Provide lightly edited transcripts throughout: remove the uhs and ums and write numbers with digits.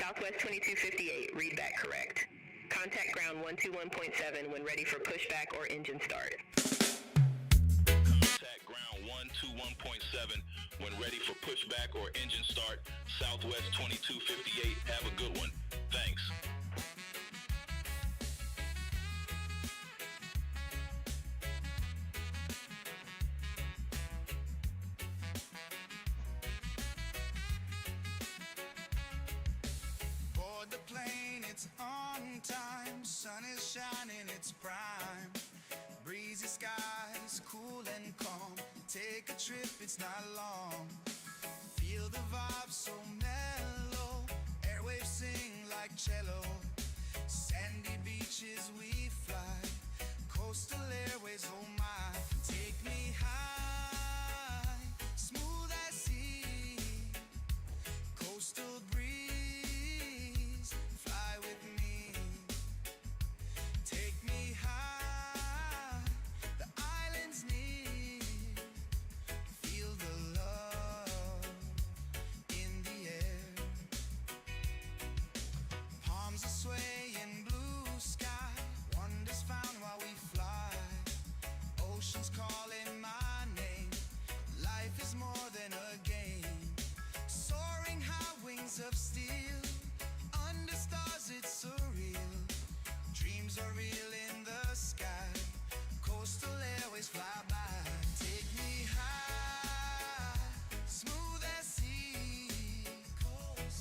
Southwest 2258, read back correct. Contact ground 121.7 when ready for pushback or engine start. Contact ground 121.7 when ready for pushback or engine start. Southwest 2258, have a good one. Thanks. Board the plane, it's on time. Sun is shining, it's prime. Breezy skies, cool and calm. Take a trip, it's not long. Feel the vibe so mellow. Airwaves sing like cello. Sandy beaches we fly. Coastal Airways, oh my. Take me high, smooth as sea. Coastal breeze, fly with me. Take me high, the islands near. Feel the love in the air. Palms are swaying, blue sky. Wonders found while we fly. Oceans calling my name. Life is more than a game. Soaring high, wings of steel. Under stars, it's surreal. Dreams are real in the sky. Coastal Airways fly by. Take me high, smooth as sea.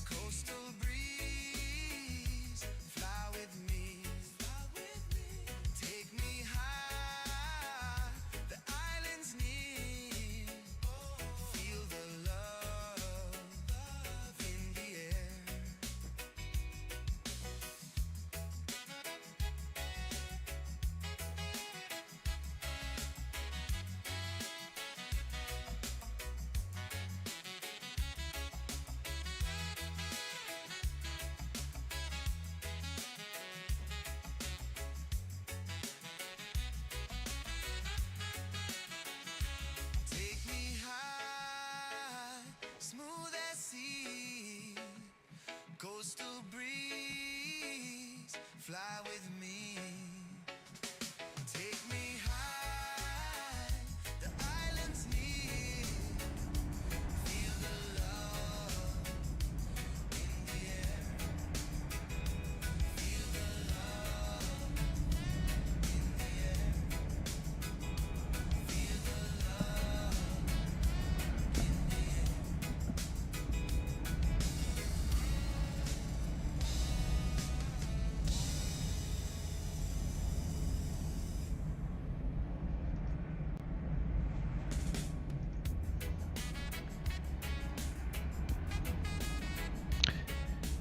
Coastal breeze, fly with me. Take me high, the islands near. Feel the love in the air. Take me high, smooth as sea. Coastal breeze, fly with me. Take me high, the islands near. Feel the love in the air. Feel the love in the air. Feel the love in the air.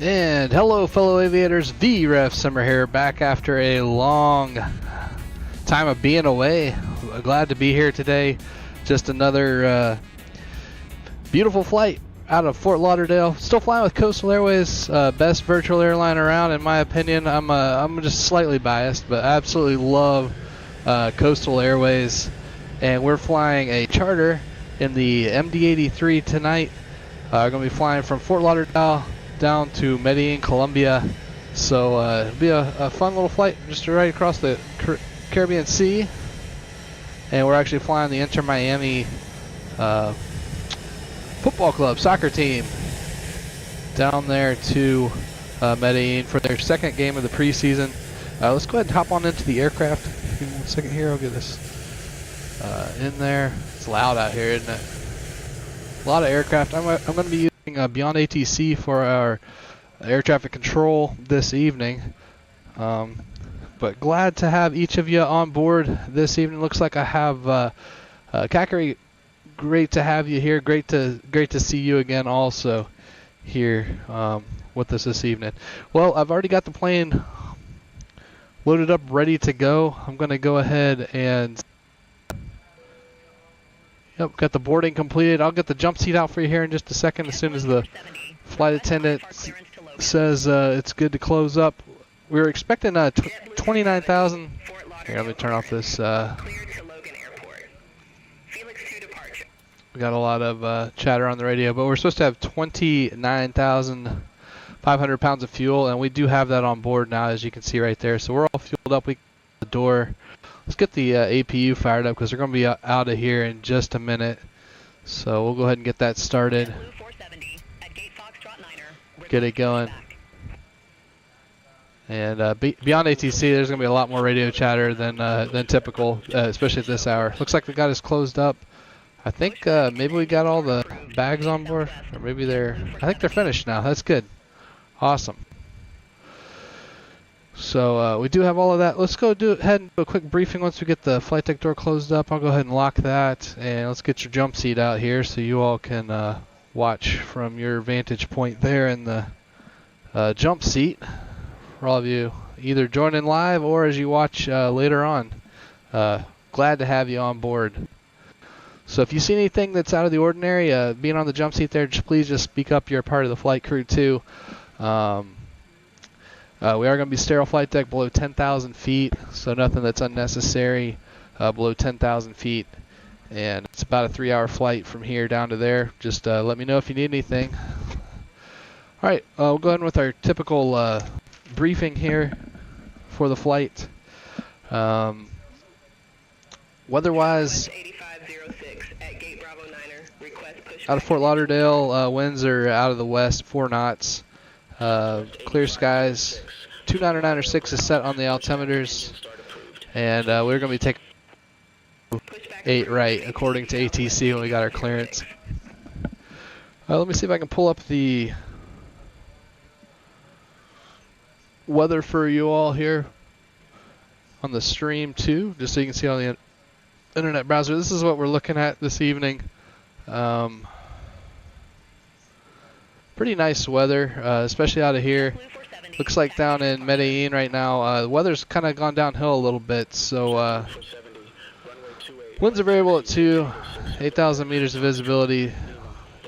And hello fellow aviators, Vref Summer here, back after a long time of being away. Glad to be here today. Just another beautiful flight out of Fort Lauderdale. Still flying with Coastal Airways, best virtual airline around in my opinion. I'm just slightly biased, but I absolutely love Coastal Airways. And we're flying a charter in the MD-83 tonight. Going to be flying from Fort Lauderdale down to Medellin, Colombia. So it'll be a fun little flight just right across the Caribbean Sea. And we're actually flying the Inter Miami football club soccer team down there to Medellin for their second game of the preseason. Let's go ahead and hop on into the aircraft. Give me 1 second here. I'll get this in there. It's loud out here, isn't it? A lot of aircraft. I'm going to be using Beyond ATC for our air traffic control this evening. But glad to have each of you on board this evening. Looks like I have Kakari. Great to have you here. Great to see you again also here with us this evening. Well, I've already got the plane loaded up, ready to go. I'm going to go ahead and got the boarding completed. I'll get the jump seat out for you here in just a second as soon as the flight attendant says it's good to close up. We're expecting 29,000. Here, let me turn off this. We got a lot of chatter on the radio, but we're supposed to have 29,000 500 pounds of fuel, and we do have that on board now, as you can see right there. So we're all fueled up. We the door. Let's get the APU fired up because we're going to be out of here in just a minute. So we'll go ahead and get that started. Get it going. And beyond ATC, there's going to be a lot more radio chatter than typical, especially at this hour. Looks like we got us closed up. I think maybe we got all the bags on board, or maybe I think they're finished now. That's good. Awesome. So we do have all of that. Let's go ahead and do a quick briefing once we get the flight deck door closed up. I'll go ahead and lock that, and let's get your jump seat out here so you all can watch from your vantage point there in the jump seat. For all of you either joining live or as you watch later on, glad to have you on board. So if you see anything that's out of the ordinary, being on the jump seat there, please just speak up. You're part of the flight crew too. We are going to be sterile flight deck below 10,000 feet, so nothing that's unnecessary below 10,000 feet. And it's about a 3-hour flight from here down to there. Just let me know if you need anything. All right, we'll go ahead with our typical briefing here for the flight. Weather-wise, out of Fort Lauderdale, winds are out of the west, 4 knots. Clear skies. 299.6 is set on the altimeters, and we're going to be taking 8 right according to ATC when we got our clearance. Let me see if I can pull up the weather for you all here on the stream too, just so you can see on the internet browser. This is what we're looking at this evening. Pretty nice weather, especially out of here. Looks like down in Medellin right now, the weather's kind of gone downhill a little bit. So winds are variable at 2, 8,000 meters of visibility.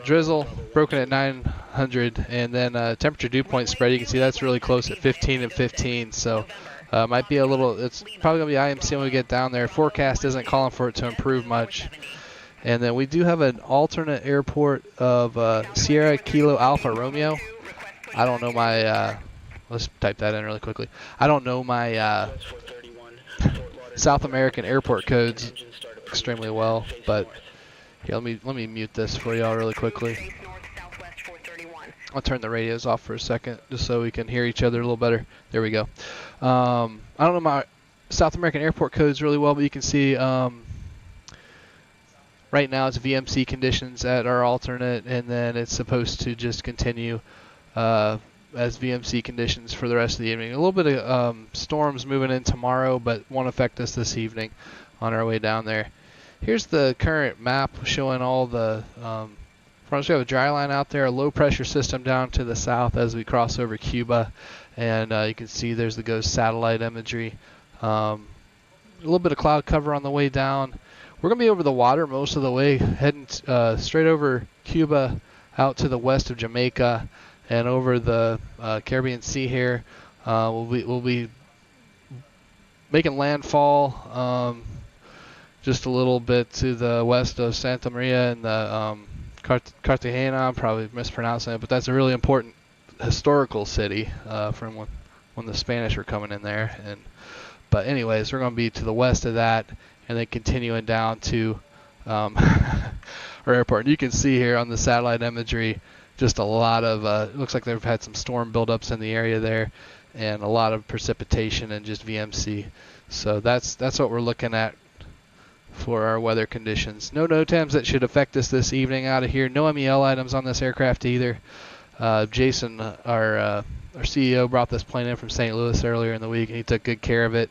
Drizzle broken at 900, and then temperature dew point spread. You can see that's really close at 15 and 15. So might be a little. It's probably gonna be IMC when we get down there. Forecast isn't calling for it to improve much. And then we do have an alternate airport of Sierra Kilo Alpha Romeo. I don't know my, let's type that in really quickly. I don't know my South American airport codes extremely well, but here, let me mute this for y'all really quickly. I'll turn the radios off for a second just so we can hear each other a little better. There we go. I don't know my South American airport codes really well, but you can see right now it's VMC conditions at our alternate, and then it's supposed to just continue as VMC conditions for the rest of the evening. A little bit of storms moving in tomorrow, but won't affect us this evening on our way down there. Here's the current map showing all the fronts. We have a dry line out there, a low pressure system down to the south as we cross over Cuba, and you can see there's the GOES satellite imagery. A little bit of cloud cover on the way down. We're going to be over the water most of the way, heading straight over Cuba out to the west of Jamaica and over the Caribbean Sea here. We'll be making landfall just a little bit to the west of Santa Maria and the Cartagena. I'm probably mispronouncing it, but that's a really important historical city from when the Spanish were coming in there. But anyways, we're going to be to the west of that, and then continuing down to our airport. And you can see here on the satellite imagery just a lot of, it looks like they've had some storm buildups in the area there, and a lot of precipitation and just VMC. So that's what we're looking at for our weather conditions. No NOTAMs that should affect us this evening out of here. No MEL items on this aircraft either. Jason, our CEO, brought this plane in from St. Louis earlier in the week, and he took good care of it.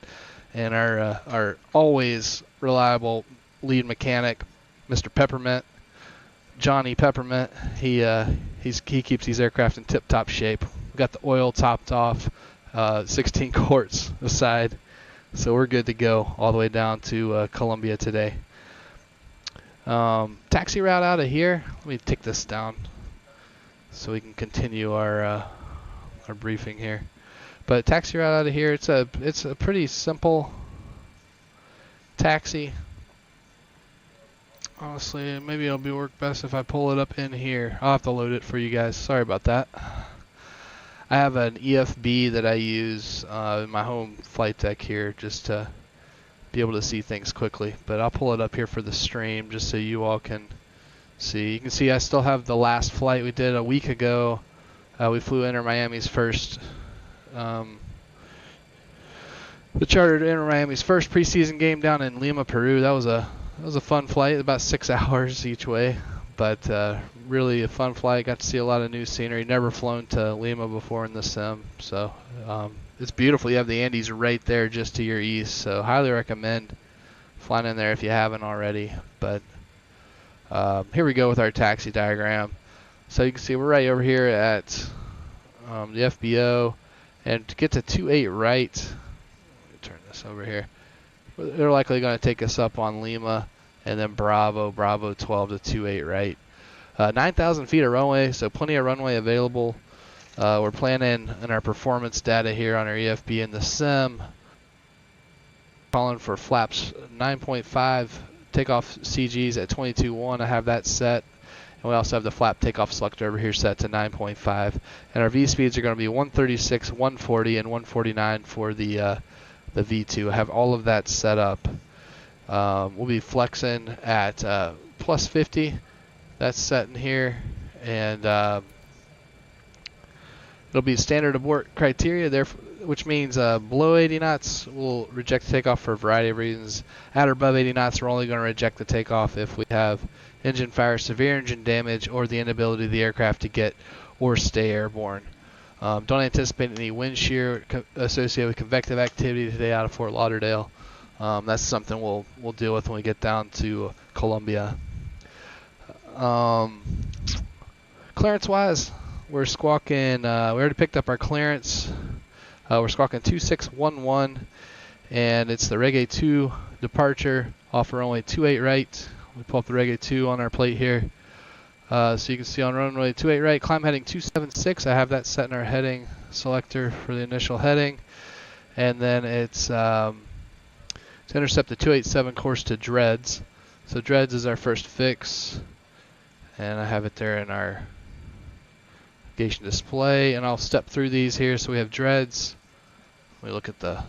And our always reliable lead mechanic, Mr. Peppermint, Johnny Peppermint, he keeps these aircraft in tip-top shape. We got the oil topped off, 16 quarts aside, so we're good to go all the way down to Colombia today. Taxi route out of here. Let me take this down so we can continue our briefing here. But taxi route out of here, it's a pretty simple taxi. Honestly, maybe it'll work best if I pull it up in here. I'll have to load it for you guys. Sorry about that. I have an EFB that I use in my home flight deck here just to be able to see things quickly. But I'll pull it up here for the stream just so you all can see. You can see I still have the last flight we did a week ago. We flew Inter Miami's first, the chartered Inter Miami's first preseason game down in Lima, Peru. That was a fun flight, about 6 hours each way, but really a fun flight. Got to see a lot of new scenery. Never flown to Lima before in the sim, so it's beautiful. You have the Andes right there just to your east, so highly recommend flying in there if you haven't already. But here we go with our taxi diagram. So you can see we're right over here at the FBO, and to get to 28 right, let me turn this over here. They're likely going to take us up on Lima, and then Bravo 12 to 28 right. 9,000 feet of runway, so plenty of runway available. We're planning in our performance data here on our EFB in the sim, calling for flaps 9.5, takeoff CGs at 22.1. I have that set. And we also have the flap takeoff selector over here set to 9.5. And our V speeds are going to be 136, 140, and 149 for the V2. I have all of that set up. We'll be flexing at plus 50. That's set in here. And it'll be standard abort criteria there, which means below 80 knots we'll reject takeoff for a variety of reasons. At or above 80 knots we're only going to reject the takeoff if we have engine fire, severe engine damage, or the inability of the aircraft to get or stay airborne. Don't anticipate any wind shear associated with convective activity today out of Fort Lauderdale. That's something we'll deal with when we get down to Colombia. Clearance-wise, we're squawking. We already picked up our clearance. We're squawking 2611, and it's the Reggae 2 departure off runway 28 right. We pull up the Reggae 2 on our plate here. So you can see on runway 28 right, climb heading 276. I have that set in our heading selector for the initial heading. And then it's to intercept the 287 course to Dreads. So Dreads is our first fix. And I have it there in our navigation display. And I'll step through these here. So we have Dreads. We look at the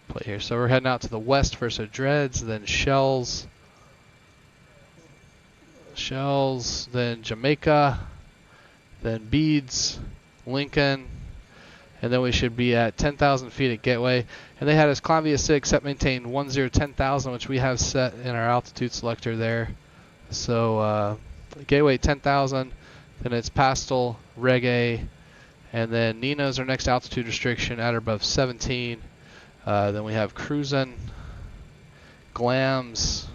plate here. So we're heading out to the west first, so Dreads, then Shells, then Jamaica, then Beads, Lincoln, and then we should be at 10,000 feet at Gateway. And they had us climb via 6, set maintain 10,000, which we have set in our altitude selector there. So Gateway 10,000, then it's Pastel, Reggae, and then Nino's our next altitude restriction at or above 17. Then we have Cruisin', Glams,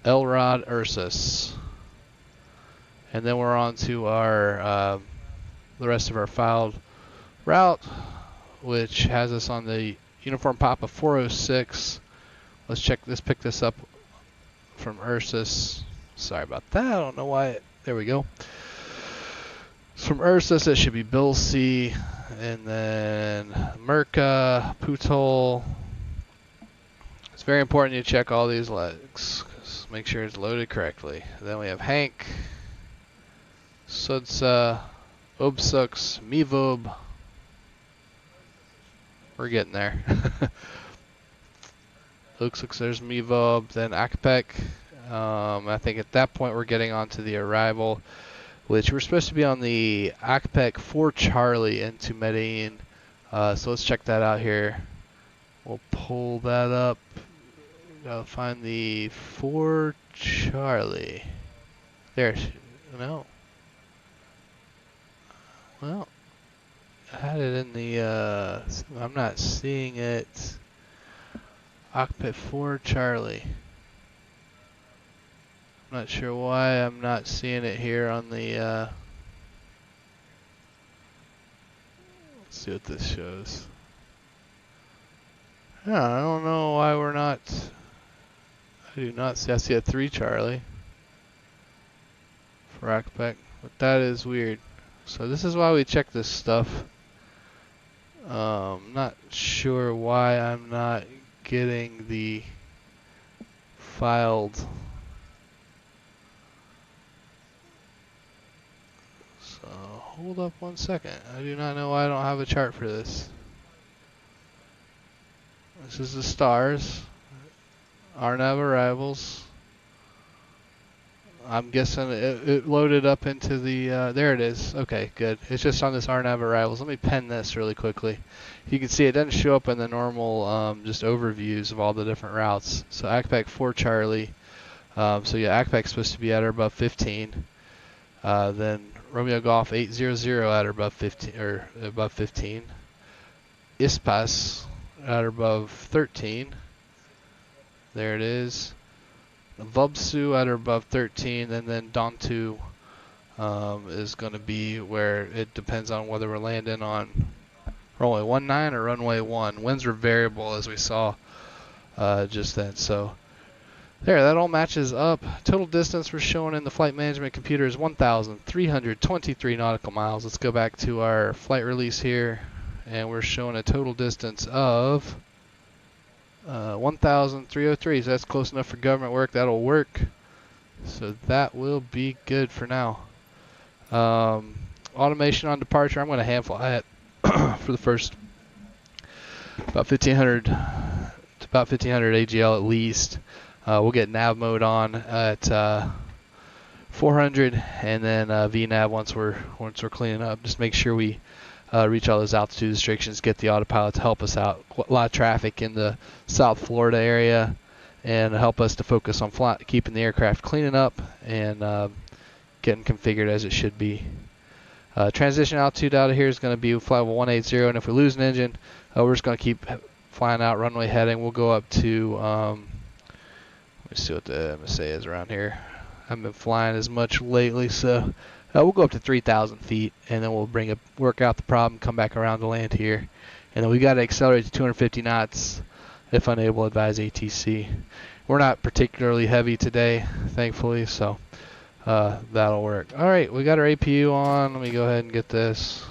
Elrod, Ursus. And then we're on to our the rest of our filed route, which has us on the Uniform Papa 406. Let's pick this up from Ursus. Sorry about that. I don't know why. There we go. From Ursus, it should be Bill C. And then Merca, Putol. It's very important you check all these legs. Make sure it's loaded correctly. Then we have Hank, Sudsa, Obsux, Mivub. We're getting there. Looks like there's Mivub, then Akpek. I think at that point we're getting onto the arrival, which we're supposed to be on the Akpek 4 Charlie into Medellin. So let's check that out here. We'll pull that up. Gotta find the 4 Charlie. There. No. Well, I had it in the, I'm not seeing it. Cockpit 4 Charlie. I'm not sure why I'm not seeing it here on the, let's see what this shows. Yeah, I don't know why we're not, I do not see, I see a 3 Charlie for Akpek, but that is weird. So this is why we check this stuff. Not sure why I'm not getting the filed. So Hold up 1 second. I do not know why I don't have a chart for this. This is the stars. RNAV arrivals. I'm guessing it loaded up into the, there it is. Okay, good. It's just on this RNAV arrivals. Let me pen this really quickly. You can see it doesn't show up in the normal just overviews of all the different routes. So ACPAC 4 Charlie. So yeah, ACPAC's supposed to be at or above 15. Then Romeo Golf 800 at or above 15, or above 15. ISPAS at or above 13. There it is. Vubsu at or above 13, and then Dontu is going to be where it depends on whether we're landing on runway 19 or runway 1. Winds are variable as we saw just then. So there, that all matches up. Total distance we're showing in the flight management computer is 1,323 nautical miles. Let's go back to our flight release here, and we're showing a total distance of 1,303. So that's close enough for government work. That'll work. So that will be good for now. Automation on departure, I'm going to hand fly it for the first about 1,500 to about 1,500 AGL at least. We'll get nav mode on at 400, and then VNAV once we're cleaning up. Just make sure we reach all those altitude restrictions, get the autopilot to help us out. A lot of traffic in the South Florida area, and help us to focus on keeping the aircraft cleaning up and getting configured as it should be. Transition altitude out of here is going to be flight level 180, and if we lose an engine, we're just going to keep flying out runway heading. We'll go up to, let me see what the MSA is around here. I haven't been flying as much lately, so we'll go up to 3,000 feet, and then we'll work out the problem, come back around to land here. And then we got to accelerate to 250 knots. If unable, advise ATC. We're not particularly heavy today, thankfully, so that'll work. All right, we got our APU on. Let me go ahead and get this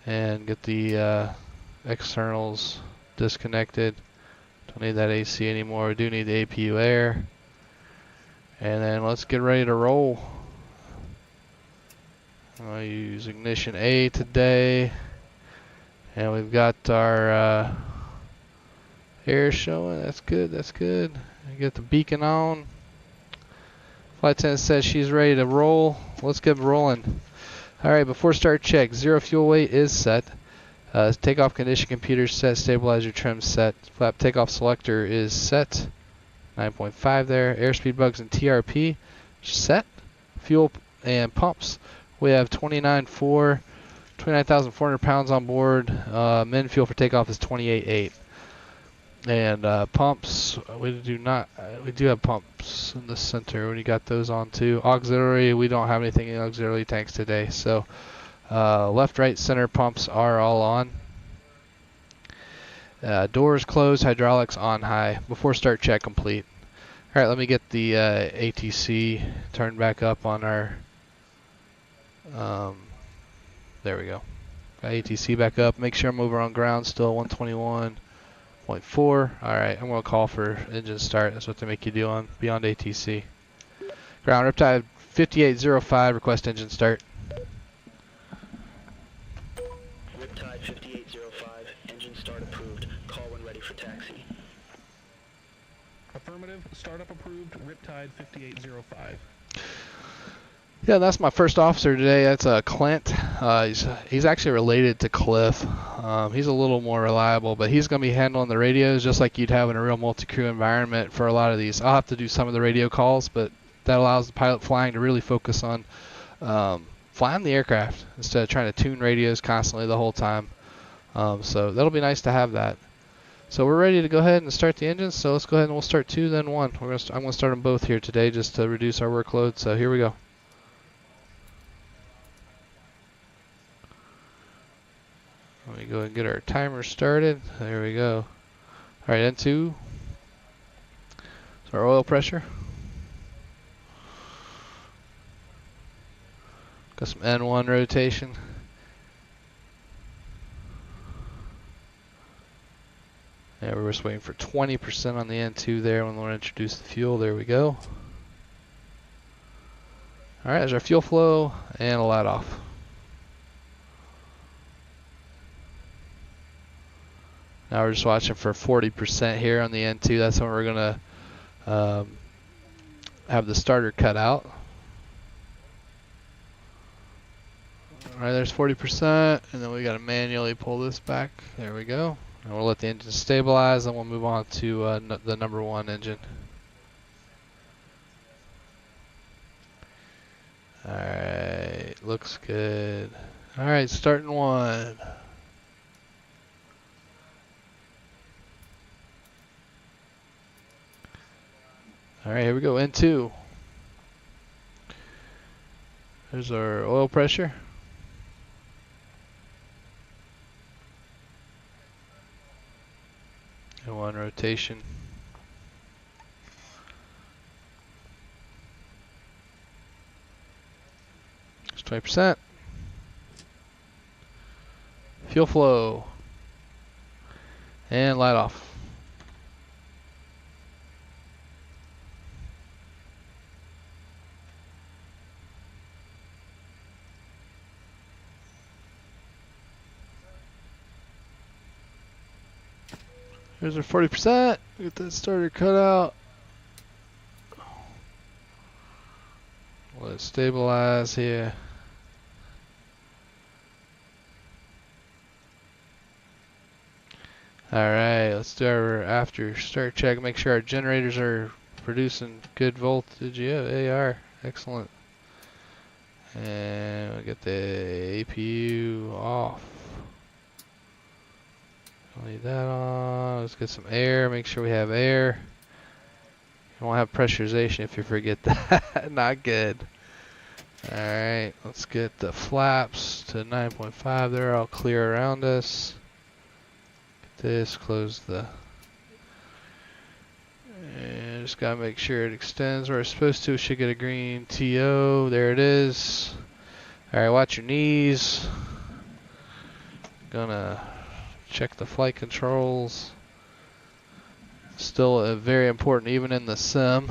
and get the externals disconnected. Don't need that AC anymore. We do need the APU air. And then let's get ready to roll. I'll use ignition A today. And we've got our air showing. That's good, that's good. We get the beacon on. Flight attendant says she's ready to roll. Let's get rolling. Alright, before start check, 0 fuel weight is set. Takeoff condition computer set, stabilizer trim set. Flap takeoff selector is set. 9.5 there. Airspeed bugs and TRP set. Fuel and pumps. We have 29,400 pounds on board. Min fuel for takeoff is 28.8. And pumps, we do have pumps in the center. We got those on too. Auxiliary, we don't have anything in auxiliary tanks today. So left, right, center pumps are all on. Doors closed, hydraulics on high. Before start check complete. All right, let me get the ATC turned back up on our. There we go. Got ATC back up. Make sure I'm over on ground still. 121.4. All right, I'm gonna call for engine start. That's what they make you do on beyond ATC. Ground Riptide 5805. Request engine start. Riptide 5805, engine start approved. Call when ready for taxi. Affirmative, startup approved, Riptide 5805. Yeah, that's my first officer today. That's Clint. He's actually related to Cliff. He's a little more reliable, but he's going to be handling the radios just like you'd have in a real multi-crew environment for a lot of these. I'll have to do some of the radio calls, but that allows the pilot flying to really focus on flying the aircraft instead of trying to tune radios constantly the whole time. So that'll be nice to have that. So we're ready to go ahead and start the engines. So let's go ahead and we'll start 2, then 1. I'm going to start them both here today just to reduce our workload. So here we go. Let me go and get our timer started. There we go. All right, N2. So our oil pressure. Got some N1 rotation. Yeah, we're just waiting for 20% on the N2 there when we'll introduce the fuel. There we go. All right, there's our fuel flow and a light off. Now we're just watching for 40% here on the N2. That's when we're going to have the starter cut out. Alright, there's 40%, and then we got to manually pull this back. There we go. And we'll let the engine stabilize, and we'll move on to the number 1 engine. Alright, looks good. Alright, starting 1. Alright, here we go, N2. There's our oil pressure. And 1 rotation. It's 20%. Fuel flow. And light off. Here's our 40%. Get that starter cut out. Let it stabilize here. Alright, let's do our after start check. Make sure our generators are producing good voltage. Yeah, they are. Excellent. And we'll get the APU off. Leave that on. Let's get some air. Make sure we have air. You won't have pressurization if you forget that. Not good. Alright, let's get the flaps to 9.5. They're all clear around us. Get this, close the... And just gotta make sure it extends where it's supposed to. Should get a green TO. There it is. Alright, watch your knees. Gonna check the flight controls. Still very important even in the sim,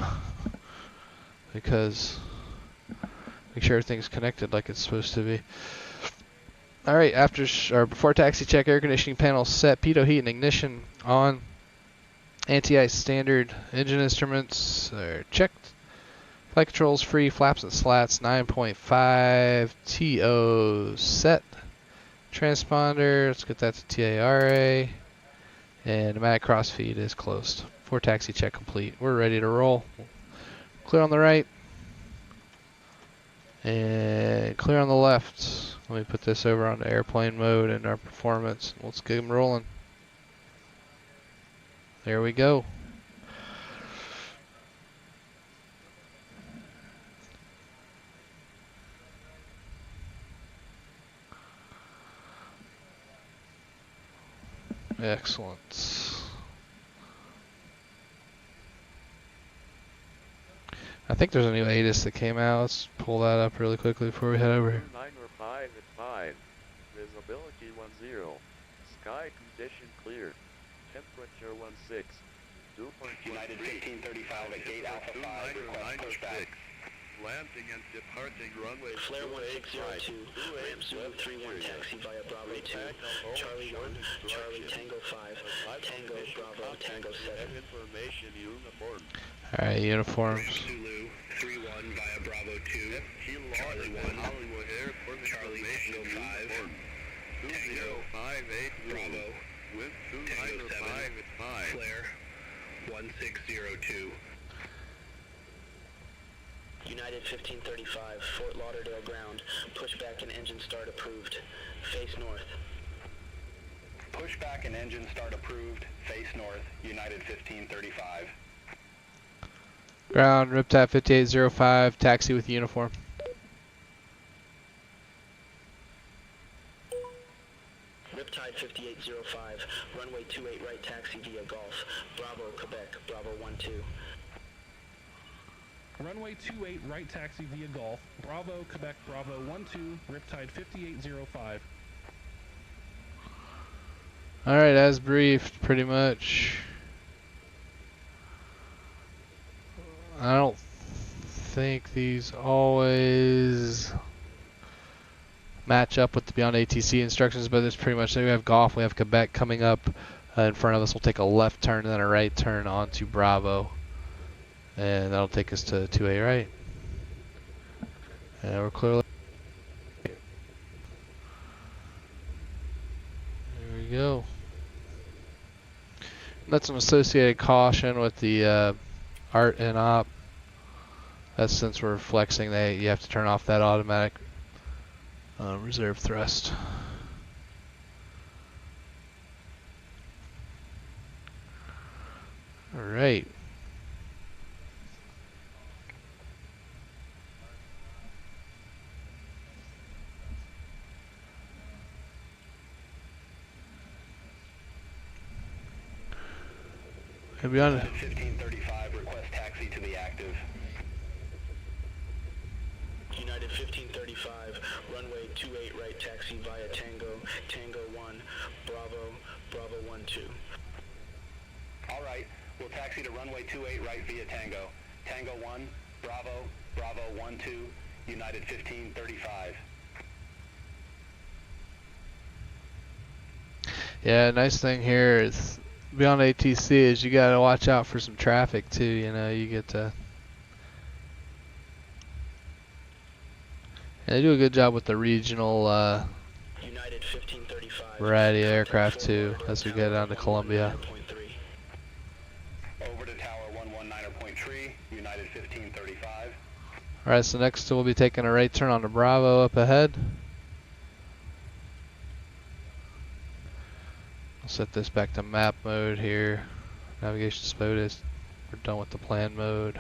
because make sure everything's connected like it's supposed to be. Alright, before taxi check, air conditioning panel set, pitot heat and ignition on, anti-ice standard, engine instruments are checked, flight controls free, flaps and slats 9.5, TO set. Transponder, let's get that to TARA, and pneumatic crossfeed is closed. For taxi check complete. We're ready to roll. Clear on the right, and clear on the left. Let me put this over on the airplane mode and our performance. Let's get them rolling. There we go. Excellent. I think there's a new ATIS that came out. Let's pull that up really quickly before we head over here. 9 or 5 at 5. Visibility 10. Sky condition clear. Temperature 16. United 1535 at gate Alpha 5, request pushback. Landing and departing runway Flare 1602, ramp 031, taxi via Bravo 2, Charlie 1, Charlie Tango 5, Tango Bravo Tango 7. Information uniform. Alright, uniforms. Zulu 31 via Bravo 2, Charlie 1, Hollywood Airport Charlie Tango 5, Tango 2058 Bravo, with Tango 7, 295 at 5. Flare 1602. United 1535, Fort Lauderdale ground, pushback and engine start approved, face north. Pushback and engine start approved, face north, United 1535. Ground, Riptide 5805, taxi with uniform. Riptide 5805, runway 28 right taxi via Gulf, Bravo Quebec, Bravo 12. Runway 28 right taxi via Gulf, Bravo, Quebec, Bravo 12, Riptide 5805. Alright, as briefed, pretty much. I don't think these always match up with the Beyond ATC instructions, but it's pretty much, we have Gulf, we have Quebec coming up in front of us. We'll take a left turn and then a right turn onto Bravo. And that'll take us to 2A right. And we're clearly. There we go. That's an associated caution with the ART and op. That's since we're flexing, you have to turn off that automatic reserve thrust. All right. Be on 1535, request taxi to the active. United 1535, runway 28 right, taxi via Tango, Tango 1, Bravo, Bravo 12. All right, we'll taxi to runway 28 right via Tango, Tango 1, Bravo, Bravo 12, United 1535. Yeah, nice thing here is beyond ATC is you gotta watch out for some traffic too. You know, you get to. And they do a good job with the regional United 1535, variety of aircraft too, as we get down to Colombia. Over to tower 119.3, United 1535. All right, so next we'll be taking a right turn on the Bravo up ahead. I'll set this back to map mode here. Navigation SPOTUS. We're done with the plan mode.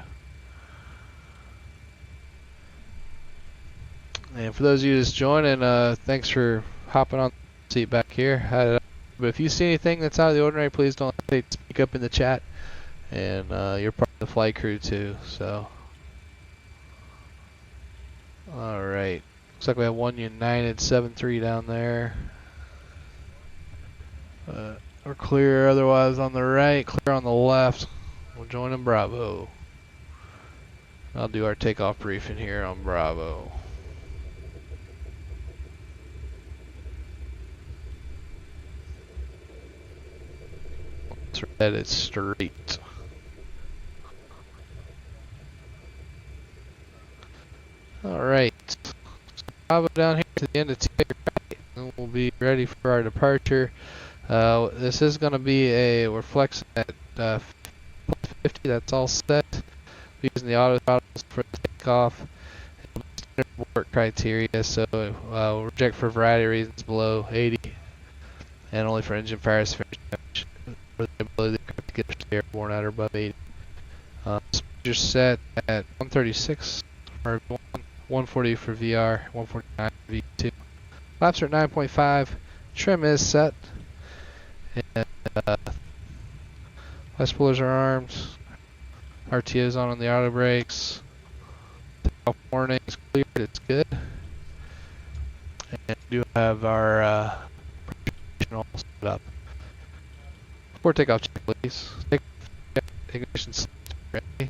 And for those of you just joining, thanks for hopping on the seat back here. But if you see anything that's out of the ordinary, please don't hesitate to speak up in the chat. And you're part of the flight crew too. So, all right. Looks like we have one United 73 down there. We're clear otherwise on the right, clear on the left. We'll join in Bravo. I'll do our takeoff briefing here on Bravo. Let's head it straight. Alright. Bravo down here to the end of TA right, and we'll be ready for our departure. This is going to be we're flexing at 50, that's all set. We're using the auto throttles for the takeoff. Standard abort criteria, so we'll reject for a variety of reasons below 80, and only for engine fire damage, for the ability to get airborne at or above 80. You're set at 136 for 140 for VR, 149 for V2. Flaps are at 9.5, trim is set. And flash spoilers are armed. RTO's on the auto brakes. Takeoff warning is cleared. It's good. And we do have our all set up. Before takeoff, check please. Ignition ready.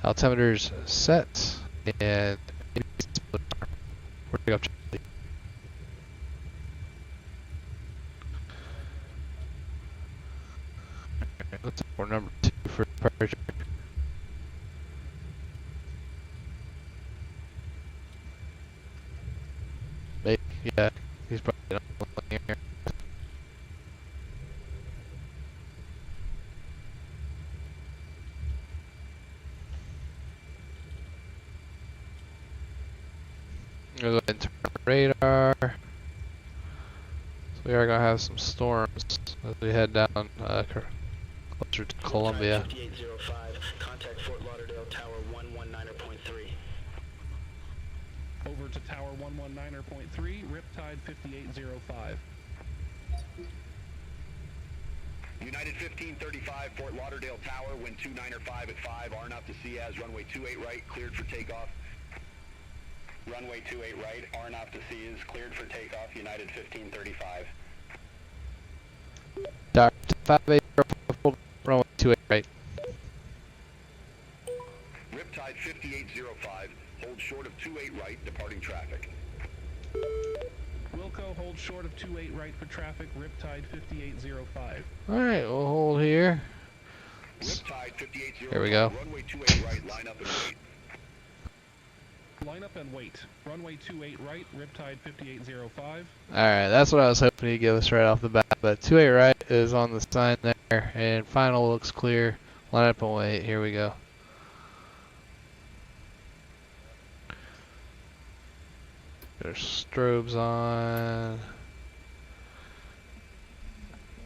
Altimeter's set. And before takeoff, check please. Let's for number 2 for departure. Maybe, yeah, he's probably not looking here. I'm gonna go ahead and turn on the radar. So we are gonna have some storms as we head down closer to Colombia. 5805, contact Fort Lauderdale Tower 119.3. Over to Tower 119.3, Riptide 5805. United 1535, Fort Lauderdale Tower, wind 295 at 5, RNAV to Ciaz, runway 28 right, cleared for takeoff. Runway 28 right, RNAV to Ciaz, cleared for takeoff, United 1535. Dr. 5805, runway 28 right. Riptide 5805, hold short of 28 right, departing traffic. Wilco Wilco, hold short of 28 right for traffic, Riptide 5805. Alright, we'll hold here. Riptide 5805. Here we go. Runway 28 right, line up and wait. Line up and wait. Runway 28 right, Riptide 5805. Alright, that's what I was hoping he'd give us right off the bat. But 28 right is on the sign there, and final looks clear. Line up and wait. Here we go. There's strobes on.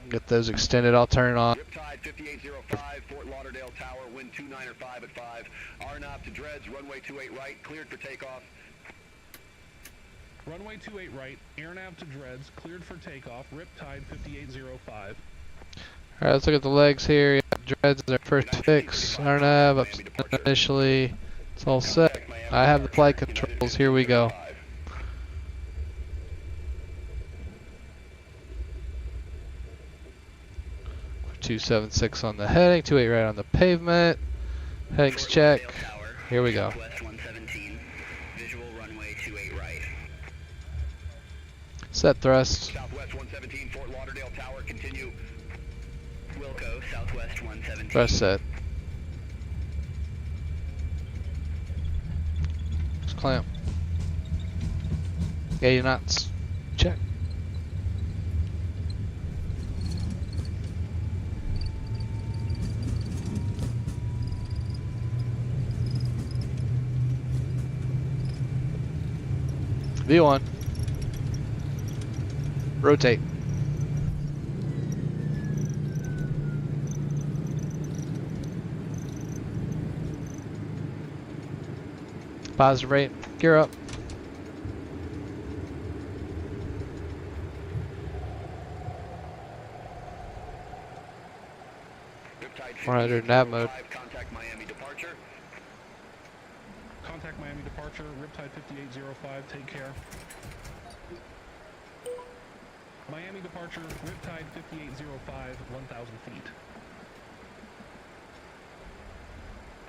Get those extended. I'll turn on. Riptide 5805, Fort Lauderdale Tower, wind 295 at 5. RNAV to dreads, runway 28 right, cleared for takeoff. Runway 28 right, airnav to dreads, cleared for takeoff, Riptide 5805. Alright, let's look at the legs here. Yeah, dreads is our first fix. RNAV up initially. It's all set. I have the flight controls. Here we go. 276 on the heading, 28 right on the pavement. Headings check. Here we go. Southwest 117, visual runway 28 right. Set thrust. Southwest 117, Fort Lauderdale Tower, continue. Wilco, Southwest 117. Thrust set. Just clamp. 80 knots. Check. V1. Rotate. Positive rate. Gear up. Riptide 400 nav mode. 5805, contact Miami departure. Contact Miami departure, Riptide 5805, take care. Miami departure, Riptide 5805, 1,000 feet.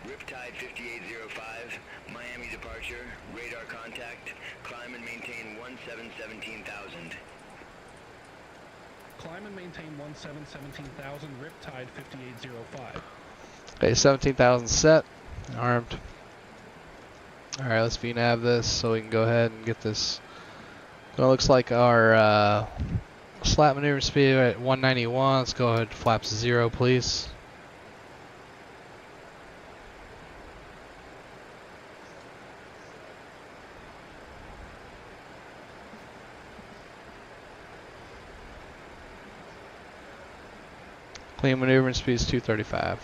Riptide 5805, Miami departure, radar contact, climb and maintain 17,000. Climb and maintain 17,000, Riptide 5805. Okay, 17,000 set. Armed. Alright, let's VNAV this so we can go ahead and get this. So it looks like our slap maneuver speed at 191. Let's go ahead, flaps 0, please. Clean maneuvering speed is 235.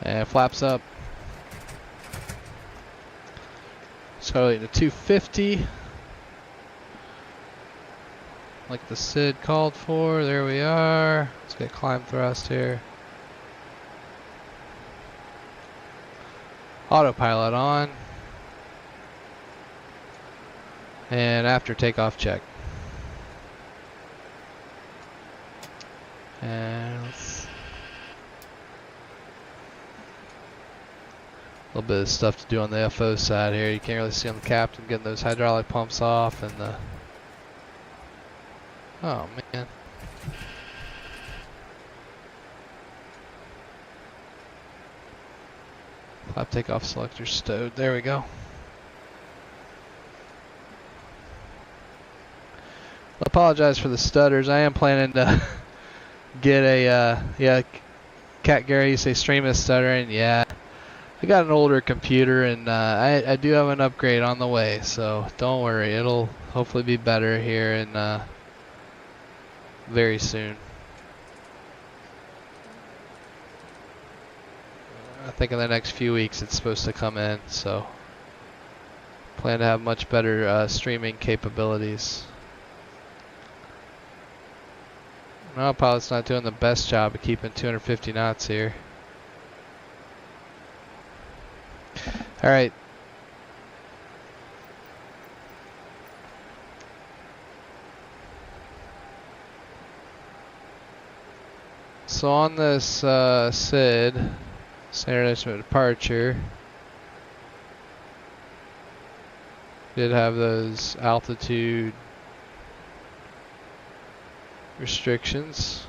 And flaps up. So to 250. Like the SID called for. There we are. Let's get climb thrust here. Autopilot on. And after takeoff check. And let's a little bit of stuff to do on the FO side here. You can't really see on the captain getting those hydraulic pumps off and the. Oh man. Flap takeoff selector stowed. There we go. I apologize for the stutters. I am planning to get a yeah, Cat Gary, you say stream is stuttering. Yeah. I got an older computer and I do have an upgrade on the way, so don't worry, it'll hopefully be better here in very soon. I think in the next few weeks it's supposed to come in, so plan to have much better streaming capabilities. No, pilot's not doing the best job of keeping 250 knots here. All right. So on this SID, standard estimate departure, did have those altitude restrictions.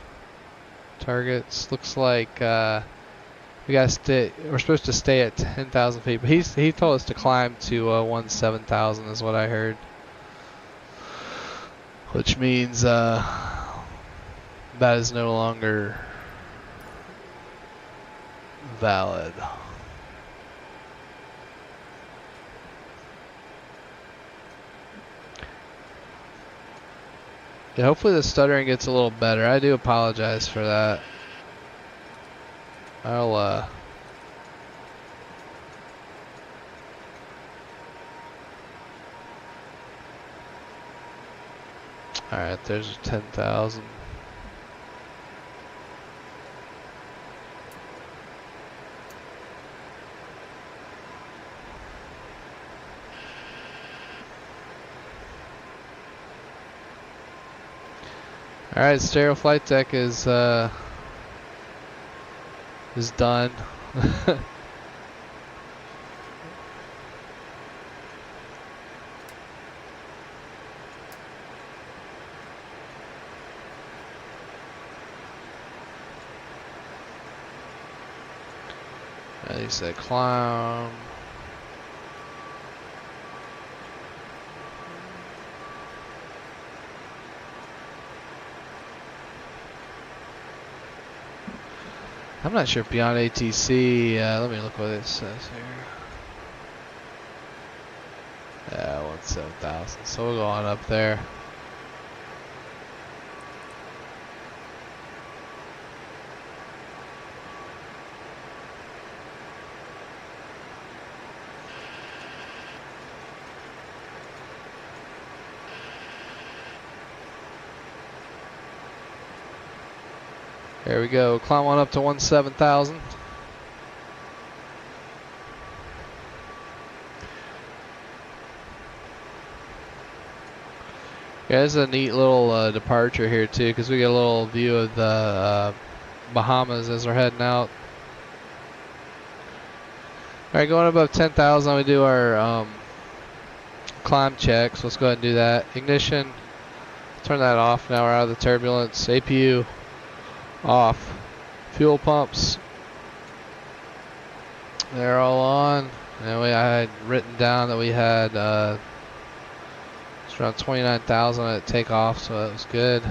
Targets. Looks like we got stay. We're supposed to stay at 10,000 feet, but he told us to climb to 17,000 is what I heard, which means that is no longer valid. Yeah, hopefully the stuttering gets a little better. I do apologize for that. I'll Alright, there's 10,000. Alright, stereo flight deck is done. He said clown. I'm not sure if beyond ATC, let me look what it says here. Yeah, 17,000, so we'll go on up there. There we go, climb on up to 17,000. Yeah, there's a neat little departure here too, because we get a little view of the Bahamas as we're heading out. Alright, going above 10,000, we do our climb checks. Let's go ahead and do that. Ignition, turn that off. Now we're out of the turbulence. APU off. Fuel pumps, they're all on. And I had written down that we had it's around 29,000 at takeoff, so that was good.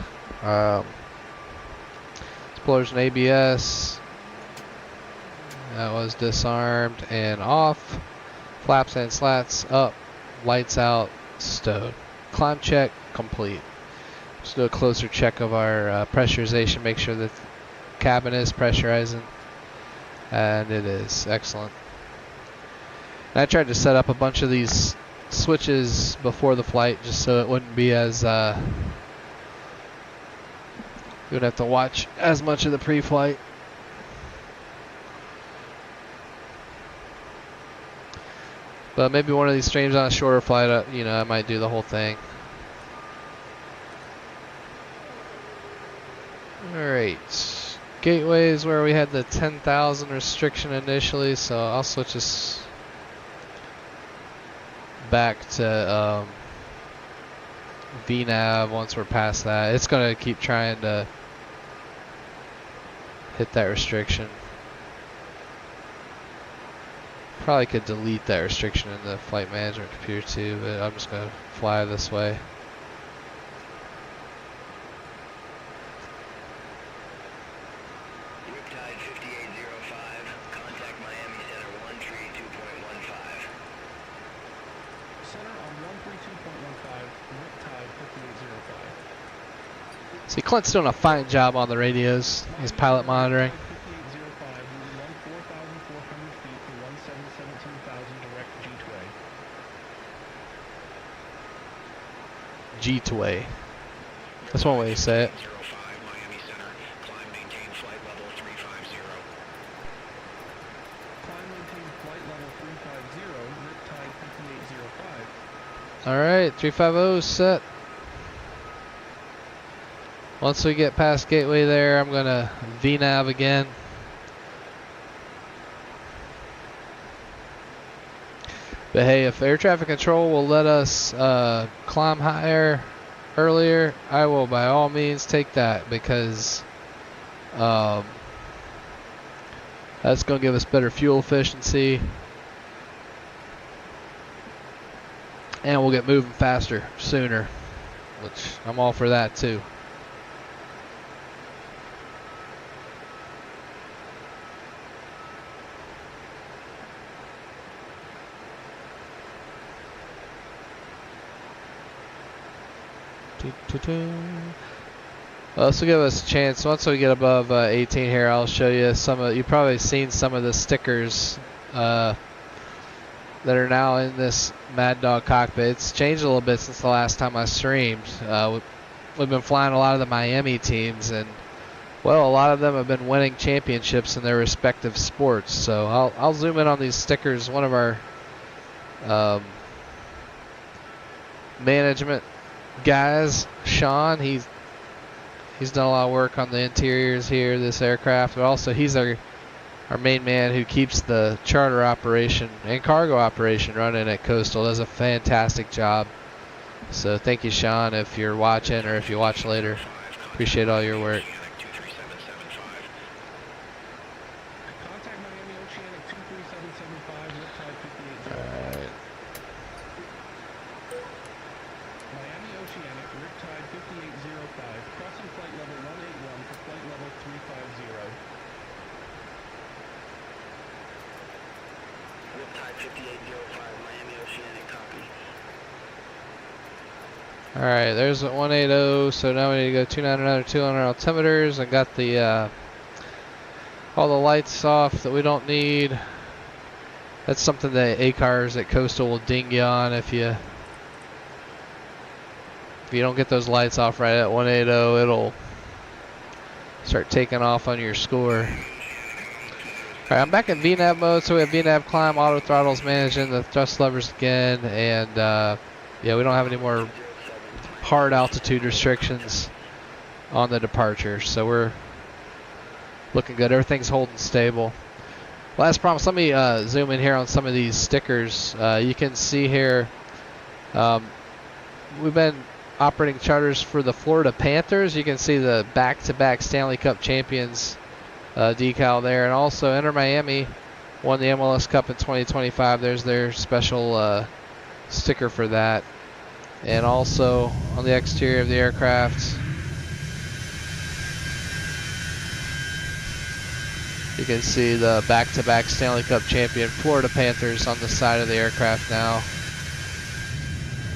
Explosion ABS, that was disarmed and off. Flaps and slats up, lights out, stowed. Climb check complete. Let's do a closer check of our pressurization, make sure that the cabin is pressurizing, and it is. Excellent. And I tried to set up a bunch of these switches before the flight just so it wouldn't be as we wouldn't have to watch as much of the pre-flight. But maybe one of these streams on a shorter flight, you know, I might do the whole thing. Alright, gateways where we had the 10,000 restriction initially, so I'll switch this back to VNAV once we're past that. It's going to keep trying to hit that restriction. Probably could delete that restriction in the flight management computer too, but I'm just going to fly this way. See, Clint's doing a fine job on the radios. He's pilot monitoring. G-to-way. That's one way to say it. Alright, 350 set. Once we get past gateway there, I'm gonna VNAV again. But hey, if air traffic control will let us climb higher earlier, I will by all means take that, because that's going to give us better fuel efficiency, and we'll get moving faster sooner, which I'm all for that too. This will give us a chance. Once we get above 18 here, I'll show you some of, you've probably seen some of the stickers that are now in this Mad Dog cockpit. It's changed a little bit since the last time I streamed. We've been flying a lot of the Miami teams, and well, a lot of them have been winning championships in their respective sports. So I'll zoom in on these stickers. One of our management guys, Sean, he's done a lot of work on the interiors here, this aircraft, but also he's our main man who keeps the charter operation and cargo operation running at Coastal. Does a fantastic job. So thank you, Sean, if you're watching or if you watch later. Appreciate all your work. Contact Miami Oceanic 23775, riptide 5805. Alright. Miami Oceanic, riptide 5805, crossing flight level 181 for flight level 350. Riptide 5805, Miami Oceanic, copy. Alright, there's the 180, so now we need to go 29 another 200 altimeters. I got the all the lights off that we don't need. That's something that ACARs at Coastal will ding you on if you don't get those lights off right at 180. It'll start taking off on your score. Alright, I'm back in VNAV mode, so we have VNAV climb, auto throttles managing the thrust levers again, and yeah, we don't have any more hard altitude restrictions on the departure, so we're looking good. Everything's holding stable. Last promise, let me zoom in here on some of these stickers. You can see here we've been operating charters for the Florida Panthers. You can see the back-to-back Stanley Cup champions decal there, and also Inter Miami won the MLS Cup in 2025. There's their special sticker for that. And also on the exterior of the aircraft, you can see the back-to-back Stanley Cup champion Florida Panthers on the side of the aircraft now.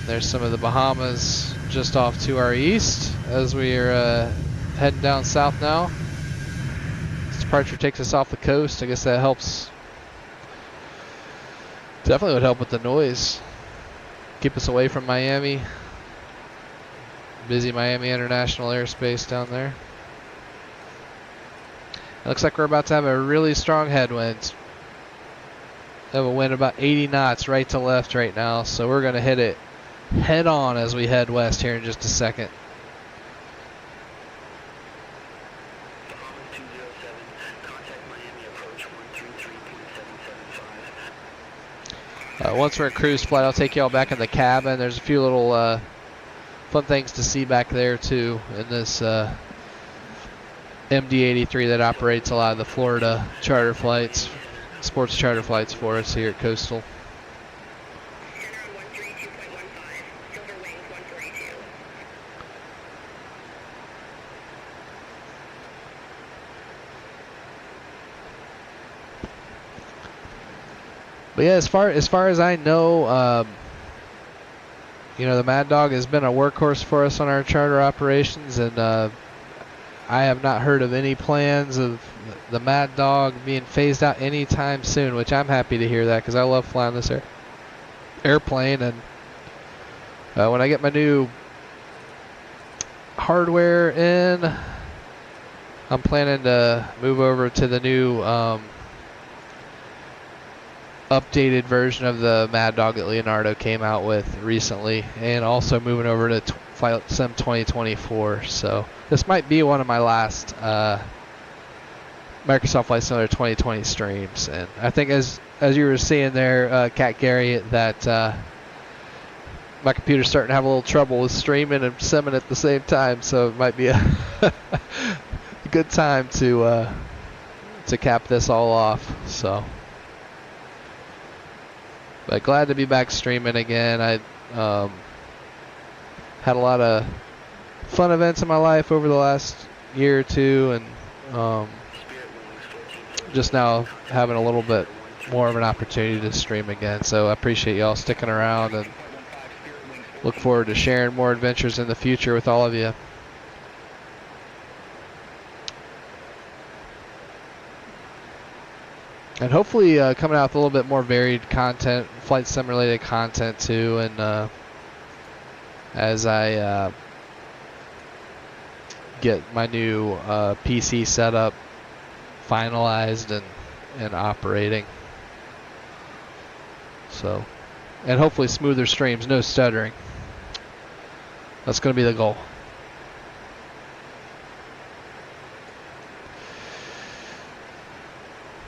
There's some of the Bahamas just off to our east as we are heading down south now. This departure takes us off the coast. I guess that helps. Definitely would help with the noise. Keep us away from Miami. Busy Miami International Airspace down there. It looks like we're about to have a really strong headwind. We have a wind about 80 knots right to left right now, so we're going to hit it head on as we head west here in just a second. Bahamas 207, contact Miami approach 133.775. Once we're at cruise flight, I'll take you all back in the cabin. There's a few little fun things to see back there too in this MD-83 that operates a lot of the Florida charter flights, sports charter flights for us here at Coastal. But yeah, as far as I know, you know, the Mad Dog has been a workhorse for us on our charter operations, and I have not heard of any plans of the Mad Dog being phased out anytime soon, which I'm happy to hear that because I love flying this airplane. And when I get my new hardware in, I'm planning to move over to the new updated version of the Mad Dog that Leonardo came out with recently, and also moving over to Flight Sim 2024. So this might be one of my last Microsoft Flight Simulator 2020 streams. And I think as you were seeing there, Cat Gary, that my computer's starting to have a little trouble with streaming and simming at the same time. So it might be a good time to cap this all off. So, but glad to be back streaming again. I had a lot of fun events in my life over the last year or two, and just now having a little bit more of an opportunity to stream again. So I appreciate y'all sticking around and look forward to sharing more adventures in the future with all of you. And hopefully coming out with a little bit more varied content, flight sim related content too, and as I get my new PC setup finalized and operating. So, and hopefully smoother streams, no stuttering. That's going to be the goal.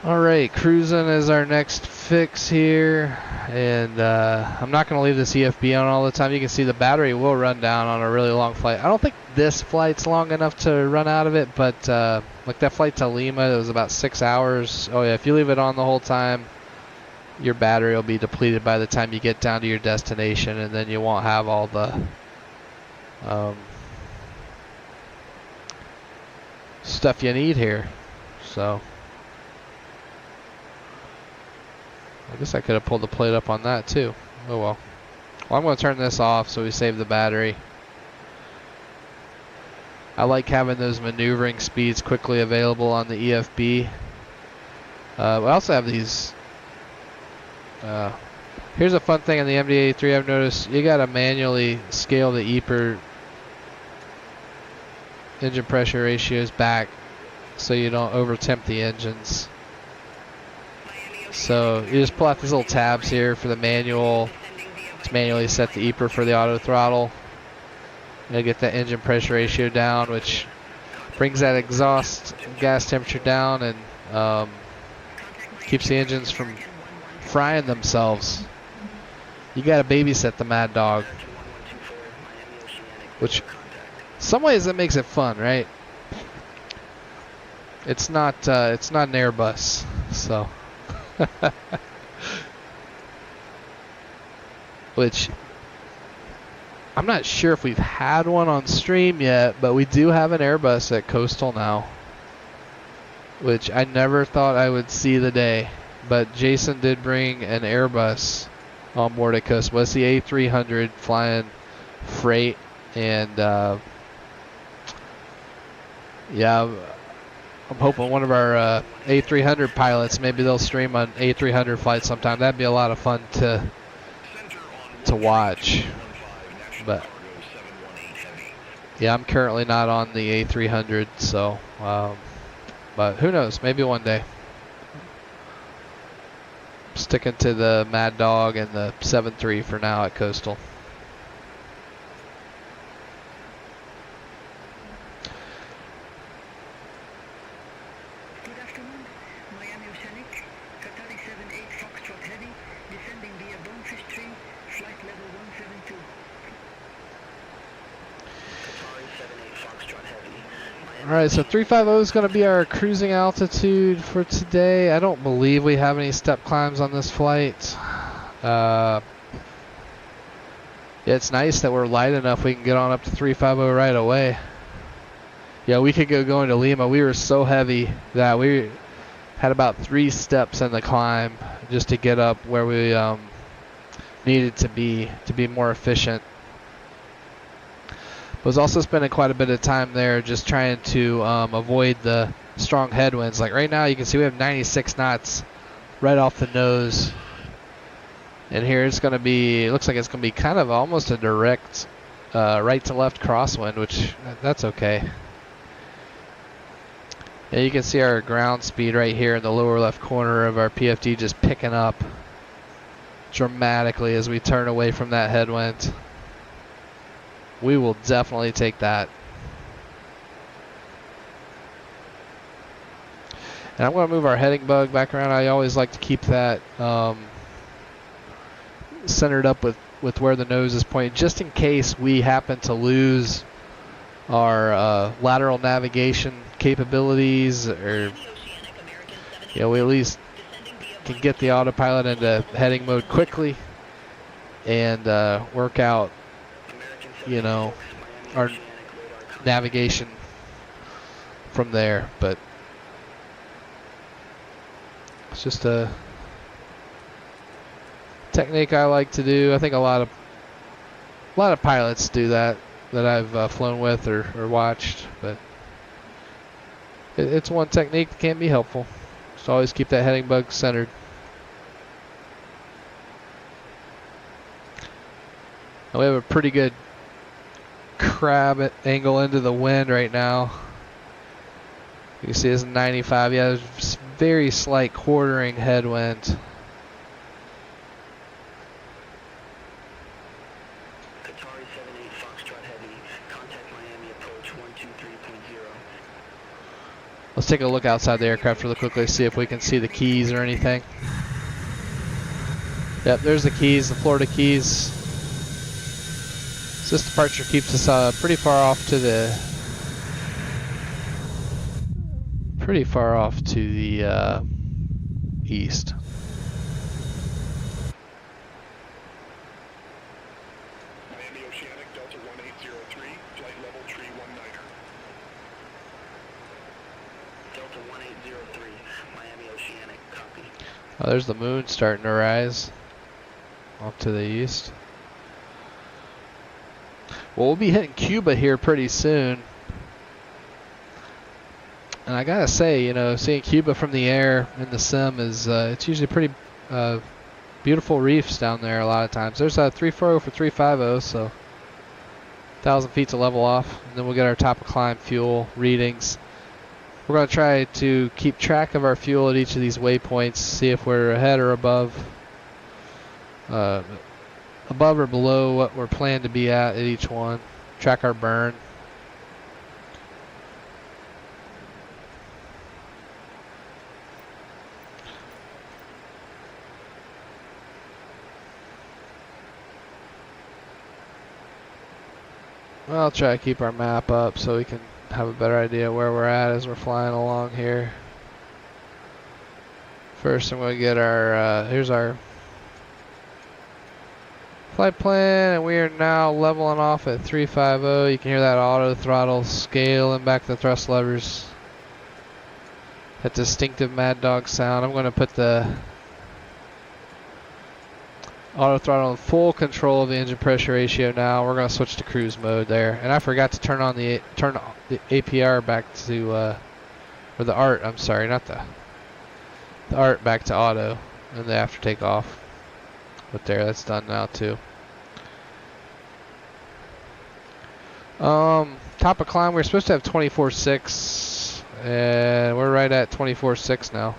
All right, cruising is our next fix here, and I'm not going to leave this EFB on all the time. You can see the battery will run down on a really long flight. I don't think this flight's long enough to run out of it, but like that flight to Lima, it was about 6 hours. Oh yeah, if you leave it on the whole time, your battery will be depleted by the time you get down to your destination, and then you won't have all the stuff you need here. So I guess I could have pulled the plate up on that too. Oh well. Well, I'm going to turn this off so we save the battery. I like having those maneuvering speeds quickly available on the EFB. We also have these. Here's a fun thing on the MD-83 I've noticed. You got to manually scale the EPR engine pressure ratios back so you don't over-temp the engines. So you just pull out these little tabs here for the manual to manually set the EPR for the auto throttle. You'll get that engine pressure ratio down, which brings that exhaust gas temperature down and keeps the engines from frying themselves. You got to babysit the Mad Dog, which some ways that makes it fun, right? It's not an Airbus, so. Which I'm not sure if we've had one on stream yet, but we do have an Airbus at Coastal now, which I never thought I would see the day. But Jason did bring an Airbus on board at Coastal. It's the A300 flying freight, and yeah, I'm hoping one of our A300 pilots, maybe they'll stream on A300 flights sometime. That'd be a lot of fun to watch. But yeah, I'm currently not on the A300, so but who knows? Maybe one day. Sticking to the Mad Dog and the 7.3 for now at Coastal. Alright, so 350 is going to be our cruising altitude for today. I don't believe we have any step climbs on this flight. Yeah, it's nice that we're light enough we can get on up to 350 right away. Yeah, we could go going to Lima. We were so heavy that we had about 3 steps in the climb just to get up where we needed to be more efficient. Was also spending quite a bit of time there just trying to avoid the strong headwinds. Like right now you can see we have 96 knots right off the nose, and here it's going to be, it looks like it's going to be kind of almost a direct right to left crosswind, which that's okay. Yeah, you can see our ground speed right here in the lower left corner of our PFD just picking up dramatically as we turn away from that headwind. we will definitely take that. And I'm going to move our heading bug back around. I always like to keep that centered up with where the nose is pointing, just in case we happen to lose our lateral navigation capabilities, or we at least can get the autopilot into heading mode quickly and work out, our navigation from there. But it's just a technique I like to do. I think a lot of pilots do that I've flown with or watched, but it's one technique that can be helpful. Just always keep that heading bug centered. Now we have a pretty good crab angle into the wind right now. You can see it's 95. Yeah, there's very slight quartering headwind. Qatari 78 Foxtrot Heavy, contact Miami approach 123.0. Let's take a look outside the aircraft really quickly, see if we can see the keys or anything. Yep, there's the keys, the Florida keys. So this departure keeps us pretty far off to the east. Miami Oceanic, Delta 1803, flight level tree 19er. Delta 1803, Miami Oceanic, copy. Oh, there's the moon starting to rise off to the east. Well, we'll be hitting Cuba here pretty soon. And I gotta say, seeing Cuba from the air in the sim is, it's usually pretty beautiful reefs down there a lot of times. There's a 340 for 350, so 1,000 feet to level off. And then we'll get our top of climb fuel readings. We're gonna try to keep track of our fuel at each of these waypoints, see if we're ahead or above or below what we're planned to be at each one. Track our burn. Well, I'll try to keep our map up so we can have a better idea where we're at as we're flying along here. First, I'm going to get our, here's our flight plan, and we are now leveling off at 350. You can hear that auto throttle scaling back the thrust levers. That distinctive Mad Dog sound. I'm going to put the auto throttle in full control of the engine pressure ratio now. We're going to switch to cruise mode there. And I forgot to turn the APR back to, or the ART, I'm sorry, not the ART back to auto in the after takeoff. But there, that's done now too. Top of climb, we're supposed to have 24.6, and we're right at 24.6 now.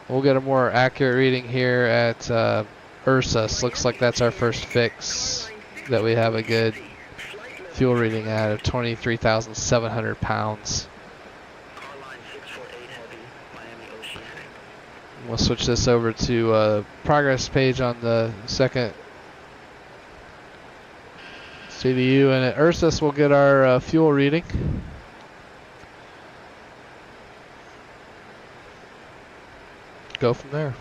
We'll get a more accurate reading here at Ursus. Looks like that's our first fix that we have a good fuel reading at of 23,700 pounds. We'll switch this over to progress page on the second CDU, and at Ursus we'll get our fuel reading. Go from there.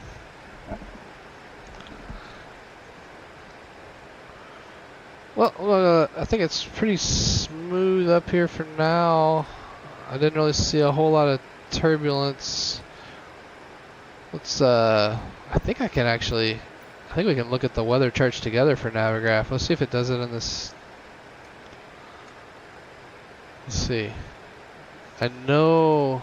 Well, I think it's pretty smooth up here for now. I didn't really see a whole lot of turbulence. Let's, I think we can look at the weather charts together for Navigraph. Let's see if it does it in this. Let's see. I don't know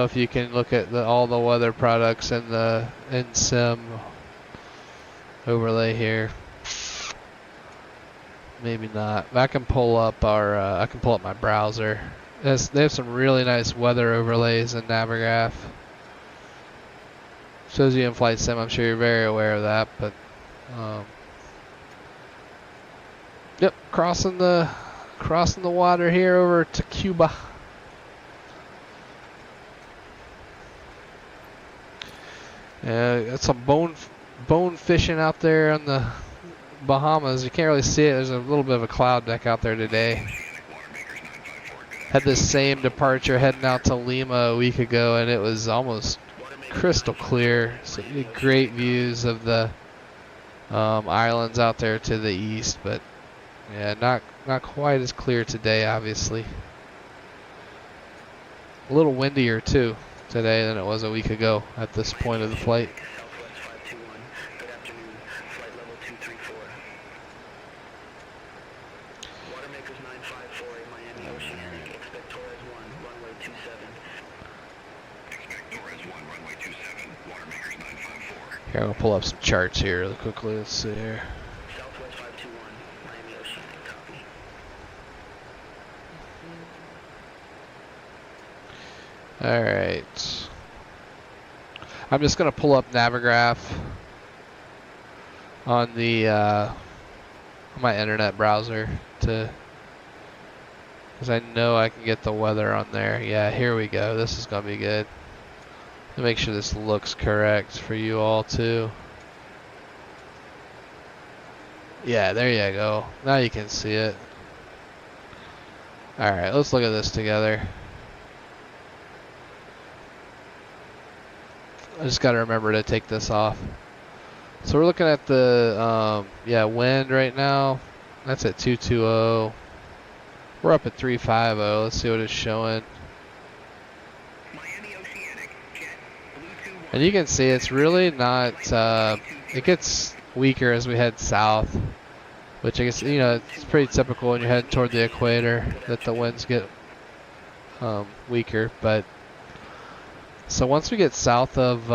if you can look at all the weather products in the sim overlay here. Maybe not. I can pull up my browser. They have some really nice weather overlays in Navigraph. Shows you in flight sim. I'm sure you're very aware of that, but yep, crossing the water here over to Cuba. Got some bone fishing out there on the Bahamas. You can't really see it. There's a little bit of a cloud deck out there today. Had this same departure heading out to Lima a week ago, and it was almost crystal clear. So great views of the islands out there to the east, but yeah, not quite as clear today, obviously. A little windier too today than it was a week ago at this point of the flight. Southwest 521, good afternoon, flight level 234. Watermakers 954, Miami Oceanic, expect Torres 1, runway 27. Expect Torres 1, runway 27, Watermakers 954. Here, I'm gonna pull up some charts here really quickly. Let's see here. Southwest 521, Miami Oceanic, copy. All right. I'm just gonna pull up Navigraph on the my internet browser because I know I can get the weather on there. Yeah, here we go. This is gonna be good. Let me make sure this looks correct for you all too. Yeah, there you go. Now you can see it. All right, let's look at this together. I just gotta remember to take this off. So we're looking at the wind right now. That's at 220. We're up at 350. Let's see what it's showing. Miami Oceanic, jet, blue 21. And you can see it's really not. It gets weaker as we head south, which I guess it's pretty typical when you're heading toward the equator that the winds get weaker. But so once we get south of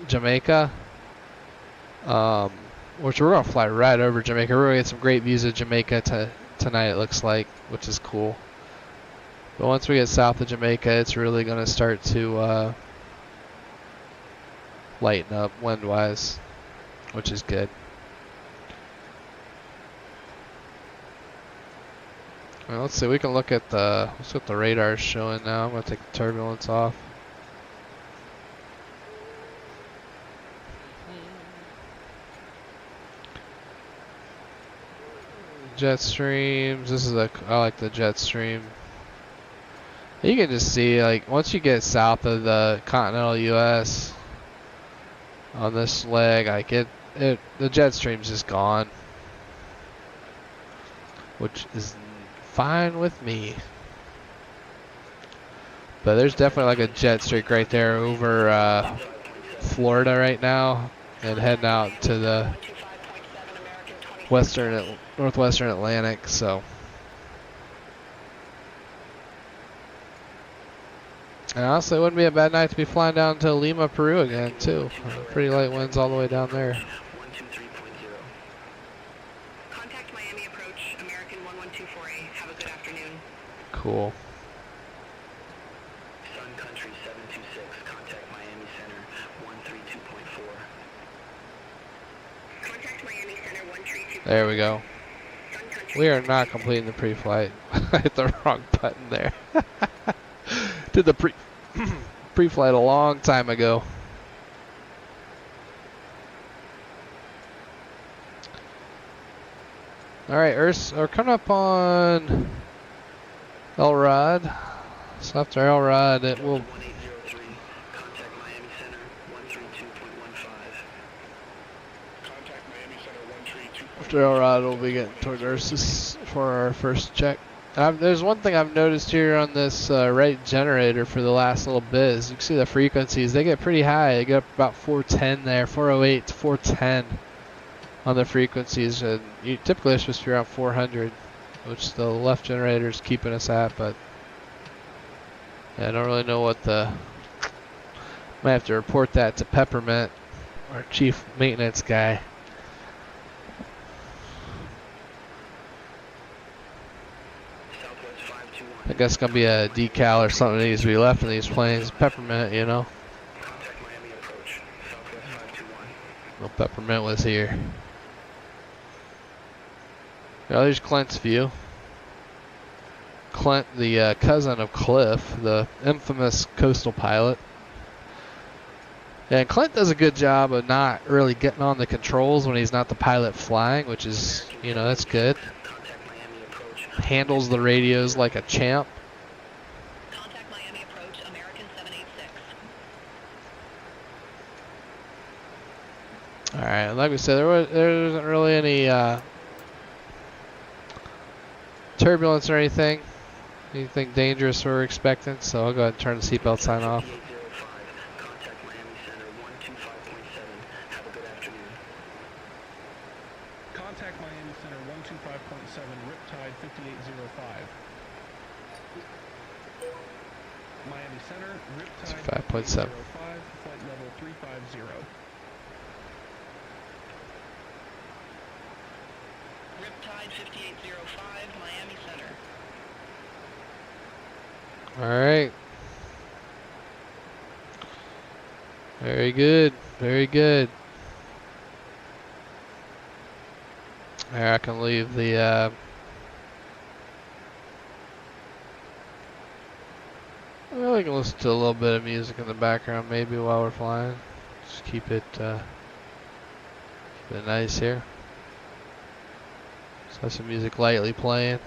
Jamaica, which we're gonna fly right over Jamaica, we're gonna get some great views of Jamaica tonight. It looks like, which is cool. But once we get south of Jamaica, it's really gonna start to lighten up wind-wise, which is good. Well, let's see. We can look at the radar is showing now. I'm gonna take the turbulence off. Jet streams. I like the jet stream. You can just see, like, once you get south of the continental U.S. on this leg, like the jet stream's just gone, which is fine with me. But there's definitely like a jet streak right there over Florida right now, and heading out to the northwestern Atlantic. So, and honestly, it wouldn't be a bad night to be flying down to Lima, Peru again too. Pretty light winds all the way down there. 123.0. Contact Miami approach, American 11248. Have a good afternoon. Cool. Sun Country 726, contact Miami Center 132.4. Contact Miami Center 132. There we go. Sun Country. We are not completing the pre-flight. I hit the wrong button there. Did the pre-flight a long time ago. All right, we're coming up on El Rod. So after El Rod, it will. 1803, contact Miami Center 132.15. Contact Miami Center 132. After El Rod, we'll be getting towards Ursus for our first check. There's one thing I've noticed here on this right generator for the last little bit is you can see the frequencies. They get pretty high. They get up about 410 there, 408 to 410 on the frequencies. And typically they're supposed to be around 400, which the left generator is keeping us at. But yeah, I don't really know what might have to report that to Peppermint, our chief maintenance guy. Southwest 521. I guess it's gonna be a decal or something that needs to be left in these planes. Peppermint, you know. Contact Miami approach. No, Peppermint was here. Oh, there's Clint's view. Clint, the cousin of Cliff, the infamous coastal pilot. And Clint does a good job of not really getting on the controls when he's not the pilot flying, which is, you know, that's good. Handles the radios like a champ. Contact Miami approach, American 786. Alright, like we said, there wasn't really any turbulence or anything dangerous we're expecting, so I'll go ahead and turn the seatbelt sign off. Contact Miami Center 125.7. Have a good afternoon. Contact Miami Center 125.7, Riptide 5805. Miami Center, Riptide 5.7. 5805, flight level 350. Riptide 5805, Miami Center. Alright. Very good. Very good. There, I can leave the well, we can listen to a little bit of music in the background maybe while we're flying. Just keep it nice here. Just have some music lightly playing.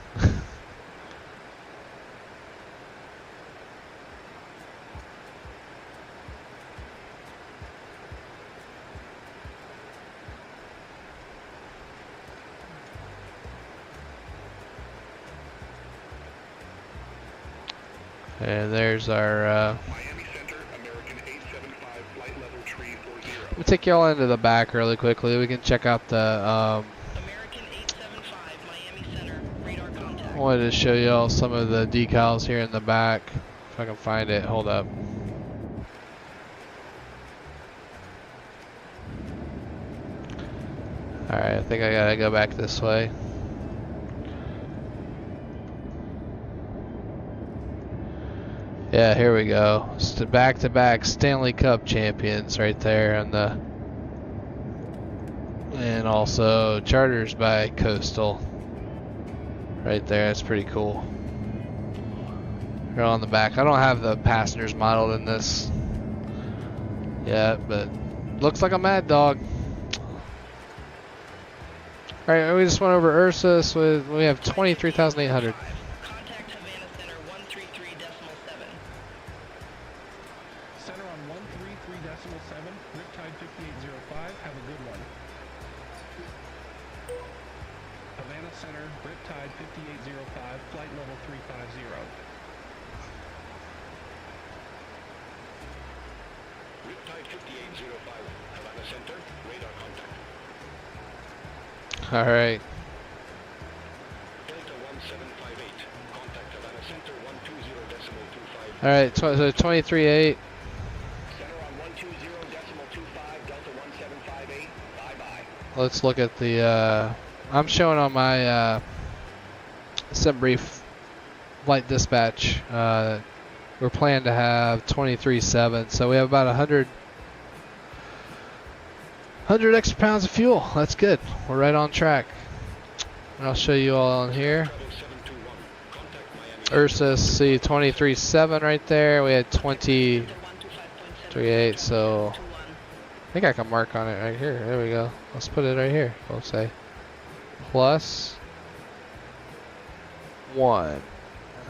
And there's our Miami Center, American 875, flight level 340. we'll take y'all into the back really quickly. We can check out the American 875, Miami Center, radar contact. I wanted to show y'all some of the decals here in the back. If I can find it, hold up. Alright, I think I gotta go back this way. Yeah, here we go. It's the back-to-back Stanley Cup champions right there, and also charters by Coastal. Right there, that's pretty cool. They're on the back. I don't have the passengers modeled in this yet, but looks like a Mad Dog. All right, we just went over Ursus with we have 23,800. Contact Havana Center 133.7. Center on 133.7, Riptide 5805, have a good one. Havana Center, Riptide 5805, flight level 350. Riptide 5805, Havana Center, radar contact. All right. Delta 1758, contact Havana Center 120.25. All right, so 23.8. Center on 120.25, Delta 1758. Bye-bye. Let's look at the, I'm showing on my sim brief flight dispatch, we're planning to have 23.7, so we have about 100 extra pounds of fuel. That's good. We're right on track. And I'll show you all on here. Ursus, see 23.7 right there. We had 23.8, so I think I can mark on it right here. There we go. Let's put it right here. We'll say +1.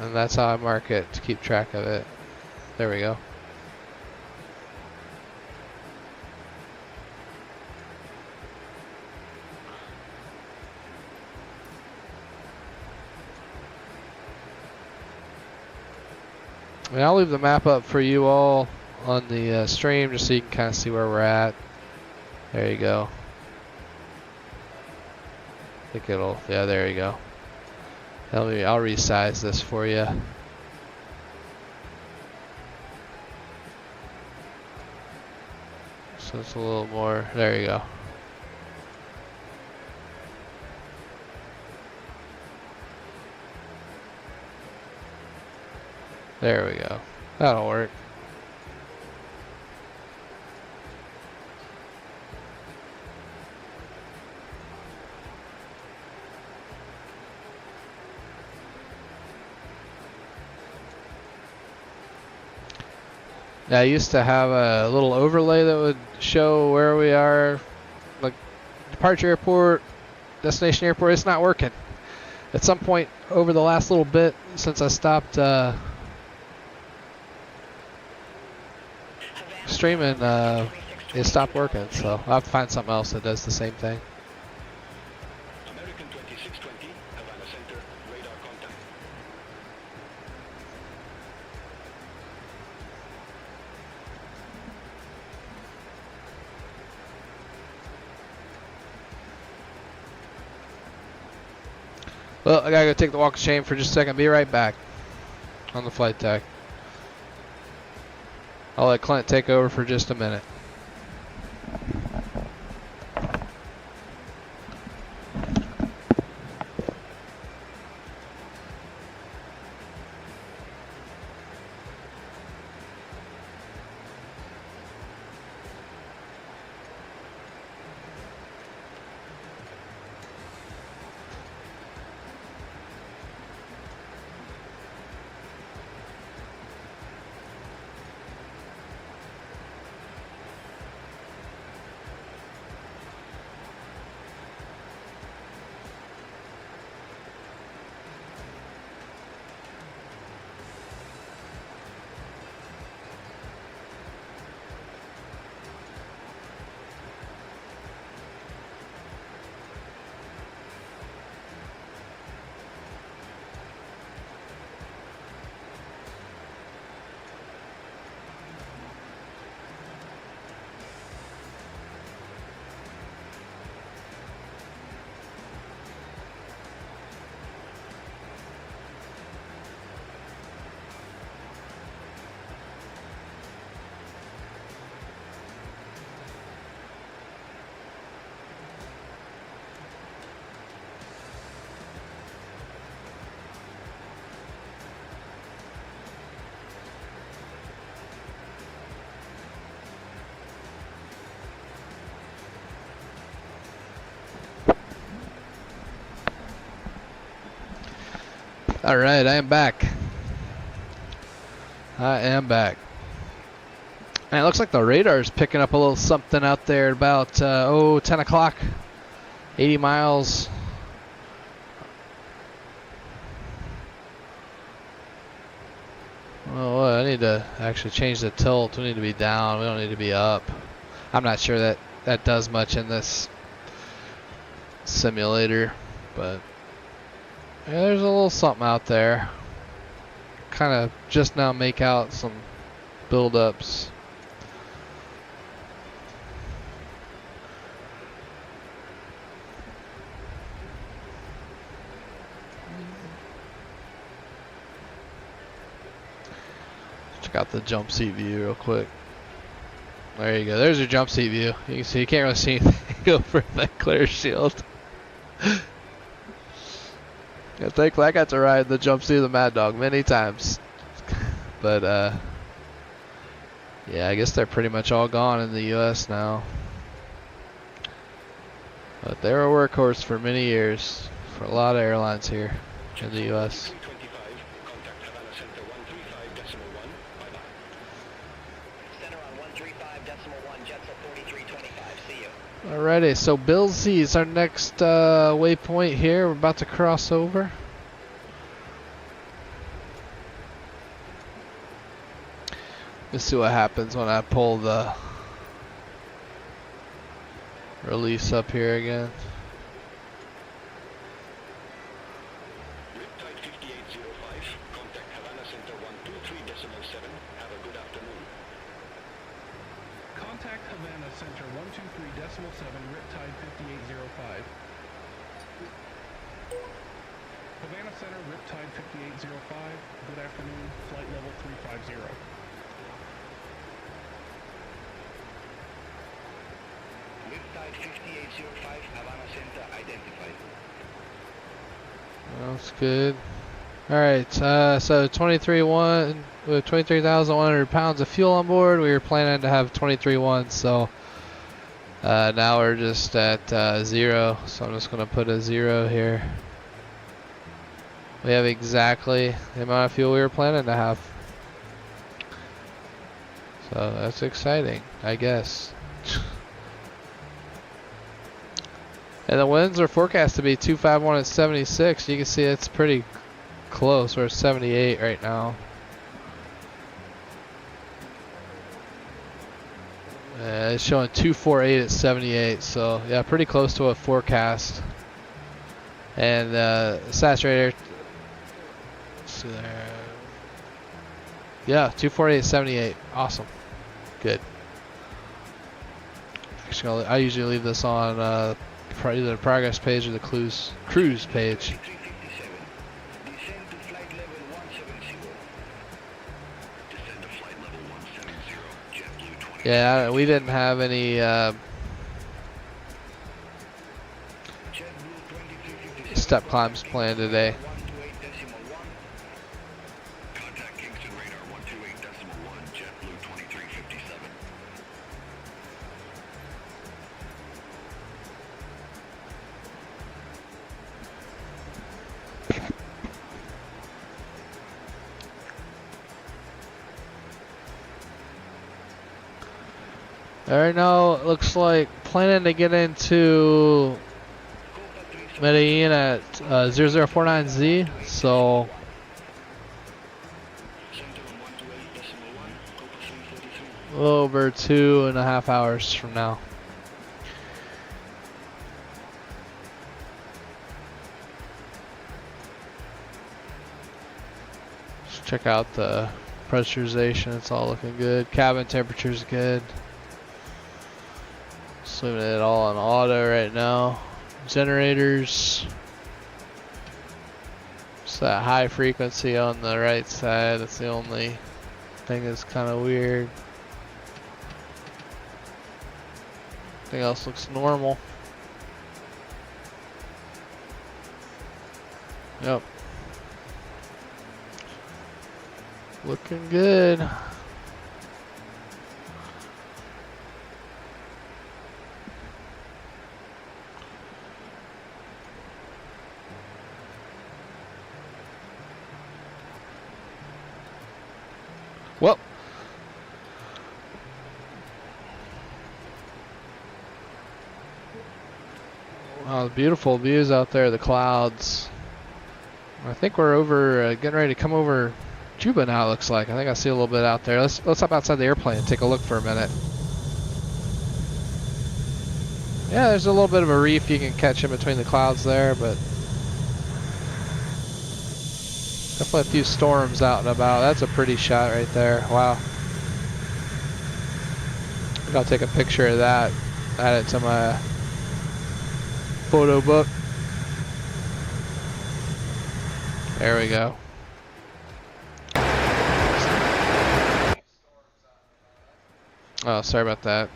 And that's how I mark it to keep track of it. There we go. And I'll leave the map up for you all on the stream just so you can kind of see where we're at. There you go. I think it'll, yeah, there you go. I'll resize this for you. So it's a little more, there you go. There we go. That'll work. Yeah, I used to have a little overlay that would show where we are, like departure airport, destination airport. It's not working. At some point over the last little bit since I stopped streaming, it stopped working. So I'll have to find something else that does the same thing. American 2620, Havana Center, radar contact. Well, I gotta go take the walk of shame for just a second. Be right back on the flight deck. I'll let Clint take over for just a minute. All right, I am back. I am back. And it looks like the radar is picking up a little something out there at about 10 o'clock. 80 miles. Oh, I need to actually change the tilt. We need to be down. We don't need to be up. I'm not sure that that does much in this simulator, but yeah, there's a little something out there. Kind of just now make out some buildups. Check out the jump seat view real quick. There you go. There's your jump seat view. You can see you can't really see anything over that clear shield. Yeah, thankfully I got to ride the jump seat of the Mad Dog many times. But yeah, I guess they're pretty much all gone in the US now. But they were a workhorse for many years for a lot of airlines here in the US. Contact Havana Center 135.1. Bye-bye. Center on 135.1, jets at 4325. See you. Alrighty, so Billsy is our next waypoint here. We're about to cross over. Let's see what happens when I pull the release up here again. Riptide 5805. Contact Havana Center 123.7. Have a good afternoon. Contact Havana Center 123.7, Riptide 5805. Havana Center, Riptide 5805. Good afternoon, flight level 350. Riptide 5805, Havana Center identified. That's good. Alright, so 23,100 pounds of fuel on board. We were planning to have 23.1, so now we're just at 0. So I'm just going to put a 0 here. We have exactly the amount of fuel we were planning to have. So that's exciting, I guess. And the winds are forecast to be 251 at 76. You can see it's pretty close. We're at 78 right now. It's showing 248 at 78. So yeah, pretty close to a forecast. And saturator. Let's see there. Yeah, 248 at 78. Awesome. Good. Actually, I usually leave this on either the progress page or the cruise page. Yeah, we didn't have any step climbs planned today. Alright, now it looks like planning to get into Medellin at 0049Z, so a little over 2.5 hours from now. Let's check out the pressurization, it's all looking good. Cabin temperature's good. Just leaving it all on auto right now. Generators. Just that high frequency on the right side. That's the only thing that's kind of weird. Everything else looks normal. Yep. Looking good. Well, wow, beautiful views out there, the clouds. I think we're over, getting ready to come over Cuba now, it looks like. I think I see a little bit out there. Let's hop outside the airplane and take a look for a minute. Yeah, there's a little bit of a reef you can catch in between the clouds there, but definitely a few storms out and about. That's a pretty shot right there. Wow. I think I'll take a picture of that, add it to my photo book. There we go. Oh, sorry about that.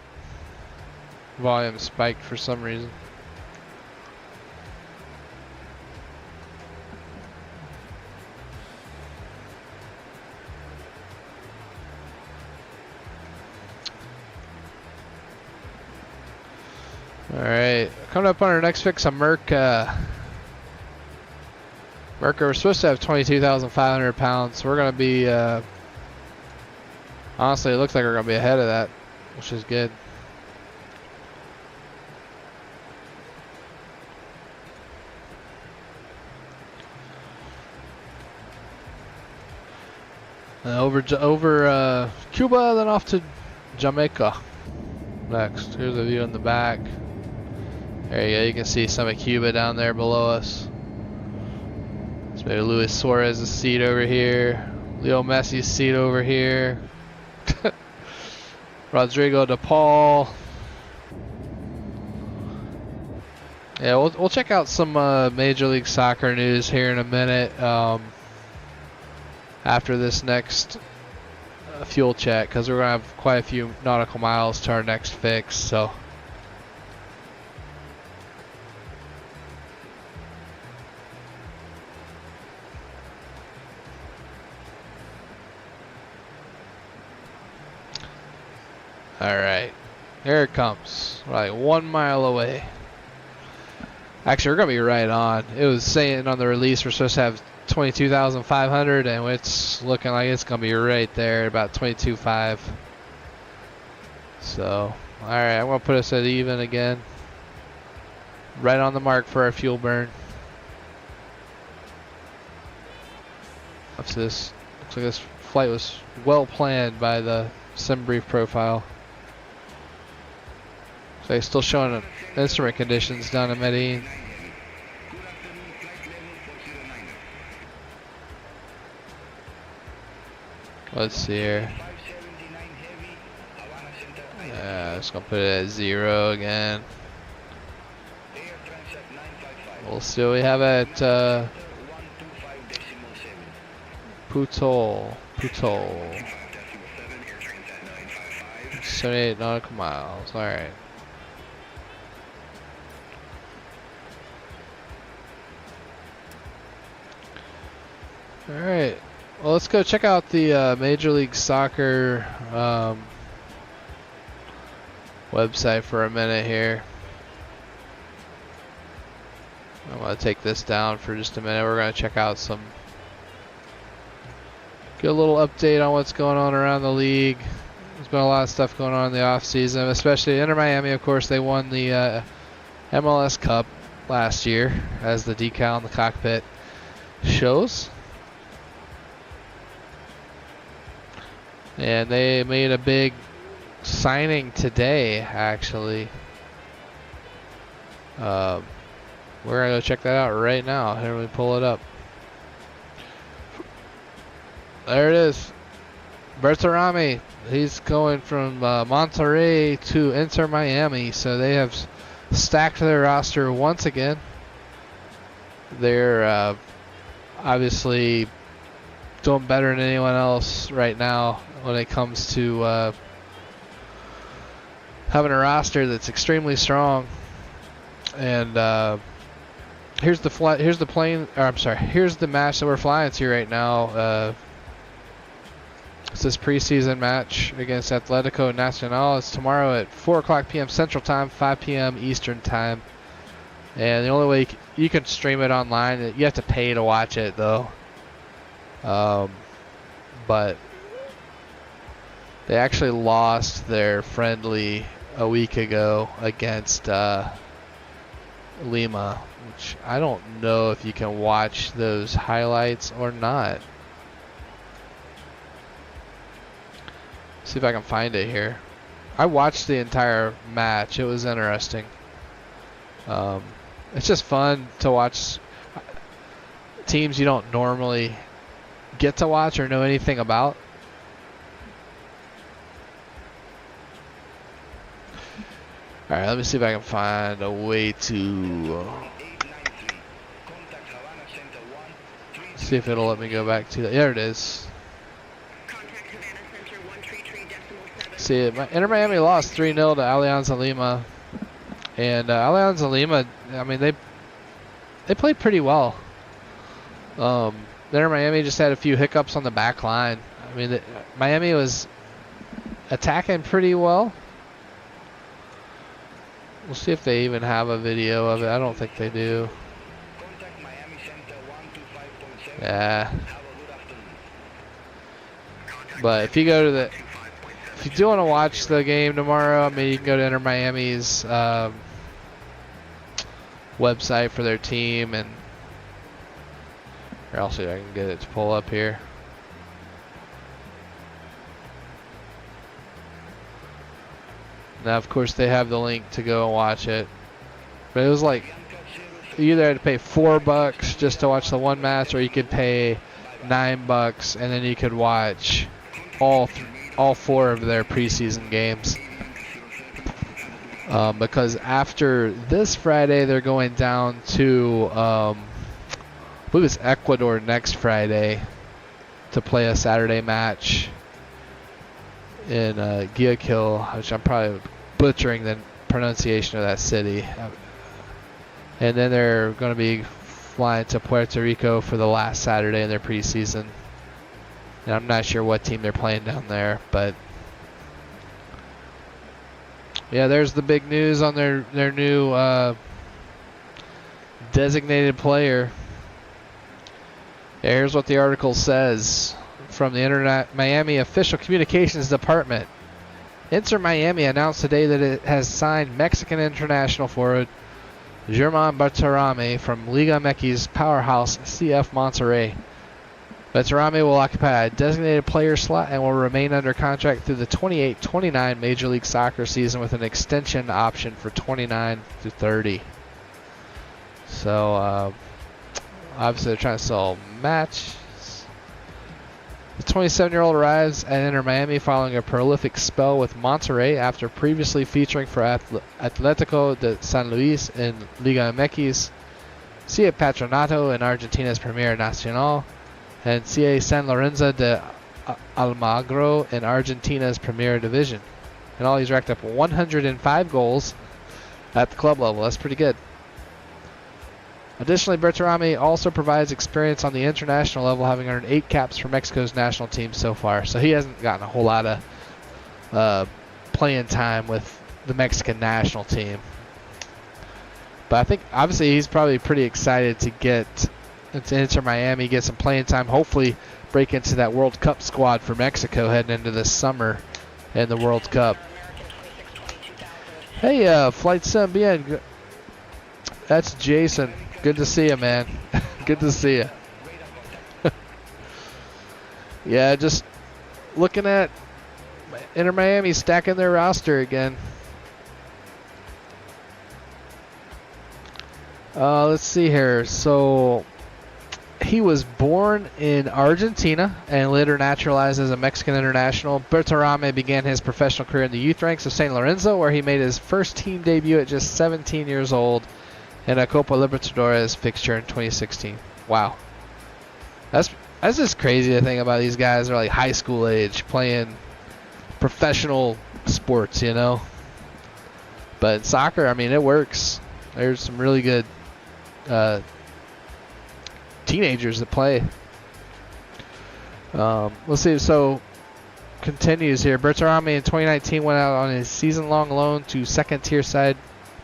Volume spiked for some reason. Alright, coming up on our next fix on Merca. We're supposed to have 22,500 pounds. We're going to be, honestly, it looks like we're going to be ahead of that, which is good. Over Cuba, then off to Jamaica next. Here's a view in the back. There you go, you can see some of Cuba down there below us. There's maybe Luis Suarez's seat over here, Leo Messi's seat over here, Rodrigo De Paul. Yeah, we'll check out some Major League Soccer news here in a minute after this next fuel check, because we're going to have quite a few nautical miles to our next fix. So alright, here it comes. We're like 1 mile away. Actually, we're going to be right on. It was saying on the release we're supposed to have 22,500, and it's looking like it's going to be right there, about 22.5. So, alright, I'm going to put us at even again. Right on the mark for our fuel burn. Looks like this flight was well planned by the sim brief profile. So they're still showing instrument conditions down in Medellin. Let's see here. Yeah, I'm just gonna put it at 0 again. We'll see what we have at Putol. 78 nautical miles. Alright. Alright. Well, let's go check out the Major League Soccer website for a minute here. I'm going to take this down for just a minute. We're going to check out get a little update on what's going on around the league. There's been a lot of stuff going on in the off season, especially Inter Miami. Of course, they won the MLS Cup last year, as the decal in the cockpit shows. And they made a big signing today, actually. We're going to go check that out right now. Here, we pull it up. There it is. Bertarami. He's going from Monterrey to Inter Miami. So they have stacked their roster once again. They're obviously doing better than anyone else right now when it comes to having a roster that's extremely strong. And here's the here's the match that we're flying to right now. It's this preseason match against Atletico Nacional. It's tomorrow at 4:00 p.m. Central Time, 5 p.m. Eastern Time. And the only way you can stream it online, you have to pay to watch it though. But they actually lost their friendly a week ago against Lima, which I don't know if you can watch those highlights or not. See if I can find it here. I watched the entire match. It was interesting. It's just fun to watch teams you don't normally get to watch or know anything about. Alright, let me see if I can find a way to see if it'll let me go back to that. There it is. See, Inter Miami lost 3-0 to Alianza Lima. And Alianza Lima, I mean, they played pretty well. Inter Miami just had a few hiccups on the back line. I mean, Miami was attacking pretty well. We'll see if they even have a video of it. I don't think they do. Yeah. But if you go to if you do want to watch the game tomorrow, I mean, you can go to Inter Miami's website for their team, and or I'll see if I can get it to pull up here. Now, of course, they have the link to go and watch it. But it was like, you either had to pay $4 just to watch the one match, or you could pay $9 and then you could watch all 4 of their preseason games. Because after this Friday, they're going down to, I believe it's Ecuador next Friday to play a Saturday match in Guayaquil, which I'm probably butchering the pronunciation of that city. And then they're going to be flying to Puerto Rico for the last Saturday in their preseason. And I'm not sure what team they're playing down there, but yeah, there's the big news on their new designated player. Here's what the article says from the Miami Official Communications Department. Inter Miami announced today that it has signed Mexican international forward German Berterame from Liga MX's powerhouse CF Monterrey. Berterame will occupy a designated player slot and will remain under contract through the 28-29 Major League Soccer season with an extension option for 29-30. So, obviously they're trying to sell match. The 27-year-old arrives at Inter Miami following a prolific spell with Monterrey after previously featuring for Atlético de San Luis in Liga MX, CA Patronato in Argentina's Primera Nacional, and CA San Lorenzo de Almagro in Argentina's Primera Division. And all he's racked up 105 goals at the club level. That's pretty good. Additionally, Berterame also provides experience on the international level, having earned 8 caps for Mexico's national team so far. So he hasn't gotten a whole lot of playing time with the Mexican national team. But I think, obviously, he's probably pretty excited to get into Inter Miami, get some playing time, hopefully break into that World Cup squad for Mexico heading into this summer in the World Cup. Hey, Flight Sim, that's Jason. Good to see you, man. Good to see you. Yeah, just looking at Inter Miami stacking their roster again. Let's see here. So he was born in Argentina and later naturalized as a Mexican international. Berterame began his professional career in the youth ranks of San Lorenzo, where he made his first team debut at just 17 years old in a Copa Libertadores fixture in 2016. Wow. That's just crazy to think about. These guys are like high school age playing professional sports, you know. But in soccer, I mean, it works. There's some really good teenagers that play. Let's see. So continues here. Berterame in 2019 went out on his season-long loan to second-tier side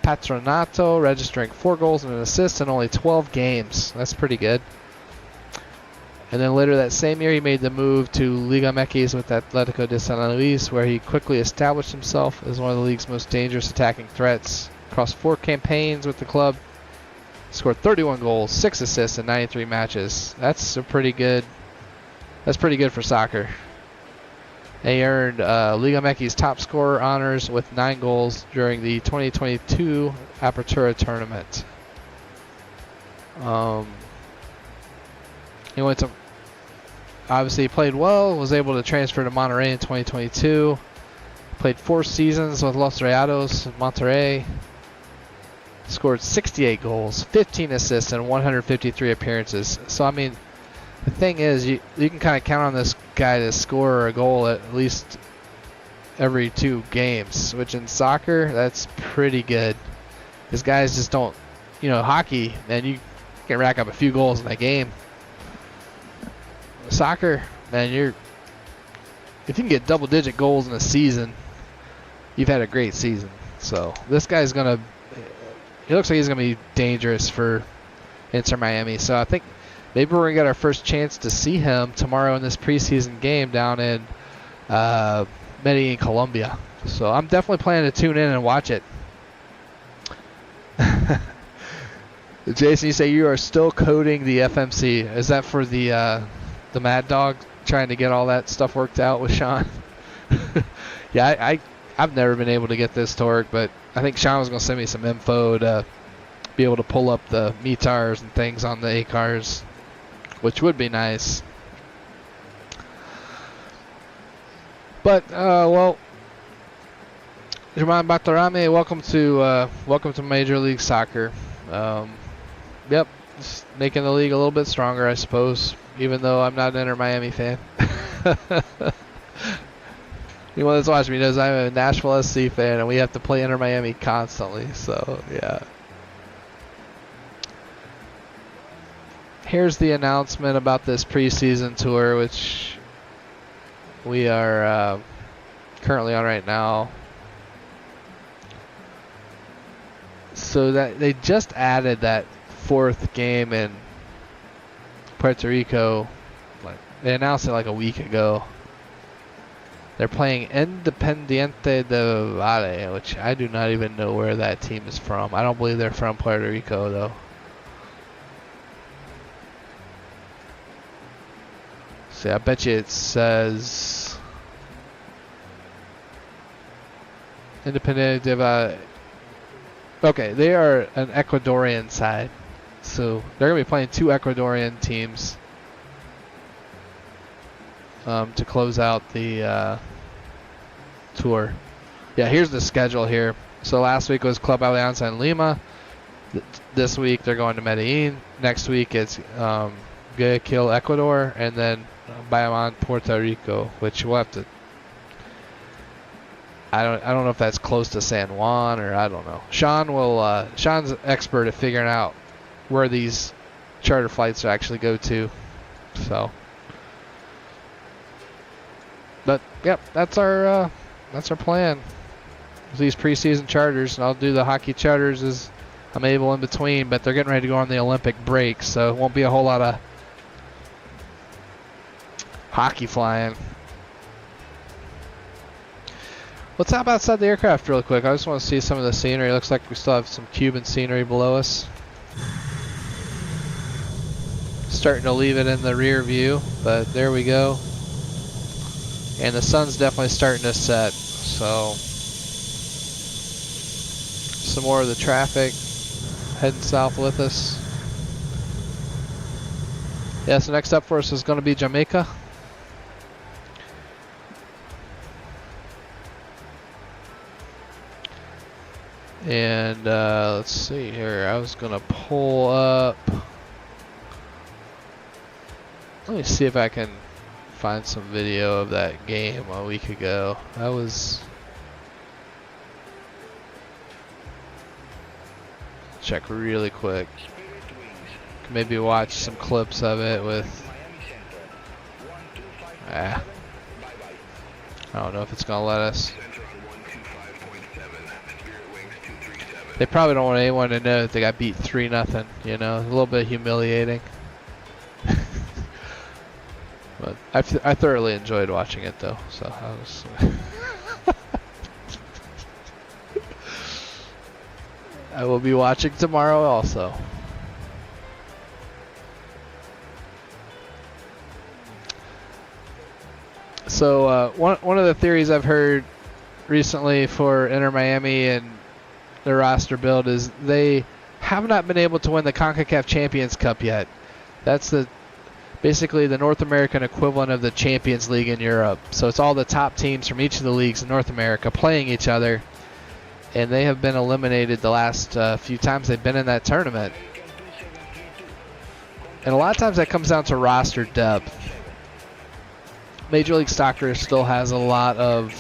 Patronato, registering 4 goals and an assist in only 12 games. That's pretty good. And then later that same year, he made the move to Liga MX with Atlético de San Luis, where he quickly established himself as one of the league's most dangerous attacking threats. Across 4 campaigns with the club, scored 31 goals, 6 assists in 93 matches. That's pretty good for soccer. And he earned Liga MX's top scorer honors with 9 goals during the 2022 Apertura tournament. He went to, obviously he played well, was able to transfer to Monterrey in 2022. Played 4 seasons with Los Rayados in Monterrey. Scored 68 goals, 15 assists, and 153 appearances. So, I mean, the thing is, you can kind of count on this guy to score a goal at least every 2 games, which in soccer, that's pretty good. These guys just don't, you know, hockey, man, you can rack up a few goals in a game. Soccer, man, if you can get double-digit goals in a season, you've had a great season. So this guy's going to, he looks like he's going to be dangerous for Inter Miami. So I think maybe we're going to get our first chance to see him tomorrow in this preseason game down in Medellin, Colombia. So I'm definitely planning to tune in and watch it. Jason, you say you are still coding the FMC. Is that for the Mad Dog, trying to get all that stuff worked out with Sean? Yeah, I've never been able to get this to work, but I think Sean was going to send me some info to be able to pull up the METARs and things on the ACARs, which would be nice. But, well, German Berterame, welcome to Major League Soccer. Yep, just making the league a little bit stronger, I suppose, even though I'm not an Inter Miami fan. Anyone that's watching me knows I'm a Nashville SC fan, and we have to play Inter Miami constantly, so yeah. Here's the announcement about this preseason tour, which we are currently on right now. So that they just added that 4th game in Puerto Rico. Like, they announced it like a week ago. They're playing Independiente del Valle, which I do not even know where that team is from. I don't believe they're from Puerto Rico, though. See, I bet you it says Independiente del Valle. Okay, they are an Ecuadorian side. So they're going to be playing 2 Ecuadorian teams to close out the tour. Yeah, here's the schedule here. So last week was Club Alianza in Lima. This week they're going to Medellin. Next week it's Guayaquil, Ecuador, and then Bayamon, Puerto Rico, which we'll have to. I don't know if that's close to San Juan or I don't know. Sean's an expert at figuring out where these charter flights actually go to. So, but yep, that's our plan. These preseason charters, and I'll do the hockey charters as I'm able in between. But they're getting ready to go on the Olympic break, so it won't be a whole lot of hockey flying. Let's hop outside the aircraft real quick. I just want to see some of the scenery. It looks like we still have some Cuban scenery below us. Starting to leave it in the rear view, but there we go. And the sun's definitely starting to set, so some more of the traffic heading south with us. Yeah, so next up for us is going to be Jamaica. And let's see here. I was going to pull up. Let me see if I can find some video of that game a week ago. That was. Check really quick. Maybe watch some clips of it with. I don't know if it's going to let us. They probably don't want anyone to know that they got beat 3-0. You know, a little bit humiliating. But I thoroughly enjoyed watching it, though. So I was. I will be watching tomorrow also. So one of the theories I've heard recently for Inter Miami and their roster build is they have not been able to win the CONCACAF Champions Cup yet. That's basically the North American equivalent of the Champions League in Europe. So it's all the top teams from each of the leagues in North America playing each other, and they have been eliminated the last few times they've been in that tournament. And a lot of times that comes down to roster depth. Major League Soccer still has a lot of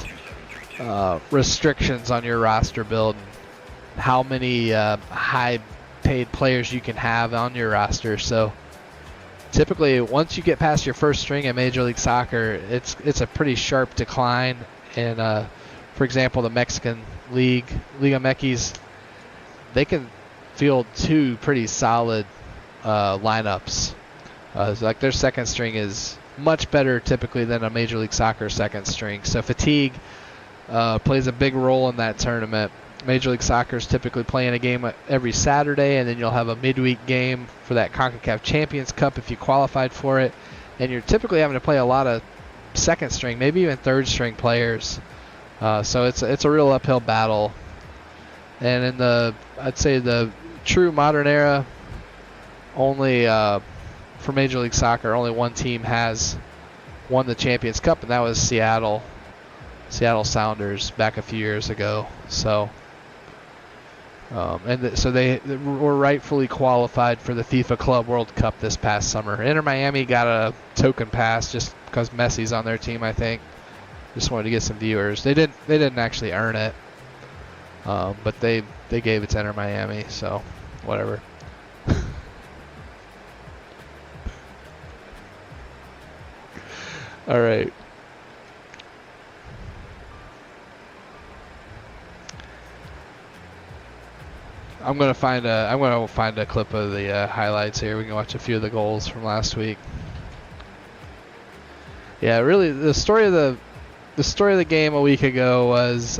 restrictions on your roster build. How many high-paid players you can have on your roster. So typically, once you get past your first string in Major League Soccer, it's a pretty sharp decline. And for example, the Mexican League, Liga MX, they can field 2 pretty solid lineups. Like their second string is much better typically than a Major League Soccer second string. So fatigue plays a big role in that tournament. Major League Soccer is typically playing a game every Saturday, and then you'll have a midweek game for that CONCACAF Champions Cup if you qualified for it. And you're typically having to play a lot of second string, maybe even third string players. So it's a real uphill battle. And in I'd say the true modern era, only for Major League Soccer, only one team has won the Champions Cup, and that was Seattle Sounders back a few years ago. So. So they were rightfully qualified for the FIFA Club World Cup this past summer. Inter Miami got a token pass just because Messi's on their team, I think. Just wanted to get some viewers. They didn't actually earn it, but they gave it to Inter Miami, so whatever. All right. I'm gonna find a clip of the highlights here. We can watch a few of the goals from last week. Yeah, really, the story of the the story of the game a week ago was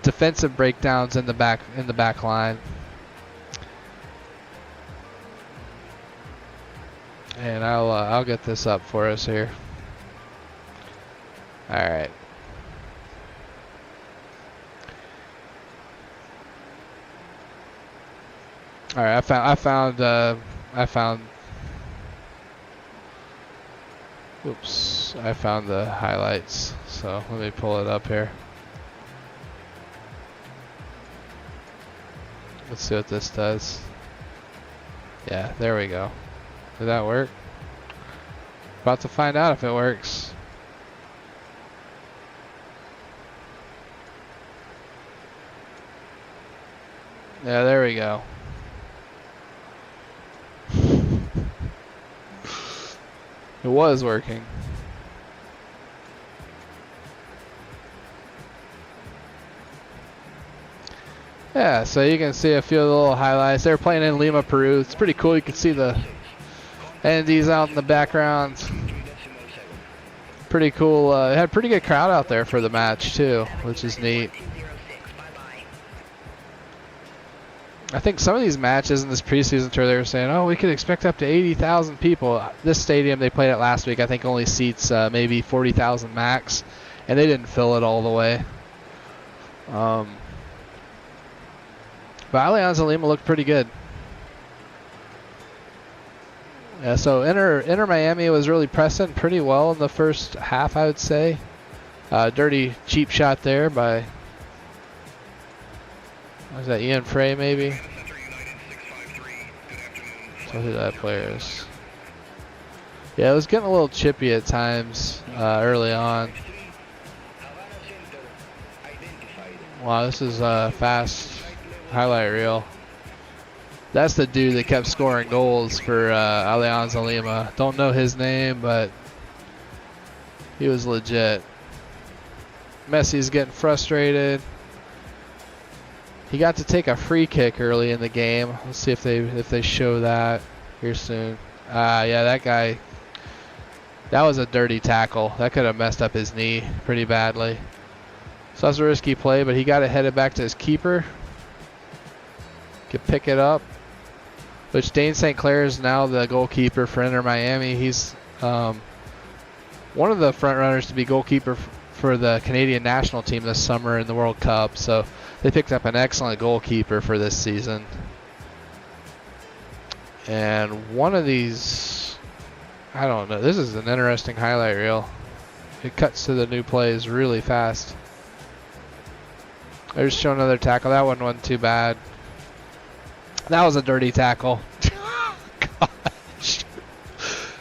defensive breakdowns in the back line. And I'll get this up for us here. All right. All right, I found oops, I found the highlights. So let me pull it up here. Let's see what this does. Yeah, there we go. Did that work? About to find out if it works. Yeah, there we go. It was working. Yeah, so you can see a few of the little highlights. They were playing in Lima, Peru. It's pretty cool. You can see the NDs out in the background. Pretty cool. It had a pretty good crowd out there for the match too, which is neat. I think some of these matches in this preseason tour, they were saying, oh, we could expect up to 80,000 people. This stadium they played at last week, I think only seats maybe 40,000 max, and they didn't fill it all the way. But Alianza Lima looked pretty good. Yeah, so Inter Miami was really pressing pretty well in the first half, I would say. Dirty cheap shot there by, was that Ian Frey maybe? So who that player is. Yeah, it was getting a little chippy at times early on. Wow, this is a fast highlight reel. That's the dude that kept scoring goals for Alianza Lima. Don't know his name, but he was legit. Messi's getting frustrated. He got to take a free kick early in the game. Let's see if they show that here soon. Yeah, that guy. That was a dirty tackle. That could have messed up his knee pretty badly. So that's a risky play, but he got it headed back to his keeper. Could pick it up. Which Dane St. Clair is now the goalkeeper for Inter Miami. He's one of the front runners to be goalkeeper for the Canadian national team this summer in the World Cup. So they picked up an excellent goalkeeper for this season. And one of these, I don't know, this is an interesting highlight reel. It cuts to the new plays really fast. They're just showing another tackle. That one wasn't too bad. That was a dirty tackle. Gosh.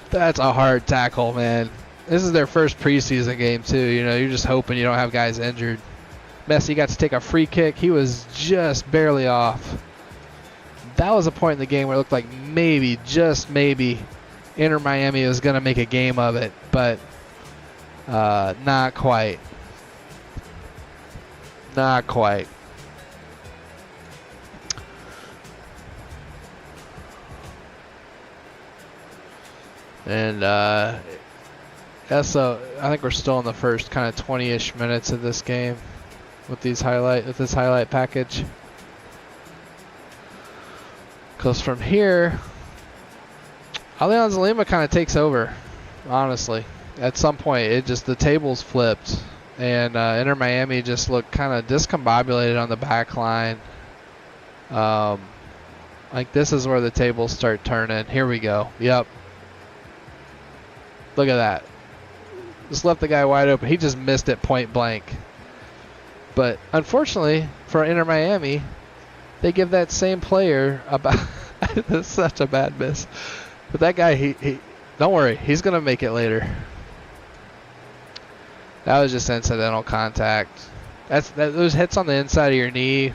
That's a hard tackle, man. This is their first preseason game, too. You know, you're just hoping you don't have guys injured. Messi got to take a free kick. He was just barely off. That was a point in the game where it looked like maybe, just maybe, Inter Miami was going to make a game of it, but not quite. Not quite. And yeah, so I think we're still in the first kind of 20-ish minutes of this game with this highlight package. Because from here, Alianza Lima kind of takes over, honestly. At some point, the tables flipped, and Inter Miami just looked kind of discombobulated on the back line. Like this is where the tables start turning. Here we go. Yep. Look at that. Just left the guy wide open. He just missed it point blank. But unfortunately for Inter Miami, they give that same player about that's such a bad miss. But that guy, he don't worry, he's gonna make it later. That was just incidental contact. Those hits on the inside of your knee.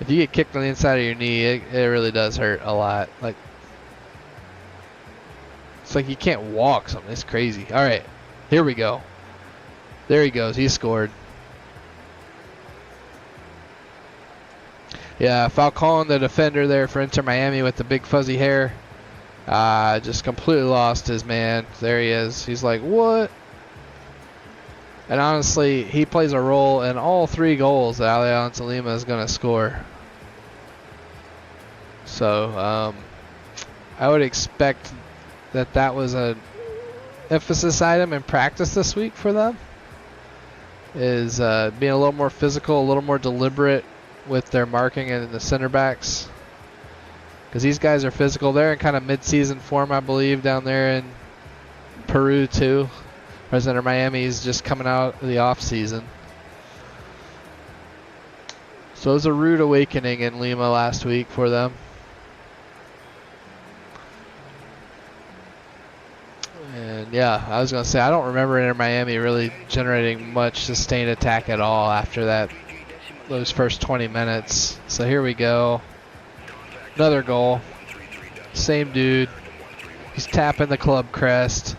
If you get kicked on the inside of your knee, it really does hurt a lot. Like it's like you can't walk something. It's crazy. All right, here we go. There he goes. He scored. Yeah, Falcon, the defender there for Inter Miami with the big fuzzy hair, just completely lost his man. There he is. He's like, what? And honestly, he plays a role in all 3 goals that Alianza Lima is going to score. So I would expect that was an emphasis item in practice this week for them, is being a little more physical, a little more deliberate with their marking and the center backs. Because these guys are physical. They're in kind of mid-season form, I believe, down there in Peru too. Whereas Inter Miami is just coming out of the off-season. So it was a rude awakening in Lima last week for them. And yeah, I was going to say, I don't remember Inter Miami really generating much sustained attack at all after those first 20 minutes. So here we go. Another goal. Same dude. He's tapping the club crest.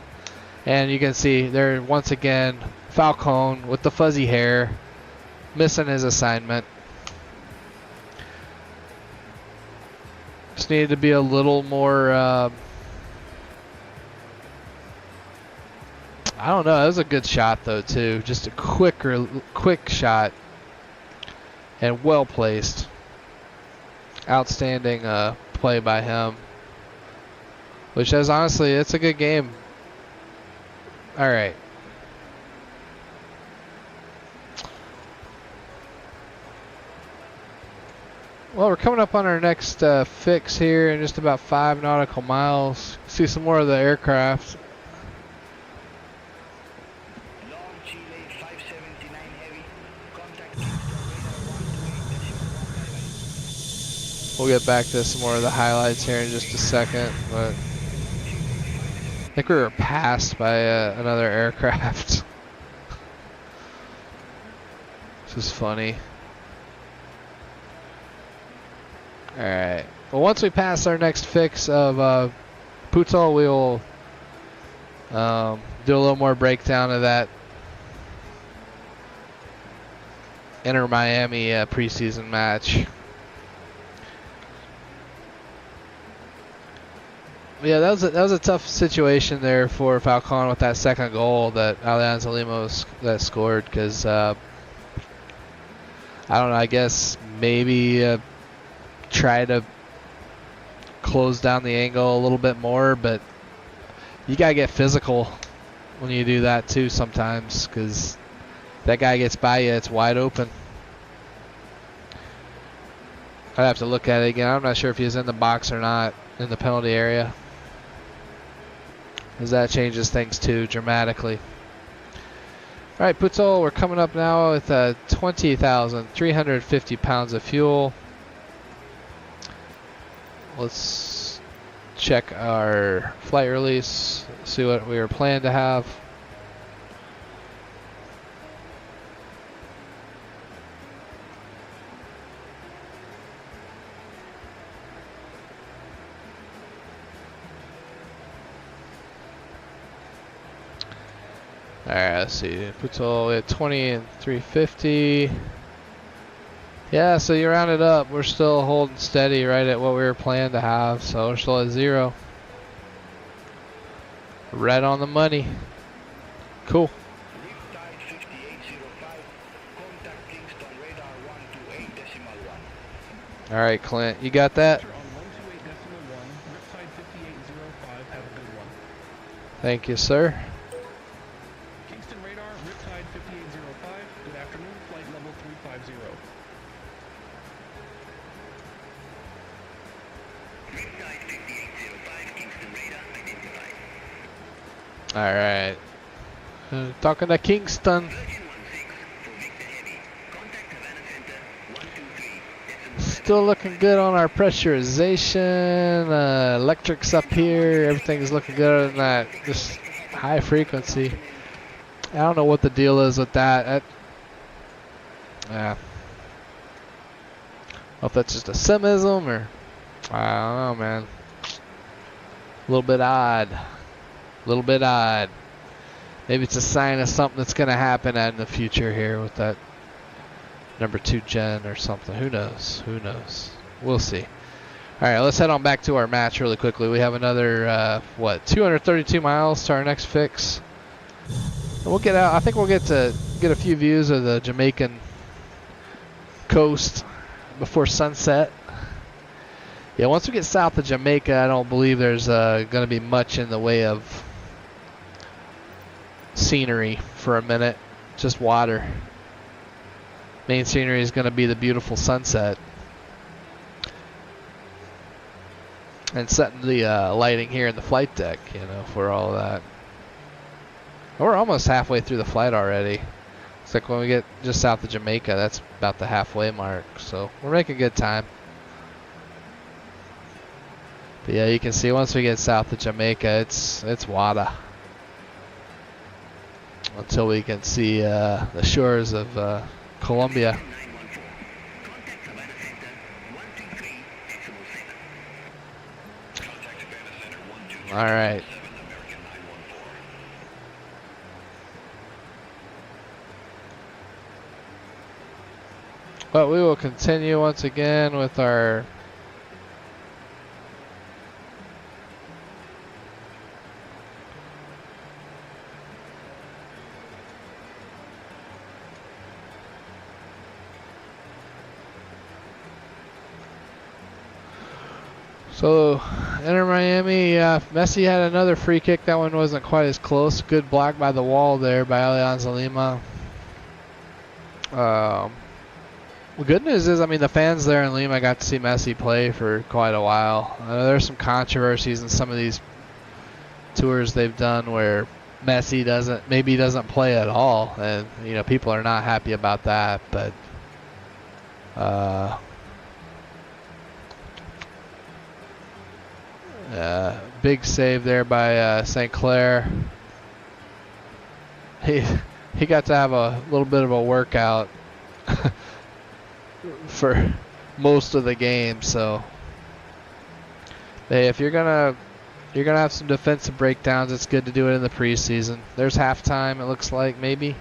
And you can see there once again, Falcone with the fuzzy hair, missing his assignment. Just needed to be a little more, I don't know, that was a good shot though too. Just a quick shot and well placed. Outstanding play by him. Which is honestly, it's a good game. All right. Well, we're coming up on our next fix here in just about 5 nautical miles. See some more of the aircraft. We'll get back to some more of the highlights here in just a second, but I think we were passed by another aircraft. This is funny. Alright. Well, once we pass our next fix of Puto, we will do a little more breakdown of that Inter Miami preseason match. Yeah, that was a tough situation there for Falcon with that second goal that Alianza Lima scored, because I don't know, I guess maybe try to close down the angle a little bit more, but you gotta get physical when you do that too sometimes, because that guy gets by you, it's wide open. I'd have to look at it again. I'm not sure if he's in the box or not in the penalty area, because that changes things too dramatically. All right, Puto, we're coming up now with 20,350 pounds of fuel. Let's check our flight release, see what we were planning to have. Alright, let's see. Puto at 20 and 350. Yeah, so you round it up. We're still holding steady right at what we were planning to have, so we're still at 0. Right on the money. Cool. Alright, Clint, you got that? Thank you, sir. Alright. Talking to Kingston. Still looking good on our pressurization. Electrics up here. Everything's looking good on that. Just high frequency. I don't know what the deal is with that. Yeah. If that's just a simism or I don't know, man. A little bit odd. Maybe it's a sign of something that's going to happen in the future here with that number 2 gen or something. Who knows? We'll see. All right, let's head on back to our match really quickly. We have another 232 miles to our next fix. And we'll get out. I think we'll get to get a few views of the Jamaican coast before sunset. Yeah, once we get south of Jamaica, I don't believe there's going to be much in the way of scenery for a minute. Just water. Main scenery is going to be the beautiful sunset. And setting the lighting here in the flight deck, you know, for all of that. We're almost halfway through the flight already. It's like when we get just south of Jamaica, that's about the halfway mark. So we're making good time. But yeah, you can see once we get south of Jamaica, it's water. Until we can see the shores of Colombia. All right. But we will continue once again with our So, Inter Miami, Messi had another free kick. That one wasn't quite as close. Good block by the wall there by Alianza Lima. The good news is, I mean, the fans there in Lima got to see Messi play for quite a while. I know there's some controversies in some of these tours they've done where Messi doesn't play at all, and you know people are not happy about that. But big save there by St. Clair. He got to have a little bit of a workout for most of the game. So hey, if you're gonna have some defensive breakdowns, it's good to do it in the preseason. There's halftime. It looks like maybe.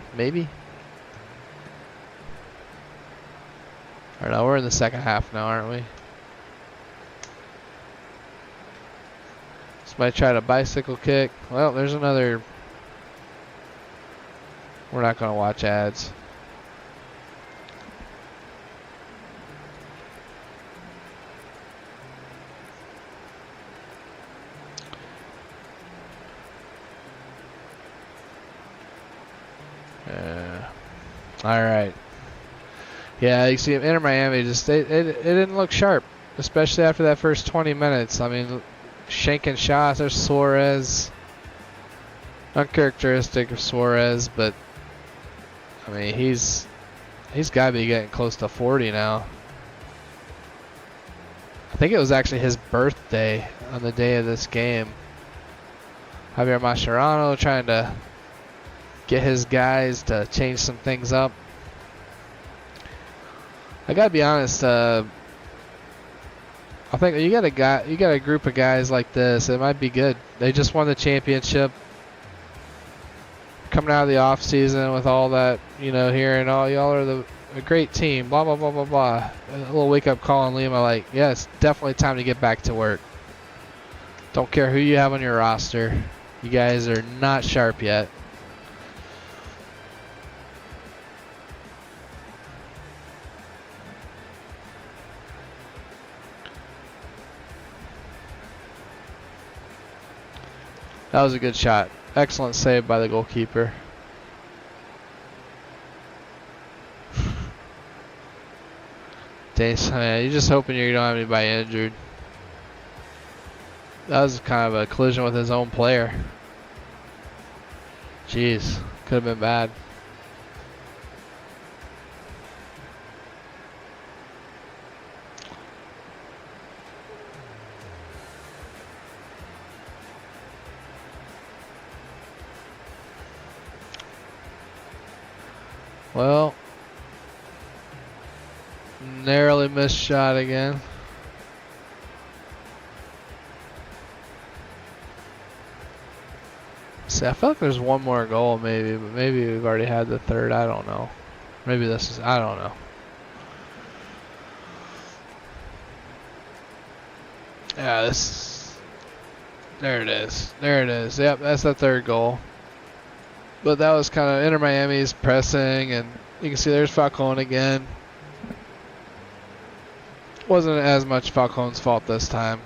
Or no, we're in the second half now, aren't we? Somebody tried a bicycle kick. Well, there's another. We're not going to watch ads. All right. Yeah, you see, Inter Miami it didn't look sharp, especially after that first 20 minutes. I mean, shanking shots. There's Suarez. Uncharacteristic of Suarez, but I mean, he's got to be getting close to 40 now. I think it was actually his birthday on the day of this game. Javier Mascherano trying to get his guys to change some things up. I gotta be honest. I think you got a group of guys like this. It might be good. They just won the championship. Coming out of the off season with all that, you know, hearing, oh, y'all are a great team, blah blah blah blah blah. A little wake up call in Lima, like, yeah, it's definitely time to get back to work. Don't care who you have on your roster. You guys are not sharp yet. That was a good shot. Excellent save by the goalkeeper. Dang, man, you're just hoping you don't have anybody injured. That was kind of a collision with his own player. Jeez, could have been bad. Well, narrowly missed shot again. See, I feel like there's one more goal maybe, but maybe we've already had the third. I don't know. Maybe this is, I don't know. Yeah, there it is. There it is. Yep, that's the third goal. But that was kind of Inter Miami's pressing, and you can see there's Falcone again. Wasn't as much Falcone's fault this time,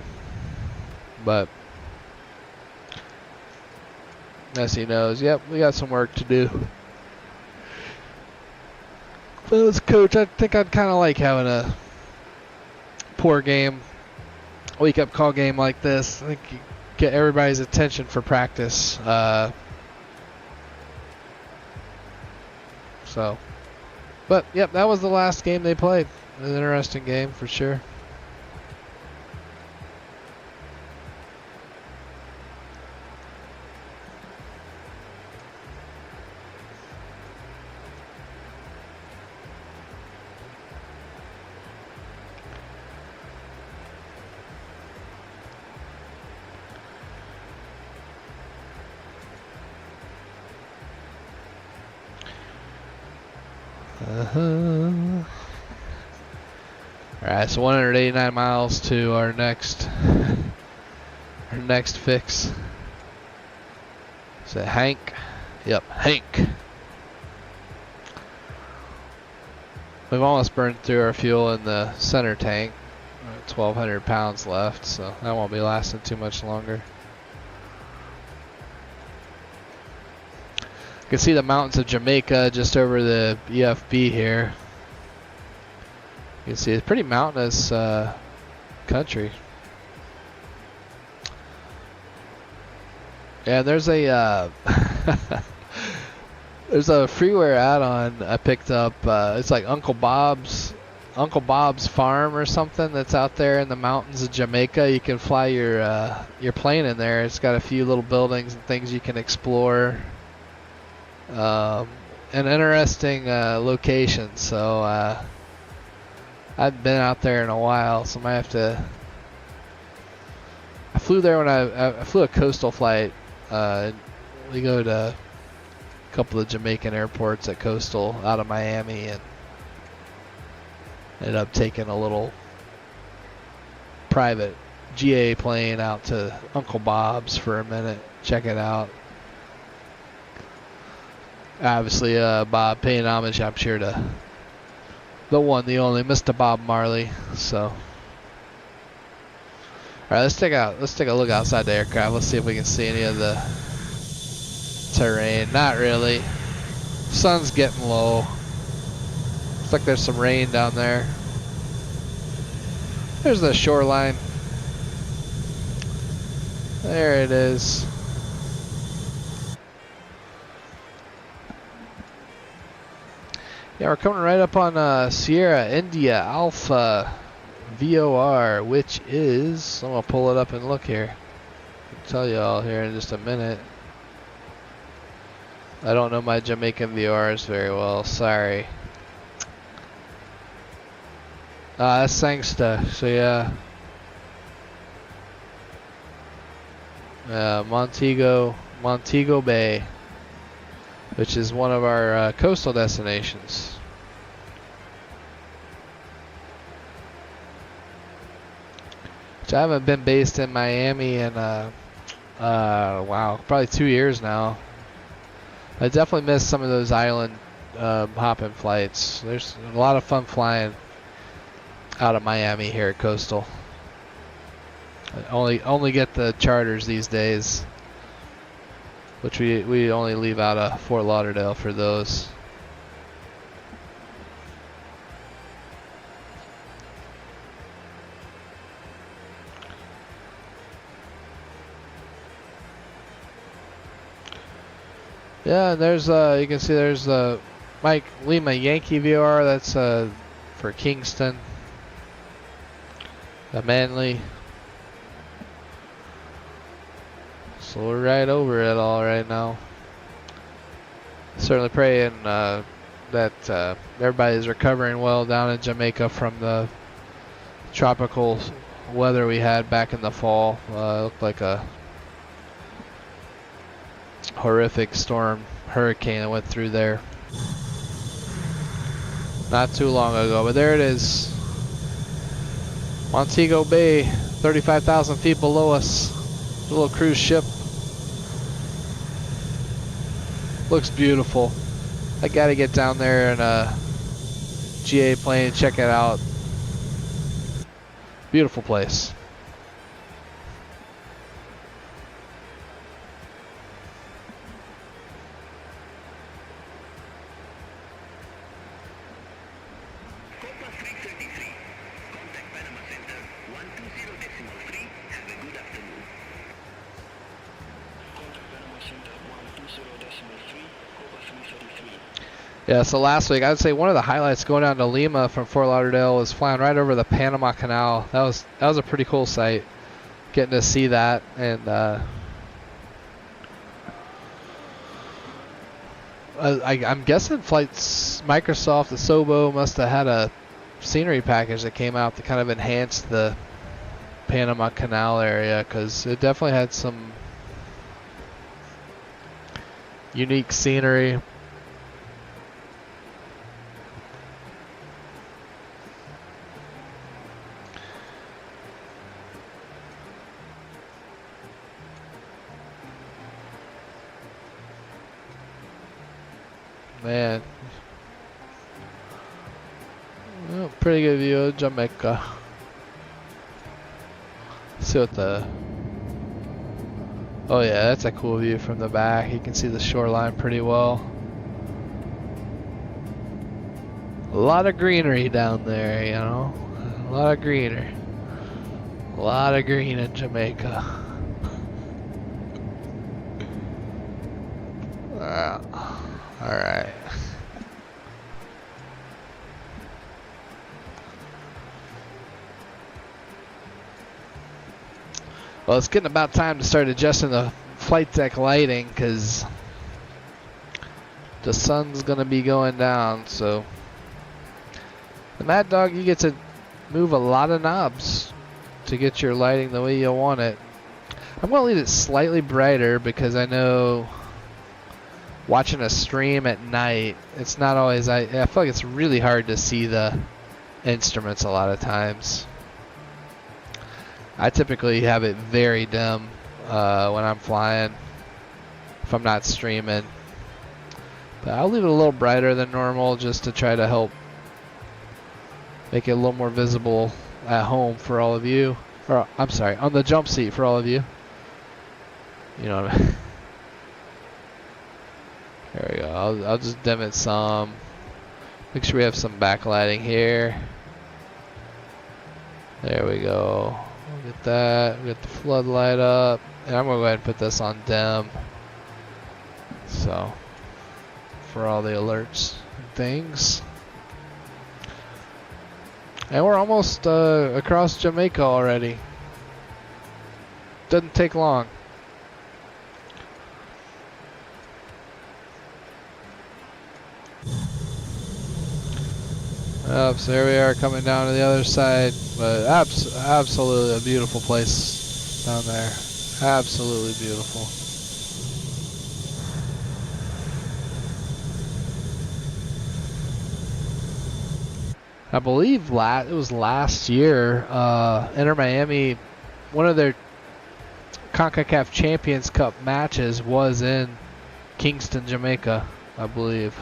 but as he knows, yep, we got some work to do. But as coach, I think I'd kind of like having a poor game, wake-up call game like this. I think you get everybody's attention for practice. So, but yep, that was the last game they played. An interesting game for sure. Alright, so 189 miles to our next fix. Is it Hank? Yep, Hank. We've almost burned through our fuel in the center tank. 1,200 pounds left, so that won't be lasting too much longer. You can see the mountains of Jamaica just over the EFB here. You can see it's pretty mountainous country. Yeah, there's a there's a freeware add-on I picked up. It's like Uncle Bob's farm or something that's out there in the mountains of Jamaica. You can fly your plane in there. It's got a few little buildings and things you can explore. An interesting location. So I haven't been out there in a while, so I might have to. I flew there when I flew a coastal flight. We go to a couple of Jamaican airports at Coastal out of Miami, and ended up taking a little private GA plane out to Uncle Bob's for a minute, check it out. Obviously, Bob paying homage, I'm sure, to the one, the only, Mr. Bob Marley. So, all right, let's take a look outside the aircraft. Let's see if we can see any of the terrain. Not really. Sun's getting low. Looks like there's some rain down there. There's the shoreline. There it is. Yeah, we're coming right up on Sierra India Alpha VOR, which is, I'm going to pull it up and look here. I'll tell you all here in just a minute. I don't know my Jamaican VORs very well, sorry. That's Sangsta, so yeah. Montego Bay, which is one of our coastal destinations. Which I haven't been based in Miami in, wow, probably 2 years now. I definitely missed some of those island hopping flights. There's a lot of fun flying out of Miami here at Coastal. I only get the charters these days, which we only leave out of Fort Lauderdale for those. Yeah, there's you can see there's Mike Lima Yankee VOR. That's for Kingston, Manly. So we're right over it all right now. Certainly praying that everybody's recovering well down in Jamaica from the tropical weather we had back in the fall. It looked like a horrific hurricane that went through there not too long ago. But there it is, Montego Bay, 35,000 feet below us. A little cruise ship. Looks beautiful. I gotta get down there in a GA plane and check it out. Beautiful place. Yeah, so last week, I would say one of the highlights going down to Lima from Fort Lauderdale was flying right over the Panama Canal. That was a pretty cool sight, getting to see that. And I'm guessing flights, Microsoft, the Sobo must have had a scenery package that came out to kind of enhance the Panama Canal area, because it definitely had some unique scenery. Man, well, pretty good view of Jamaica. Let's see what the... Oh yeah, that's a cool view from the back. You can see the shoreline pretty well. A lot of greenery down there, you know. A lot of greenery. A lot of green in Jamaica. Alright. Well, it's getting about time to start adjusting the flight deck lighting, because the sun's going to be going down. So the Mad Dog, you get to move a lot of knobs to get your lighting the way you want it. I'm going to leave it slightly brighter, because I know watching a stream at night, it's not always, I feel like it's really hard to see the instruments a lot of times. I typically have it very dim when I'm flying, if I'm not streaming. But I'll leave it a little brighter than normal, just to try to help make it a little more visible at home for all of you. Or, I'm sorry, on the jump seat for all of you. You know what I mean? There we go. I'll just dim it some. Make sure we have some backlighting here. There we go. We'll get that. We'll get the floodlight up. And I'm going to go ahead and put this on dim. So, for all the alerts and things. And we're almost across Jamaica already. Doesn't take long. So here we are coming down to the other side, but absolutely a beautiful place down there. Absolutely beautiful. I believe it was last year, Inter Miami, one of their CONCACAF Champions Cup matches was in Kingston, Jamaica, I believe.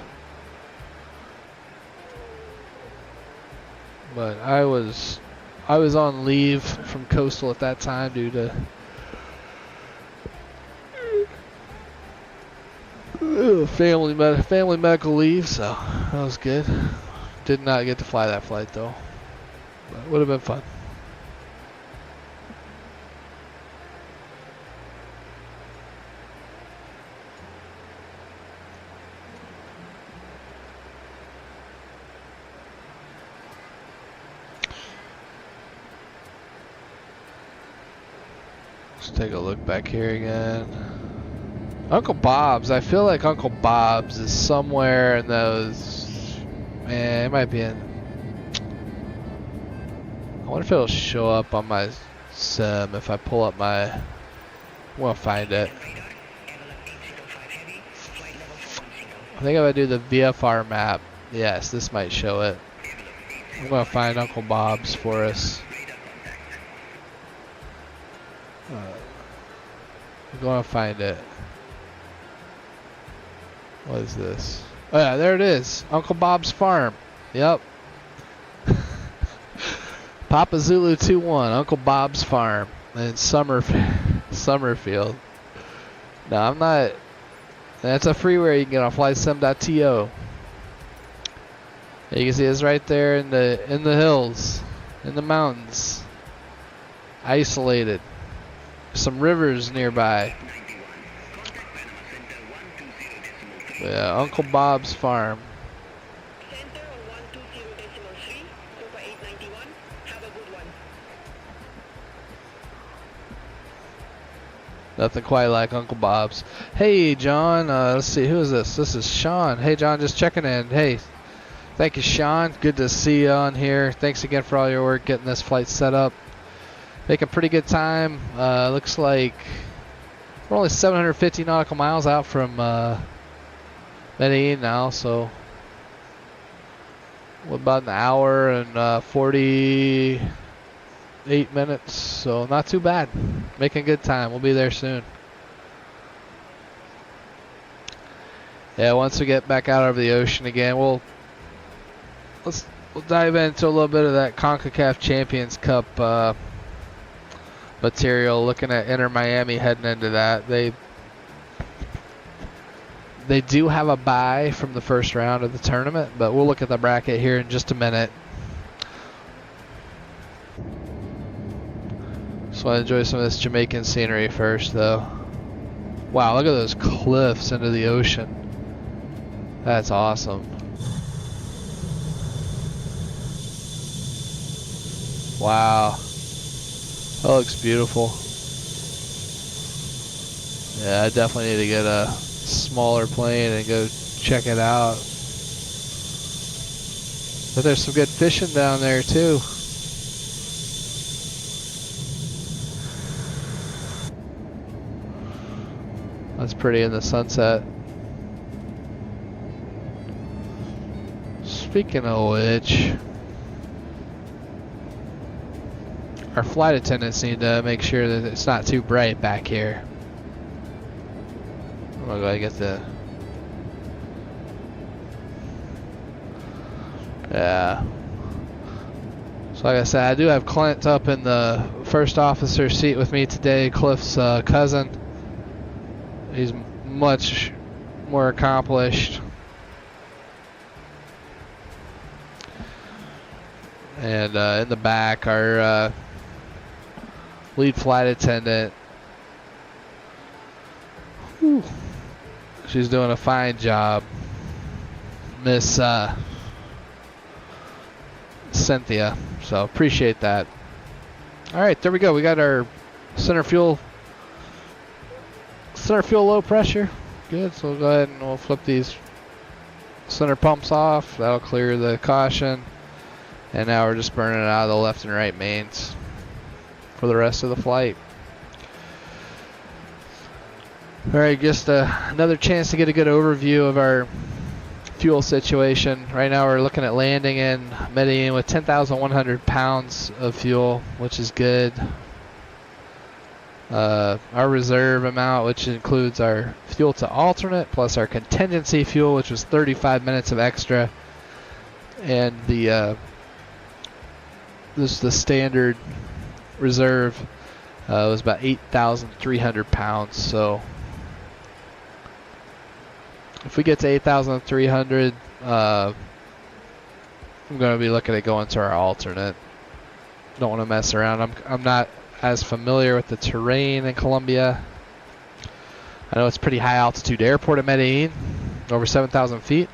But I was on leave from Coastal at that time due to family medical leave, so that was good. Did not get to fly that flight though, but it would have been fun. Let's take a look back here again. Uncle Bob's. I feel like Uncle Bob's is somewhere in those. Man, it might be in. I wonder if it'll show up on my sim if I pull up my. I'm gonna find it. I think if I do the VFR map, yes, this might show it. I'm gonna find Uncle Bob's for us. I'm going to find it. What is this? Oh yeah, there it is. Uncle Bob's Farm. Yep. Papa Zulu 2-1, Uncle Bob's Farm in Summerfield. No, I'm not. That's a freeware you can get on flightsim.to. You can see it's right there in the hills, in the mountains, isolated. Some rivers nearby. Yeah, Uncle Bob's Farm. Center on 120.3, Copa 891. Have a good one. Nothing quite like Uncle Bob's. Hey, John. Let's see. Who is this? This is Sean. Hey, John. Just checking in. Hey, thank you, Sean. Good to see you on here. Thanks again for all your work getting this flight set up. Making pretty good time. Looks like we're only 750 nautical miles out from Medellin now, so about an hour and 48 minutes, so not too bad. Making good time. We'll be there soon. Yeah, once we get back out over the ocean again, we'll dive into a little bit of that CONCACAF Champions Cup material. Looking at Inter Miami heading into that. They do have a bye from the first round of the tournament, but we'll look at the bracket here in just a minute. So I enjoy some of this Jamaican scenery first, though. Wow, look at those cliffs into the ocean. That's awesome. Wow. That looks beautiful. Yeah, I definitely need to get a smaller plane and go check it out. But there's some good fishing down there too. That's pretty in the sunset. Speaking of which, our flight attendants need to make sure that it's not too bright back here. I'm gonna go ahead and get the... Yeah. So like I said, I do have Clint up in the first officer seat with me today, Cliff's cousin. He's much more accomplished. And in the back, our lead flight attendant. Whew. She's doing a fine job. Miss Cynthia. So appreciate that. Alright, there we go. We got our center fuel low pressure. Good. So we'll go ahead and we'll flip these center pumps off. That'll clear the caution. And now we're just burning it out of the left and right mains for the rest of the flight. Alright, just another chance to get a good overview of our fuel situation. Right now we're looking at landing in Medellin with 10,100 pounds of fuel, which is good. Our reserve amount, which includes our fuel to alternate plus our contingency fuel, which was 35 minutes of extra, and the standard reserve was about 8,300 pounds. So if we get to 8,300, I'm going to be looking at going to our alternate. Don't want to mess around. I'm not as familiar with the terrain in Colombia. I know it's pretty high altitude airport at Medellin, over 7,000 feet.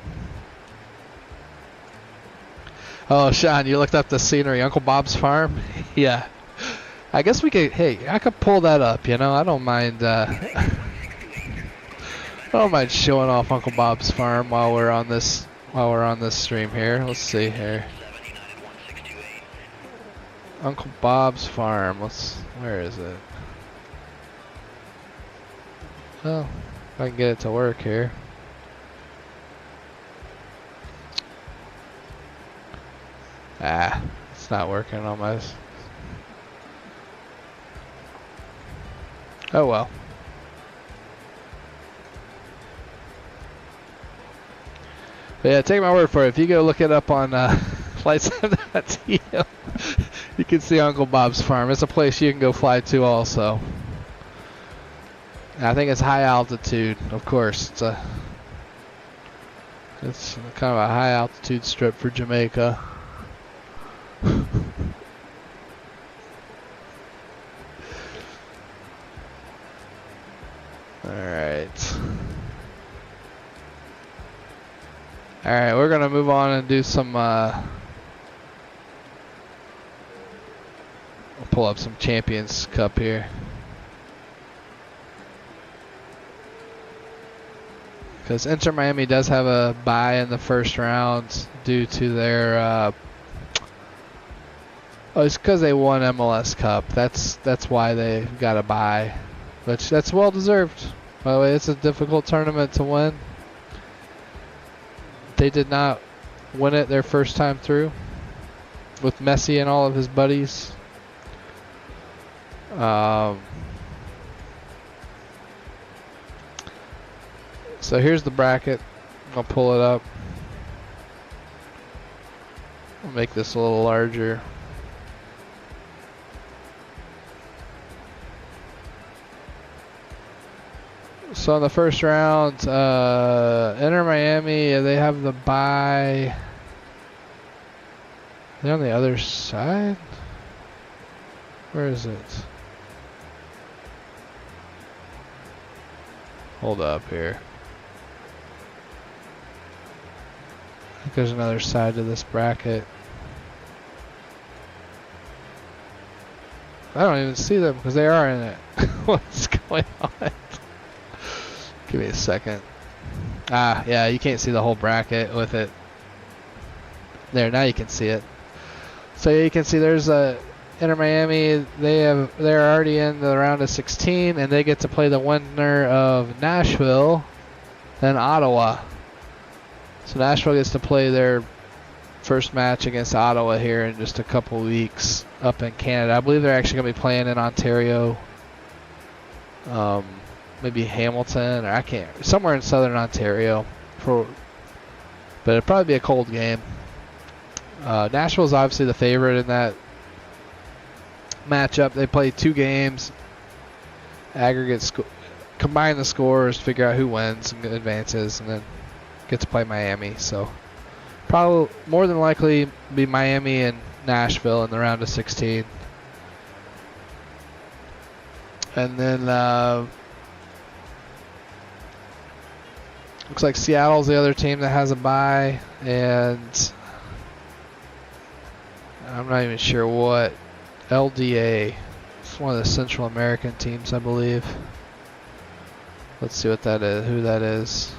Oh, Sean, you looked up the scenery, Uncle Bob's Farm? Yeah. I guess we could, hey, I could pull that up, you know. I don't mind showing off Uncle Bob's Farm while we're on this stream here. Let's see here. Uncle Bob's Farm. Where is it? Well, if I can get it to work here. It's not working on my... Oh well. But yeah, take my word for it. If you go look it up on flightsim.tm, you can see Uncle Bob's farm. It's a place you can go fly to also. And I think it's high altitude, of course. It's kind of a high altitude strip for Jamaica. Alright, we're going to move on and do some, I'll pull up some Champions Cup here. Because Inter Miami does have a bye in the first round due to their, it's because they won MLS Cup. That's why they got a bye, which that's well deserved. By the way, it's a difficult tournament to win. They did not win it their first time through with Messi and all of his buddies. So here's the bracket. I'll pull it up. I'll make this a little larger. So in the first round, Inter Miami, they have the bye. They're on the other side? Where is it? Hold up here. I think there's another side to this bracket. I don't even see them because they are in it. What's going on? Give me a second. Ah, yeah, you can't see the whole bracket with it. There, now you can see it. So you can see there's a Inter Miami. They're already in the round of 16, and they get to play the winner of Nashville and Ottawa. So Nashville gets to play their first match against Ottawa here in just a couple weeks up in Canada. I believe they're actually going to be playing in Ontario. Maybe Hamilton, or somewhere in southern Ontario. But it'll probably be a cold game. Nashville's obviously the favorite in that matchup. They play 2 games, combine the scores, figure out who wins and advances, and then get to play Miami. So probably more than likely be Miami and Nashville in the round of 16. And then looks like Seattle's the other team that has a bye, and I'm not even sure what. LDA. It's one of the Central American teams, I believe. Let's see what that is. Who that is.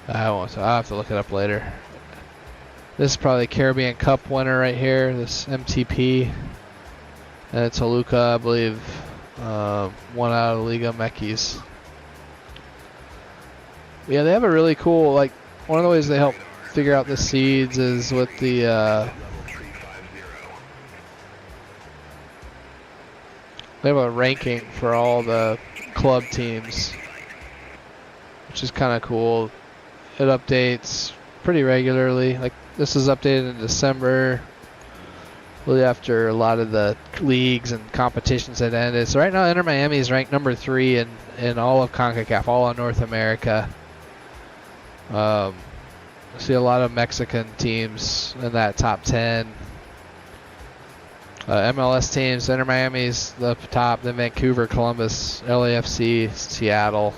I'll have to look it up later. This is probably Caribbean Cup winner right here. This MTP. And Toluca, I believe, won out of Liga MX. Yeah, they have a really cool, like, one of the ways they help figure out the seeds is with the they have a ranking for all the club teams, which is kind of cool. It updates pretty regularly. Like, this is updated in December, really after a lot of the leagues and competitions had ended. So right now, Inter Miami is ranked number 3 in all of CONCACAF, all of North America. I see a lot of Mexican teams in that top 10. MLS teams, Inter Miami's the top, then Vancouver, Columbus, LAFC, Seattle.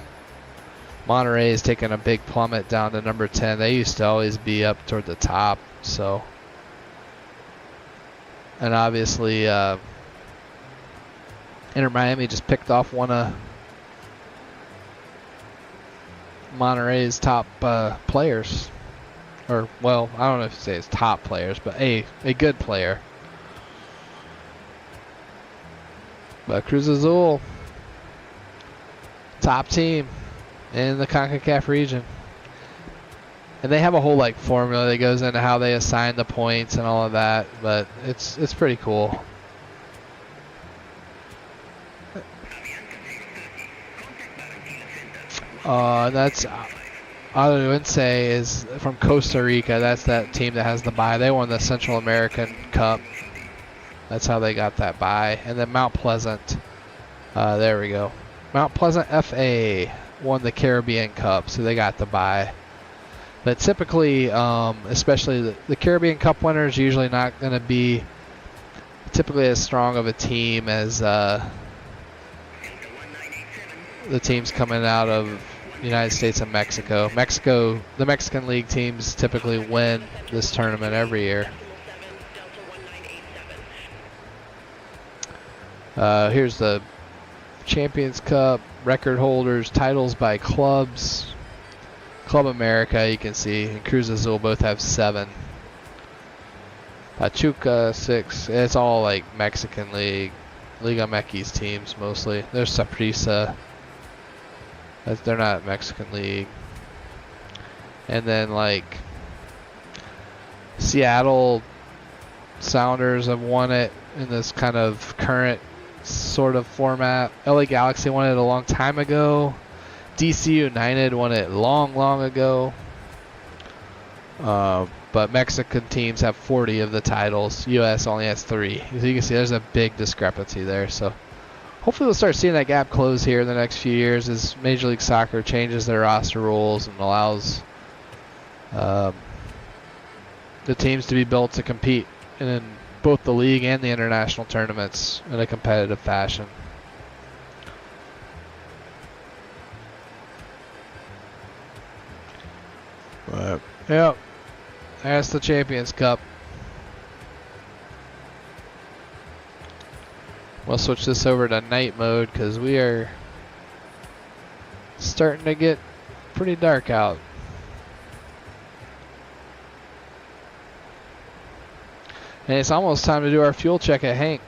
Monterrey is taking a big plummet down to number 10. They used to always be up toward the top, so. And obviously, Inter Miami just picked off one of Monterrey's top players. Or, well, I don't know if you say it's top players, but a good player. But Cruz Azul, top team in the CONCACAF region. And they have a whole like formula that goes into how they assign the points and all of that, but it's pretty cool. Aluense is from Costa Rica. That's that team that has the bye. They won the Central American Cup. That's how they got that bye. And then Mount Pleasant, there we go. Mount Pleasant FA won the Caribbean Cup, so they got the bye. But typically, especially the Caribbean Cup winner is usually not going to be typically as strong of a team as the teams coming out of the United States and Mexico. The Mexican League teams typically win this tournament every year. Here's the Champions Cup record holders, titles by clubs. Club America, you can see, and Cruz Azul both have 7. Pachuca 6. It's all like Mexican League, Liga MX teams mostly. There's Saprissa. They're not Mexican League. And then like Seattle Sounders have won it in this kind of current sort of format. LA Galaxy won it a long time ago. DC United won it long ago. But Mexican teams have 40 of the titles. US only has 3. So you can see there's a big discrepancy there. So hopefully we'll start seeing that gap close here in the next few years as Major League Soccer changes their roster rules and allows the teams to be built to compete in both the league and the international tournaments in a competitive fashion. But, yep, that's the Champions Cup. We'll switch this over to night mode because we are starting to get pretty dark out. And it's almost time to do our fuel check at Hank.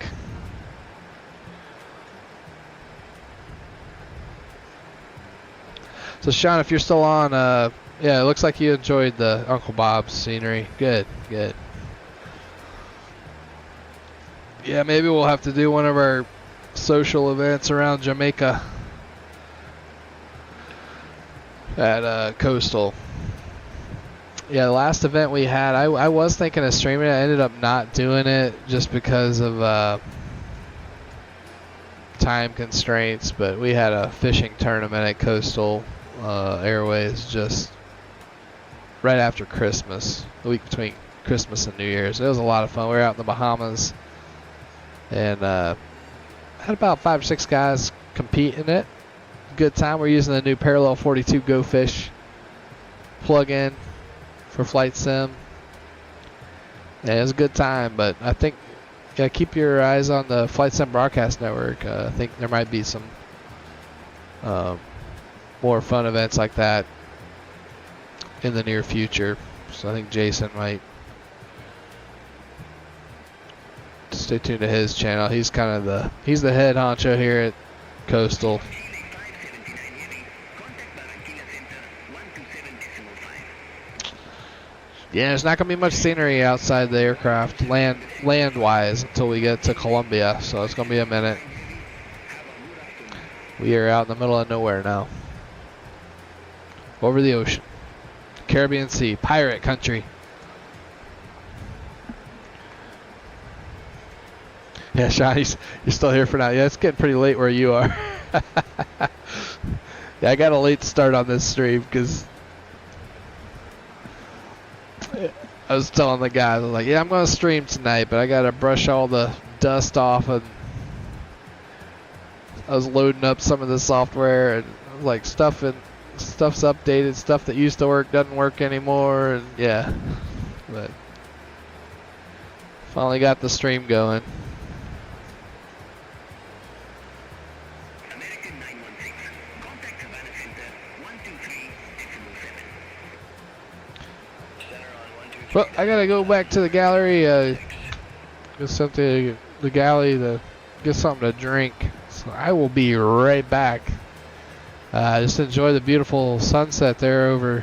So Sean, if you're still on, yeah, it looks like you enjoyed the Uncle Bob's scenery. Good. Yeah, maybe we'll have to do one of our social events around Jamaica at Coastal. Yeah, the last event we had, I was thinking of streaming it. I ended up not doing it just because of time constraints, but we had a fishing tournament at Coastal Airways just right after Christmas, the week between Christmas and New Year's. It was a lot of fun. We were out in the Bahamas and had about 5 or 6 guys compete in it. Good time. We're using the new Parallel 42 Go Fish plug-in for Flight Sim. Yeah, it was a good time, but I think keep your eyes on the Flight Sim Broadcast Network. I think there might be some more fun events like that in the near future. So I think Jason might stay tuned to his channel. He's kind of he's the head honcho here at Coastal. Yeah, there's not going to be much scenery outside the aircraft, land-wise, until we get to Colombia, so it's going to be a minute. We are out in the middle of nowhere now. Over the ocean. Caribbean Sea, pirate country. Yeah, Sean, you're still here for now. Yeah, it's getting pretty late where you are. Yeah, I got a late start on this stream because I was telling the guys, I was like, yeah, I'm going to stream tonight, but I got to brush all the dust off, and I was loading up some of the software, and like stuff's updated, stuff that used to work doesn't work anymore, and yeah, but finally got the stream going. Well, I gotta go back to the gallery, get something, the galley to get something to drink. So I will be right back. Just enjoy the beautiful sunset there over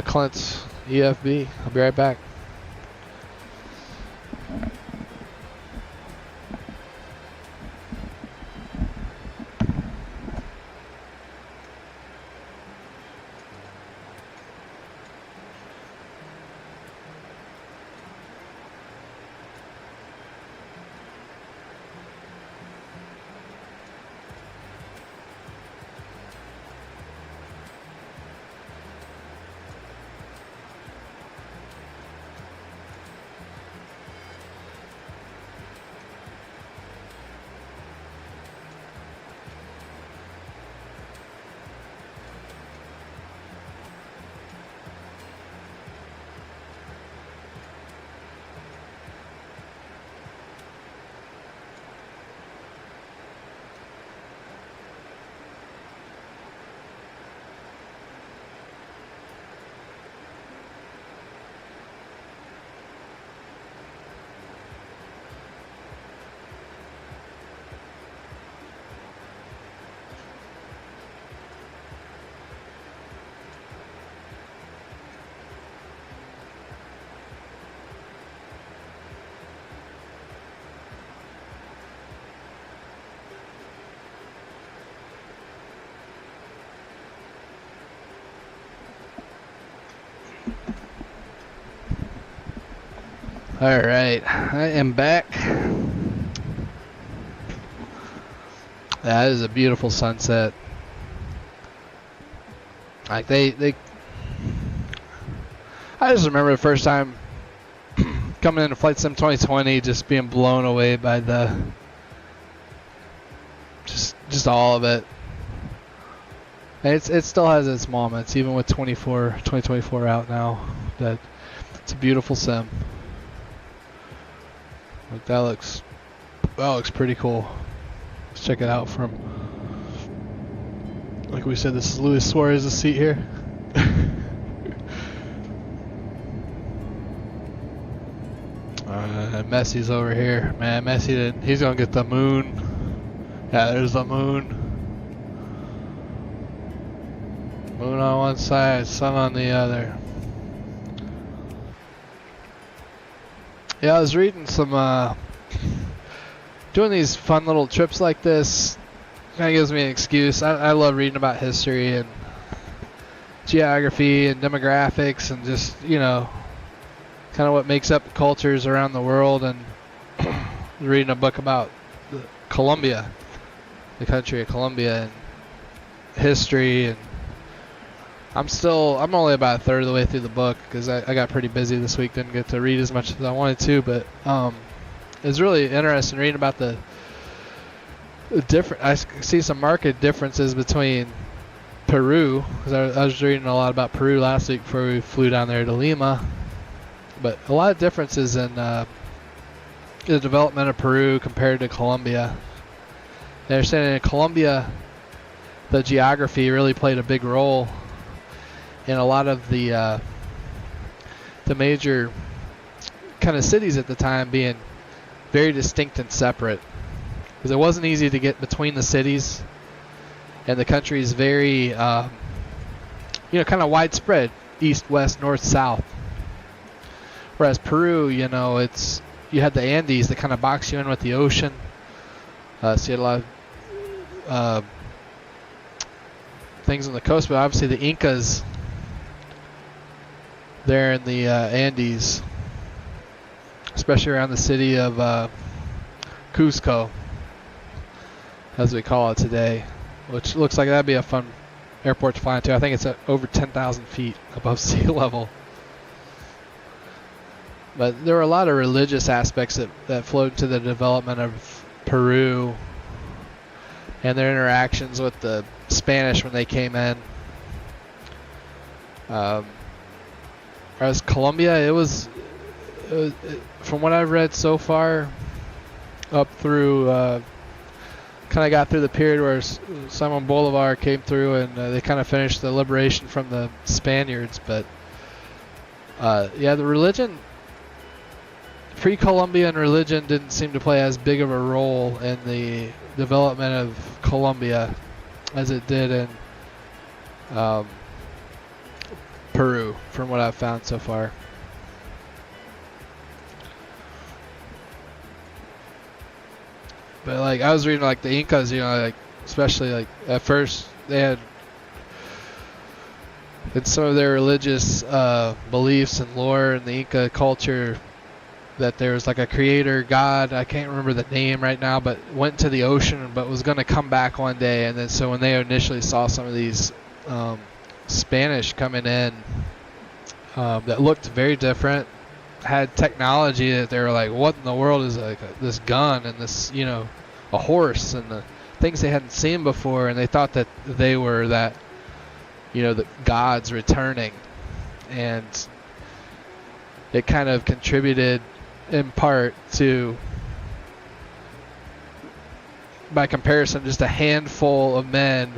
Clint's EFB. I'll be right back. All right, I am back. That is a beautiful sunset. Like I just remember the first time coming into Flight Sim 2020, just being blown away by the just all of it. And it still has its moments, even with 2024 out now. That it's a beautiful sim. Like that looks pretty cool. Let's check it out from, like we said, this is Luis Suarez's seat here. Messi's over here. Man, Messi he's gonna get the moon. Yeah, there's the moon. Moon on one side, sun on the other. Yeah, I was reading some, doing these fun little trips like this kind of gives me an excuse. I love reading about history and geography and demographics and just, you know, kind of what makes up cultures around the world. And reading a book about Colombia, the country of Colombia, and history. And I'm only about a third of the way through the book because I got pretty busy this week, didn't get to read as much as I wanted to, but it's really interesting reading about the different. I see some marked differences between Peru, because I was reading a lot about Peru last week before we flew down there to Lima, but a lot of differences in the development of Peru compared to Colombia. They're saying in Colombia, the geography really played a big role in a lot of the major kind of cities at the time being very distinct and separate, because it wasn't easy to get between the cities, and the country is very kind of widespread, east, west, north, south. Whereas Peru, you had the Andes that kind of box you in with the ocean, so you had a lot of things on the coast, but obviously the Incas there in the Andes, especially around the city of Cusco, as we call it today, which looks like that'd be a fun airport to fly into. I think it's at over 10,000 feet above sea level. But there were a lot of religious aspects that flowed to the development of Peru and their interactions with the Spanish when they came in. Whereas Colombia, it was from what I've read so far, up through, kind of got through the period where Simon Bolivar came through and they kind of finished the liberation from the Spaniards. But the religion, pre-Columbian religion didn't seem to play as big of a role in the development of Colombia as it did in Peru, from what I've found so far. But like I was reading, like the Incas, especially like at first they had in some of their religious beliefs and lore in the Inca culture that there was like a creator god, I can't remember the name right now, but went to the ocean but was going to come back one day. And then so when they initially saw some of these Spanish coming in that looked very different, had technology that they were like, what in the world is this gun and this, a horse and the things they hadn't seen before, and they thought that they were that, the gods returning. And it kind of contributed in part to, by comparison, just a handful of men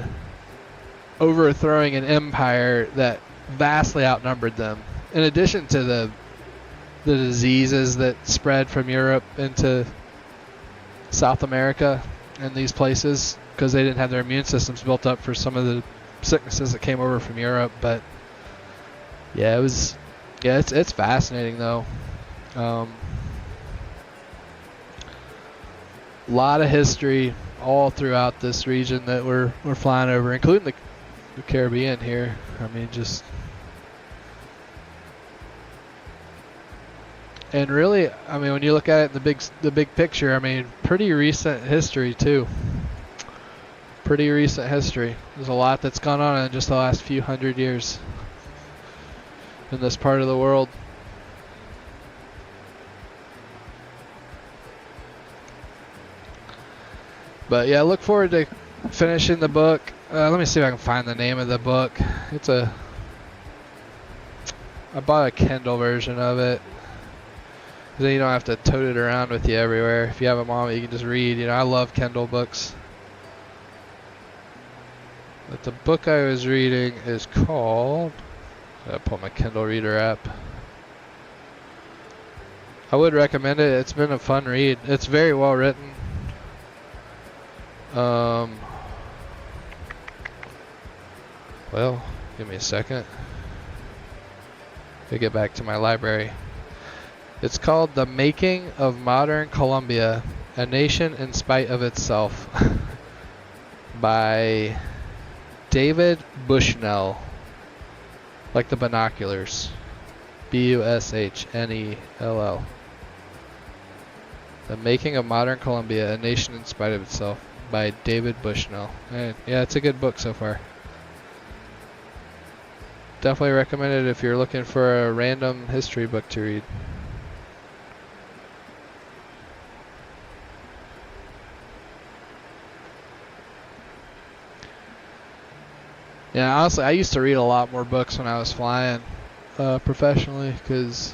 overthrowing an empire that vastly outnumbered them, in addition to the diseases that spread from Europe into South America and these places, because they didn't have their immune systems built up for some of the sicknesses that came over from Europe. But it's fascinating though. A lot of history all throughout this region that we're flying over, including the Caribbean here. I mean, just And really, I mean, when you look at it in the big picture, I mean, pretty recent history too. Pretty recent history. There's a lot that's gone on in just the last few hundred years in this part of the world. But yeah, look forward to finishing the book. Let me see if I can find the name of the book. I bought a Kindle version of it. Then you don't have to tote it around with you everywhere. If you have a mom, you can just read. You know, I love Kindle books. But the book I was reading is called... I pull my Kindle Reader app. I would recommend it. It's been a fun read. It's very well written. Well, give me a second. To get back to my library. It's called The Making of Modern Colombia, A Nation in Spite of Itself by David Bushnell. Like the binoculars. Bushnell. The Making of Modern Colombia, A Nation in Spite of Itself by David Bushnell. And yeah, it's a good book so far. Definitely recommend it if you're looking for a random history book to read. Yeah, honestly, I used to read a lot more books when I was flying professionally, because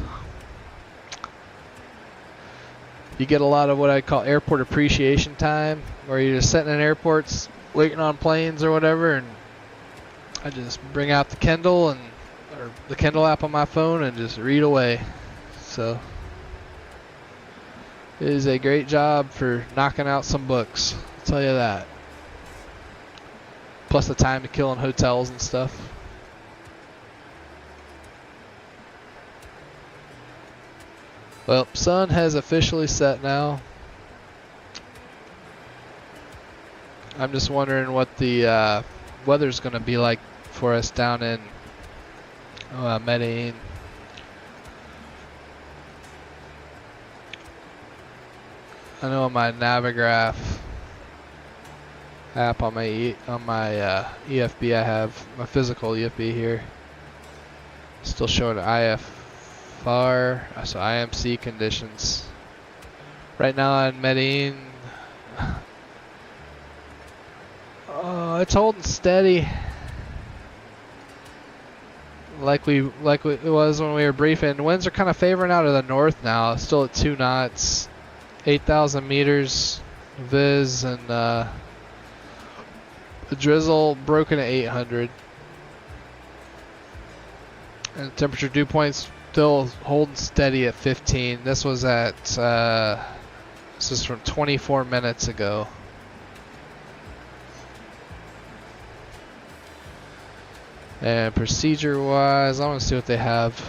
you get a lot of what I call airport appreciation time, where you're just sitting in airports waiting on planes or whatever, and I just bring out the Kindle or the Kindle app on my phone and just read away. So it is a great job for knocking out some books, I'll tell you that. Plus the time to kill in hotels and stuff. Well, sun has officially set now. I'm just wondering what the weather's going to be like for us down in Medellin. I know on my Navigraph app on my EFB, I have my physical EFB here. Still showing IFR, so IMC conditions. Right now in Medellin, it's holding steady. Like it was when we were briefing. Winds are kind of favoring out of the north now. Still at 2 knots, 8,000 meters viz, and the drizzle broken at 800. And temperature dew points still holding steady at 15. This was at this is from 24 minutes ago. And procedure wise, I want to see what they have.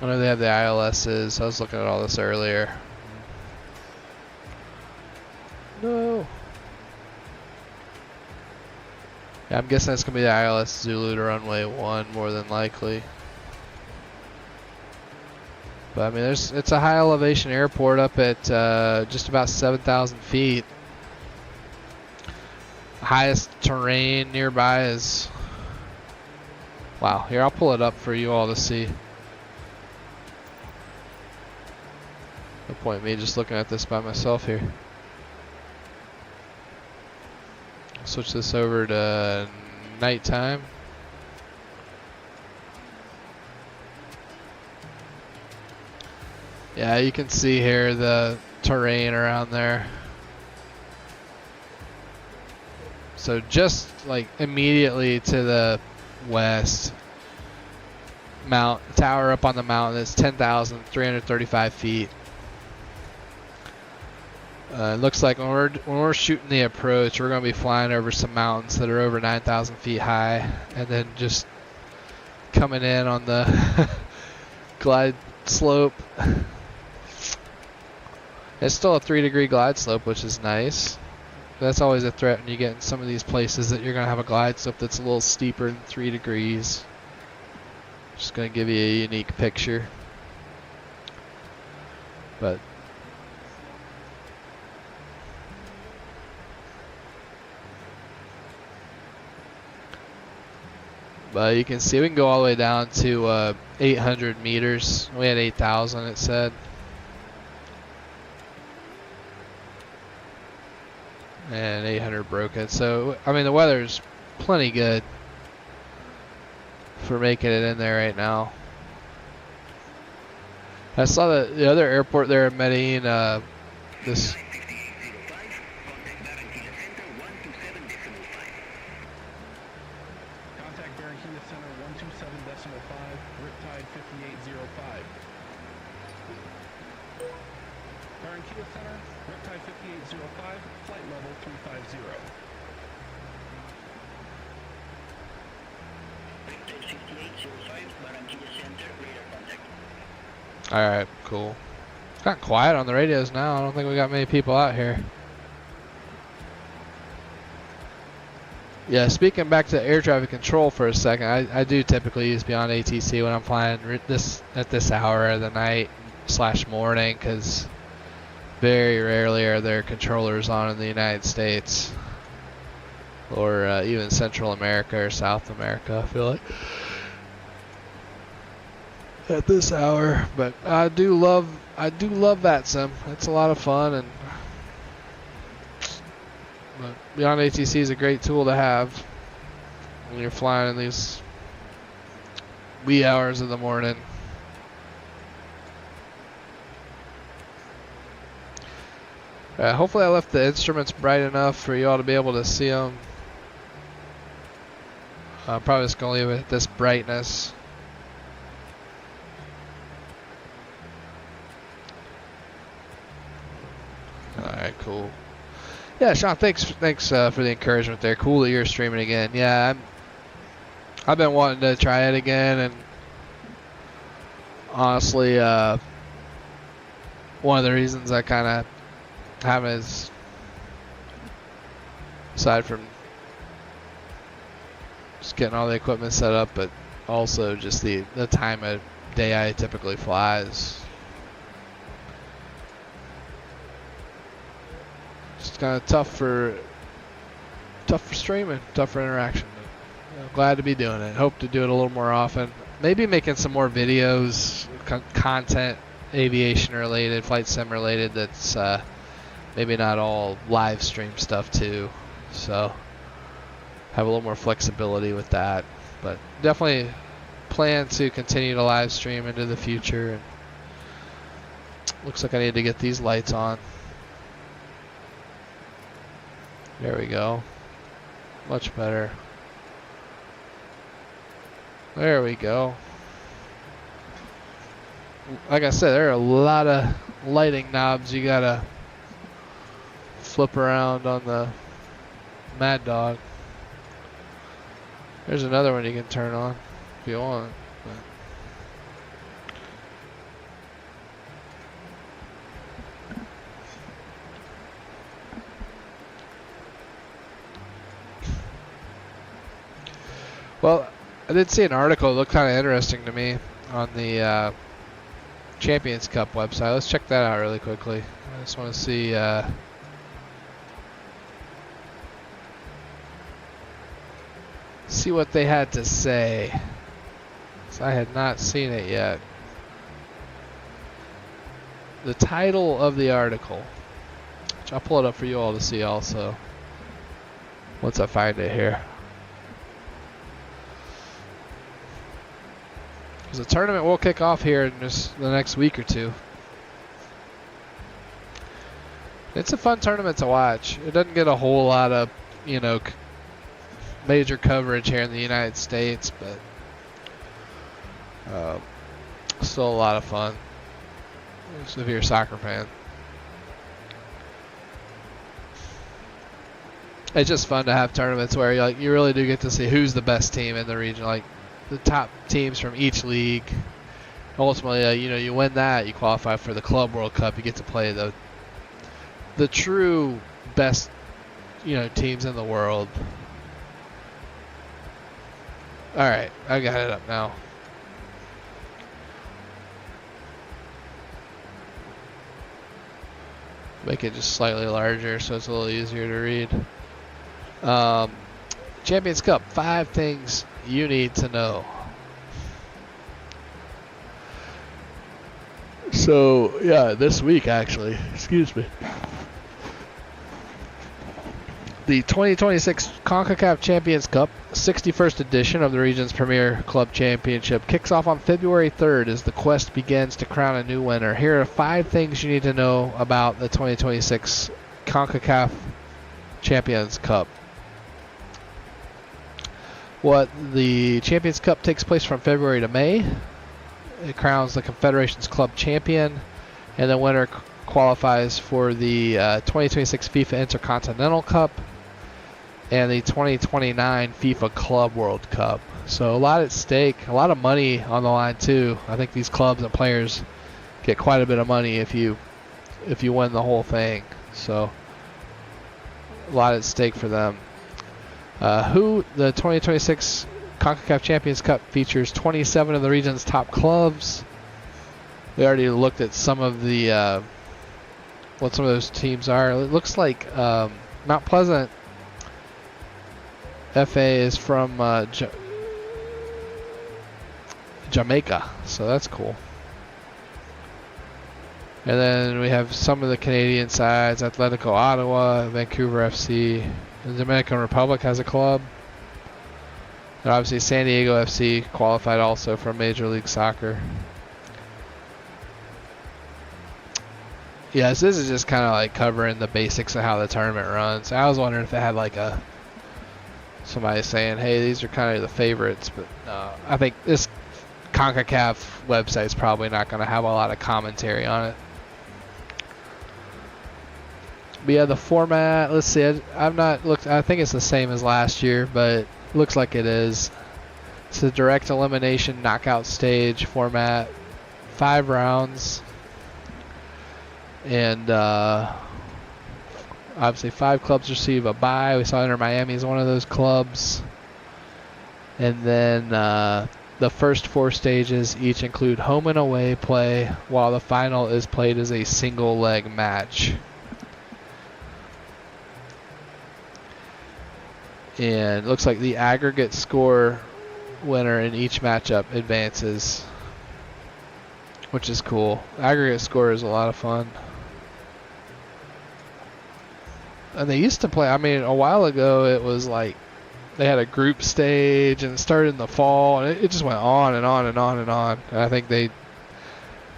I know they have the ILSs. I was looking at all this earlier. No. Yeah, I'm guessing it's going to be the ILS Zulu to runway 1 more than likely. But I mean, it's a high elevation airport up at just about 7,000 feet. Highest terrain nearby is, wow, here I'll pull it up for you all to see. No point me just looking at this by myself here. Switch this over to nighttime. Yeah, you can see here the terrain around there. So just like immediately to the west, tower up on the mountain is 10,335 feet. It looks like when we're shooting the approach, we're going to be flying over some mountains that are over 9,000 feet high, and then just coming in on the glide slope. It's still a 3-degree glide slope, which is nice. That's always a threat when you get in some of these places that you're going to have a glide slope that's a little steeper than 3 degrees. Just going to give you a unique picture. But you can see we can go all the way down to 800 meters. We had 8,000, it said. And 800 broke it. So, I mean, the weather's plenty good for making it in there right now. I saw the other airport there in Medellin, this. Contact Barranquilla Center 127.5, Riptide 5805. Barranquilla Center, Riptide 5805, flight level 350. Riptide 5805, Barranquilla Center, radar contact. Alright, cool. It's got quiet on the radios now. I don't think we got many people out here. Yeah, speaking back to air traffic control for a second, I do typically use Beyond ATC when I'm flying at this hour of the night / morning, because very rarely are there controllers on in the United States or even Central America or South America, I feel like, at this hour. But I do love VATSIM. It's a lot of fun, and but Beyond ATC is a great tool to have when you're flying in these wee hours of the morning. Hopefully I left the instruments bright enough for you all to be able to see them. I'm probably just going to leave it at this brightness. Alright, cool. Yeah, Sean, thanks for the encouragement there. Cool that you're streaming again. Yeah, I've been wanting to try it again, and honestly, one of the reasons I kind of have is, aside from just getting all the equipment set up, but also just the time of day I typically fly is just kind of tough for streaming, tough for interaction. But, I'm glad to be doing it. Hope to do it a little more often. Maybe making some more videos, content, aviation related, flight sim related. That's maybe not all live stream stuff too. So have a little more flexibility with that. But definitely plan to continue to live stream into the future. And looks like I need to get these lights on. There we go. Much better. There we go. Like I said, there are a lot of lighting knobs you gotta flip around on the Mad Dog. There's another one you can turn on if you want. Well, I did see an article that looked kind of interesting to me on the Champions Cup website. Let's check that out really quickly. I just want to see what they had to say. So I had not seen it yet. The title of the article, which I'll pull it up for you all to see also once I find it here. The tournament will kick off here in just the next week or two. It's a fun tournament to watch. It doesn't get a whole lot of, major coverage here in the United States, but still a lot of fun if you're a soccer fan. It's just fun to have tournaments where you really do get to see who's the best team in the region. Like the top teams from each league. Ultimately, you win that, you qualify for the Club World Cup. You get to play the true best, teams in the world. All right, I got it up now. Make it just slightly larger so it's a little easier to read. Champions Cup, 5 things you need to know. So, yeah, this week actually, excuse me. The 2026 CONCACAF Champions Cup, 61st edition of the region's premier club championship, kicks off on February 3rd as the quest begins to crown a new winner. Here are 5 things you need to know about the 2026 CONCACAF Champions Cup. The Champions Cup takes place from February to May. It crowns the Confederations Club champion, and the winner qualifies for the 2026 FIFA Intercontinental Cup and the 2029 FIFA Club World Cup. So a lot at stake, a lot of money on the line too. I think these clubs and players get quite a bit of money if you win the whole thing. So a lot at stake for them. The 2026 CONCACAF Champions Cup features 27 of the region's top clubs. We already looked at some of the what some of those teams are. It looks like Mount Pleasant FA is from Jamaica, so that's cool. And then we have some of the Canadian sides: Atletico Ottawa, Vancouver FC. The Dominican Republic has a club. And obviously San Diego FC qualified also for Major League Soccer. Yes, this is just kind of like covering the basics of how the tournament runs. I was wondering if it had like somebody saying, hey, these are kind of the favorites, but I think this CONCACAF website is probably not going to have a lot of commentary on it. But yeah, the format, let's see, I've not looked, I think it's the same as last year, but it looks like it is. It's a direct elimination knockout stage format, 5 rounds. And obviously 5 clubs receive a bye. We saw Inter Miami is one of those clubs. And then the first 4 stages each include home and away play, while the final is played as a single leg match. And it looks like the aggregate score winner in each matchup advances, which is cool. Aggregate score is a lot of fun. And they used to play, I mean, a while ago it was like they had a group stage and it started in the fall, and it just went on and on and on and on. And I think they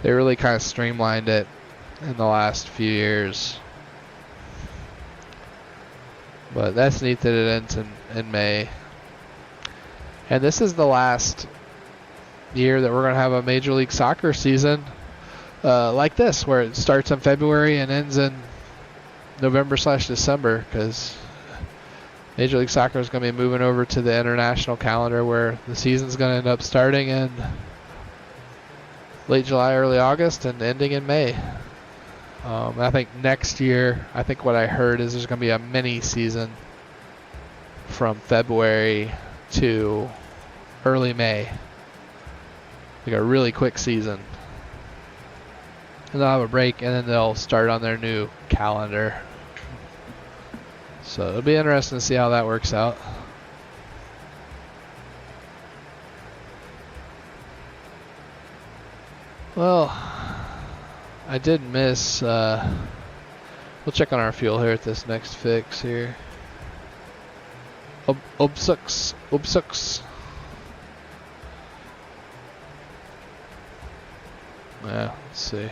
really kind of streamlined it in the last few years. But that's neat that it ends in May. And this is the last year that we're going to have a Major League Soccer season like this, where it starts in February and ends in November/December, because Major League Soccer is going to be moving over to the international calendar, where the season's going to end up starting in late July, early August, and ending in May. I think next year, I think what I heard is there's going to be a mini season from February to early May. Like a really quick season. And they'll have a break, and then they'll start on their new calendar. So it'll be interesting to see how that works out. Well, I did miss, we'll check on our fuel here at this next fix here. Obsux. Yeah, let's see.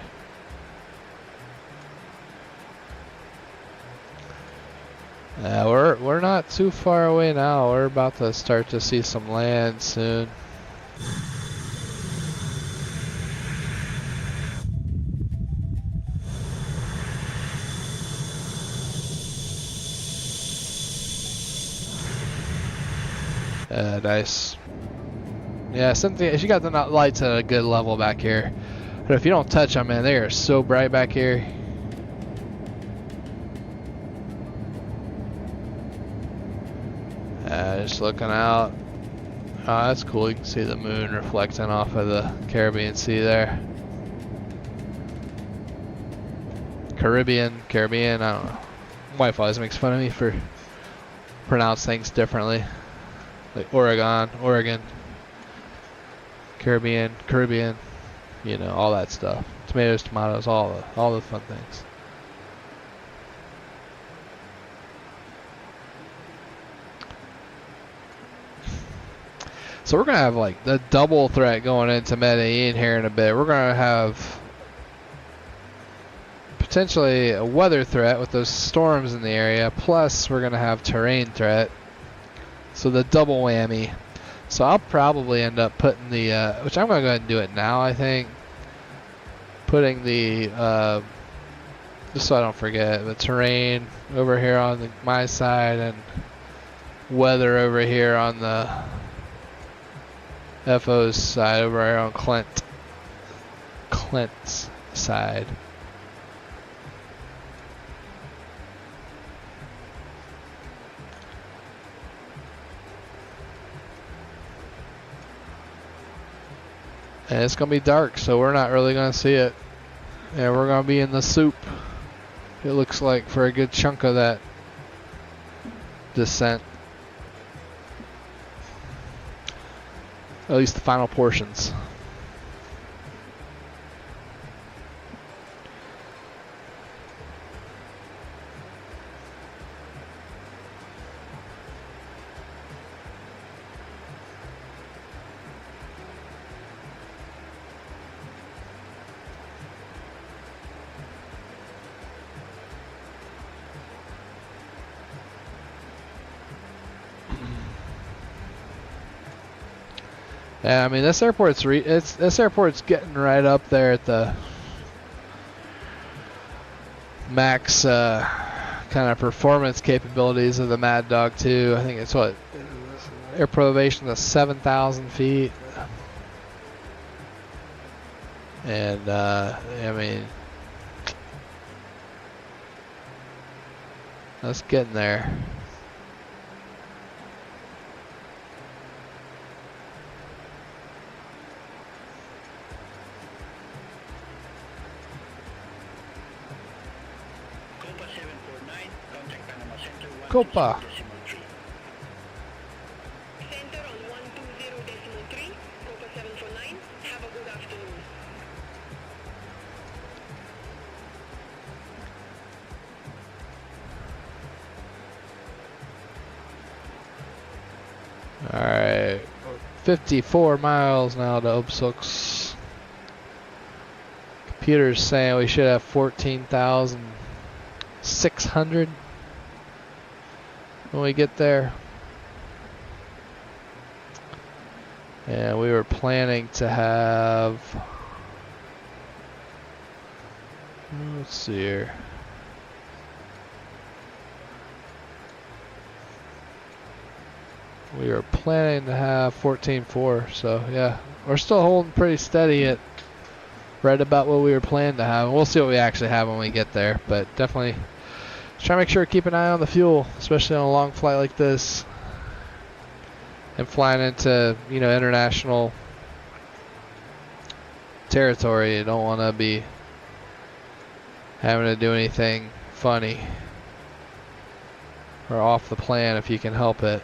We're not too far away now. We're about to start to see some land soon. Nice. Yeah, something. She got the lights at a good level back here. But if you don't touch them, man, they are so bright back here. Just looking out. Oh, that's cool. You can see the moon reflecting off of the Caribbean Sea there. Caribbean, I don't know. My wife always makes fun of me for pronounce things differently. Like Oregon, Caribbean, you know, all that stuff. Tomatoes, all the fun things. So we're gonna have like the double threat going into Medellin here in a bit. We're gonna have potentially a weather threat with those storms in the area, plus we're gonna have terrain threat. So the double whammy. So I'll probably end up putting the, which I'm gonna go ahead and do it now, I think. Putting the, just so I don't forget, the terrain over here on my side and weather over here on the FO's side, over here on Clint's side. And it's going to be dark, so we're not really going to see it. And we're going to be in the soup, it looks like, for a good chunk of that descent. At least the final portions. Yeah, I mean this airport's getting right up there at the max kind of performance capabilities of the Mad Dog 2. I think it's what airport elevation is 7,000 feet, and I mean that's getting there. Copa. Center on 120.3, Copa 749. Have a good afternoon. Alright, 54 miles now to Obsux. Computer's saying we should have 14,600 when we get there. And we were planning to have, let's see here. We were planning to have 14.4, so yeah, we're still holding pretty steady at right about what we were planning to have. We'll see what we actually have when we get there, but definitely try to make sure to keep an eye on the fuel, especially on a long flight like this. And flying into, you know, international territory, you don't want to be having to do anything funny or off the plan if you can help it.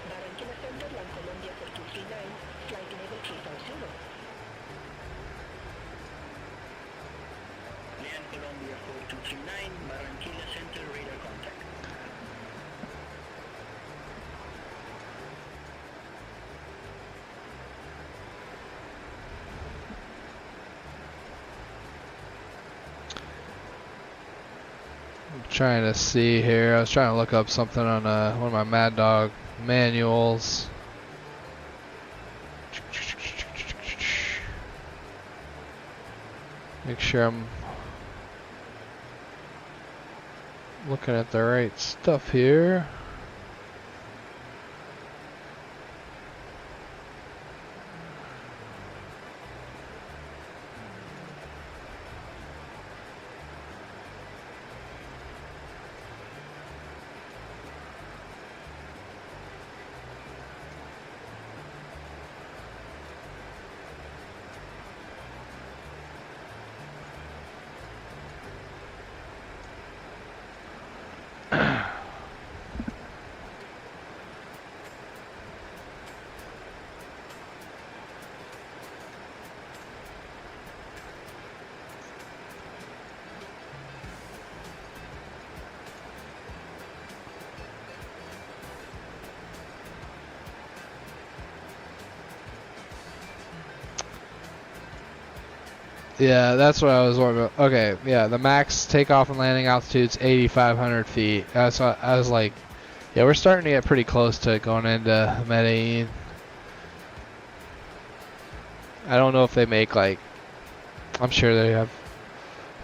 Barranquilla Center, land Colombia 4239, flight level 350. Land Colombia 4239, Barranquilla Center, radar contact. I'm trying to see here. I was trying to look up something on one of my Mad Dog manuals. Make sure I'm looking at the right stuff here. Yeah, that's what I was wondering about. Okay, yeah, the max takeoff and landing altitude's 8,500 feet. That's what I was like, yeah, we're starting to get pretty close to going into Medellin. I don't know if they make like, I'm sure they have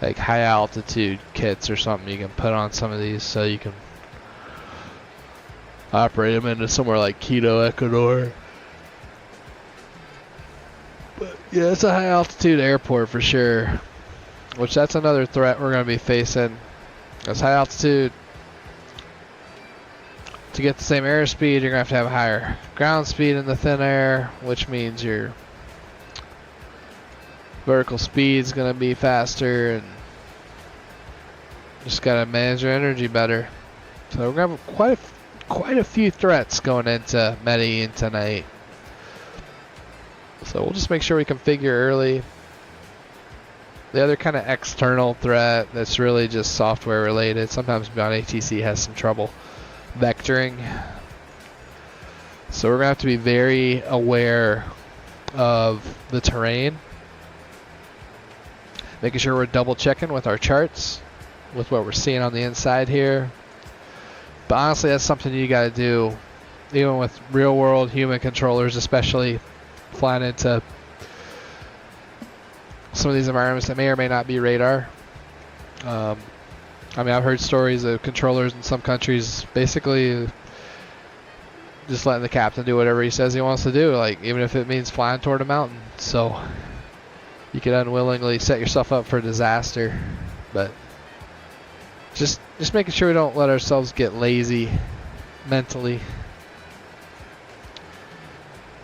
like high altitude kits or something you can put on some of these so you can operate them into somewhere like Quito, Ecuador. But yeah, it's a high altitude airport for sure, which that's another threat we're going to be facing. That's high altitude. To get the same airspeed, you're going to have a higher ground speed in the thin air, which means your vertical speed is going to be faster, and just got to manage your energy better. So we're going to have quite a few threats going into Medellin tonight. So we'll just make sure we configure early. The other kind of external threat that's really just software related. Sometimes Beyond ATC has some trouble vectoring. So we're going to have to be very aware of the terrain. Making sure we're double checking with our charts, with what we're seeing on the inside here. But honestly, that's something you got to do, even with real world human controllers, especially flying into some of these environments that may or may not be radar. I mean, I've heard stories of controllers in some countries basically just letting the captain do whatever he says he wants to do, like even if it means flying toward a mountain. So you could unwillingly set yourself up for disaster. But just making sure we don't let ourselves get lazy mentally.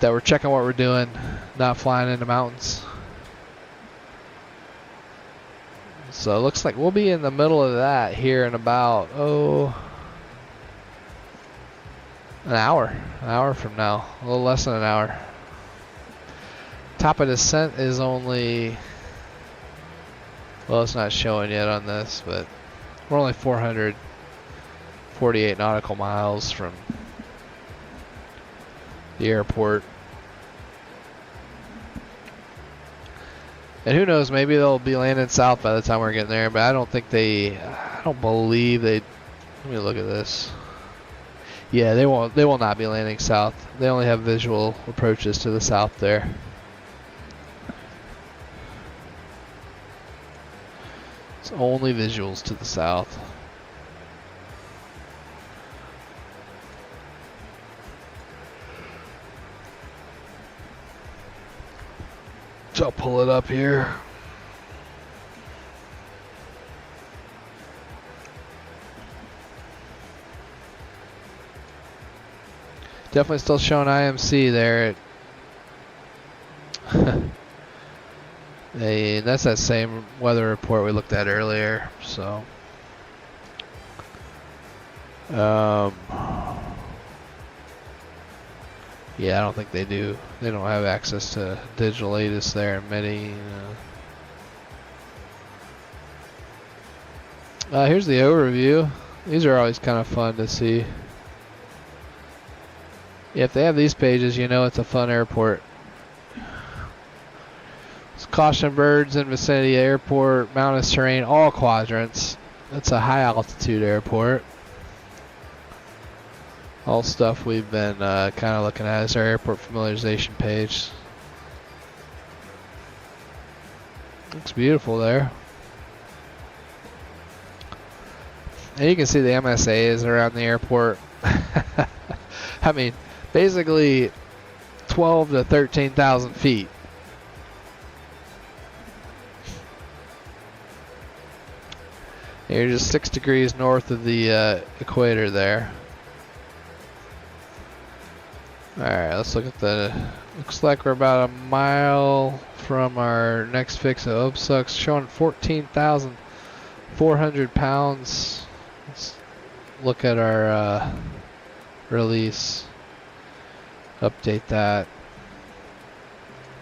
That we're checking what we're doing, not flying into mountains. So it looks like we'll be in the middle of that here in about, an hour from now, a little less than an hour. Top of descent is only, well, it's not showing yet on this, but we're only 448 nautical miles from the airport. And who knows, maybe they'll be landing south by the time we're getting there, but I don't believe they, let me look at this. Yeah, they will not be landing south. They only have visual approaches to the south there. It's only visuals to the south. So I'll pull it up here. Definitely still showing IMC there. That's that same weather report we looked at earlier. So, yeah, I don't think they do. They don't have access to digital ATIS there in Medellin. Here's the overview. These are always kind of fun to see. If they have these pages, you know it's a fun airport. It's caution birds in vicinity airport, mountainous terrain, all quadrants. It's a high altitude airport. All stuff we've been kind of looking at is our airport familiarization page. Looks beautiful there. And you can see the MSAs around the airport. I mean, basically 12 to 13,000 feet. You're just 6 degrees north of the equator there. Alright, let's look at the... Looks like we're about a mile from our next fix at Obsucks, showing 14,400 pounds. Let's look at our release. Update that.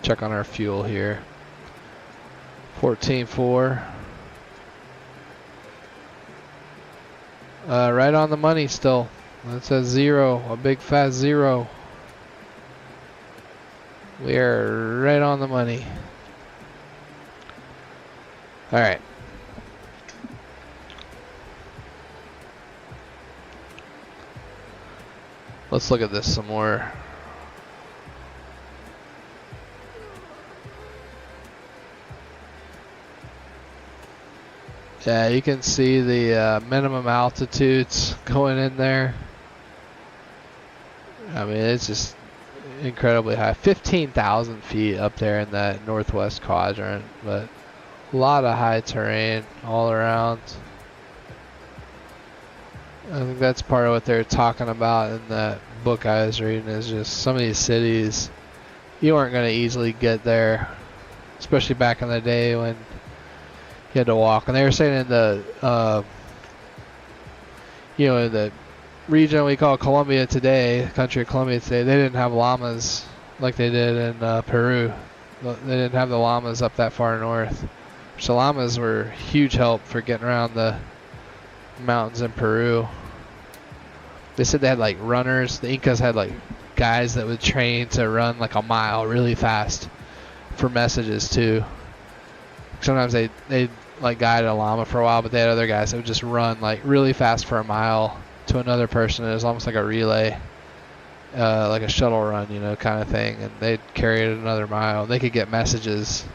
Check on our fuel here. 14.4. Right on the money still. That says 0, a big fat 0. We are right on the money. All right. Let's look at this some more. Yeah, you can see the minimum altitudes going in there. I mean, it's just incredibly high. 15,000 feet up there in that northwest quadrant, but a lot of high terrain all around. I think that's part of what they're talking about in that book I was reading, is just some of these cities, you weren't going to easily get there, especially back in the day when you had to walk. And they were saying in the, you know, in the region we call Colombia today, country of Colombia today, they didn't have llamas like they did in Peru. They didn't have the llamas up that far north. So llamas were huge help for getting around the mountains in Peru. They said they had like runners. The Incas had like guys that would train to run like a mile really fast for messages too. Sometimes they like guide a llama for a while, but they had other guys that would just run like really fast for a mile to another person. It was almost like a relay, like a shuttle run, you know, kind of thing. And they'd carry it another mile. They could get messages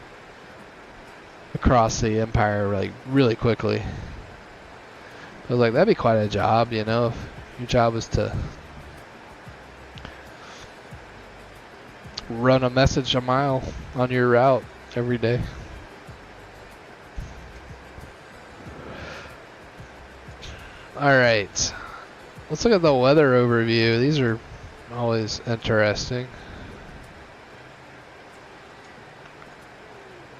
across the empire like really quickly. I was like, that'd be quite a job, you know, if your job was to run a message a mile on your route every day. All right, let's look at the weather overview. These are always interesting.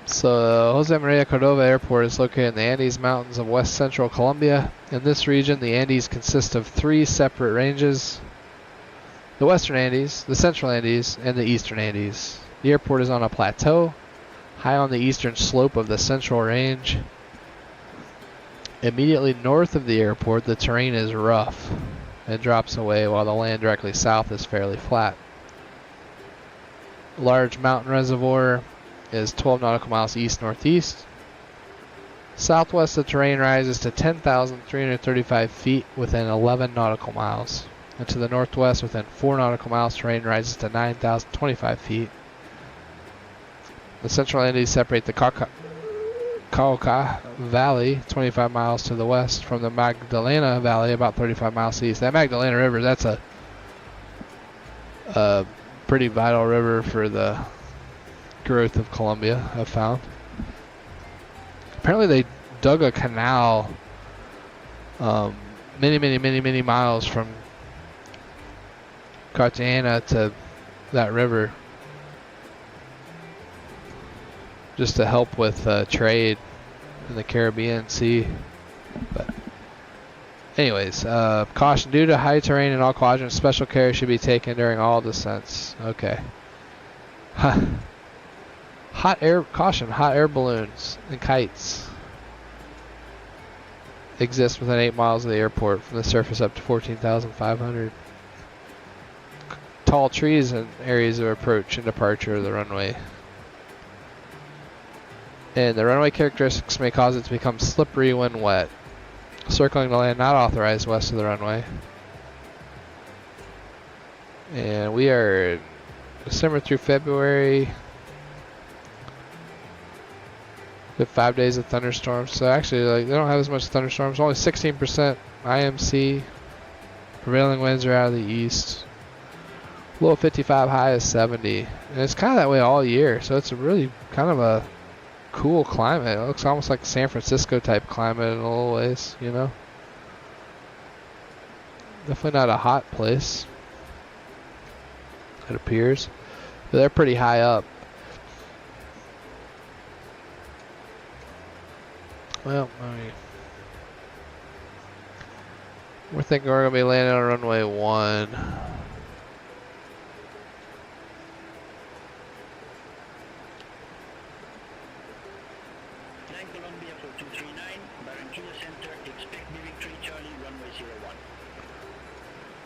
So Jose Maria Cordova Airport is located in the Andes Mountains of west central Colombia. In this region, the Andes consist of 3 separate ranges: the Western Andes, the Central Andes, and the Eastern Andes. The airport is on a plateau, high on the eastern slope of the Central Range. Immediately north of the airport, the terrain is rough and drops away, while the land directly south is fairly flat. Large mountain reservoir is 12 nautical miles east-northeast. Southwest, the terrain rises to 10,335 feet within 11 nautical miles. And to the northwest, within 4 nautical miles, terrain rises to 9,025 feet. The Central Andes separate the Cauca Valley 25 miles to the west from the Magdalena Valley about 35 miles east. That Magdalena River, that's a pretty vital river for the growth of Colombia, I've found. Apparently they dug a canal many miles from Cartagena to that river just to help with trade in the Caribbean Sea. But anyways, caution: due to high terrain in all quadrants, special care should be taken during all descents. Okay. Caution: hot air balloons and kites exist within 8 miles of the airport from the surface up to 14,500. Tall trees and areas of approach and departure of the runway. And the runway characteristics may cause it to become slippery when wet. Circling the land not authorized west of the runway. And we are December through February. We have 5 days of thunderstorms. So actually, like, they don't have as much thunderstorms. Only 16% IMC. Prevailing winds are out of the east. Low of 55, high is 70. And it's kind of that way all year. So it's a really kind of a cool climate. It looks almost like San Francisco type climate in a little ways, you know. Definitely not a hot place, it appears. But they're pretty high up. Well, I mean, we're thinking we're going to be landing on runway 1. Colombia 4239, Barranquilla Center, expect District 3 Charlie, runway 01.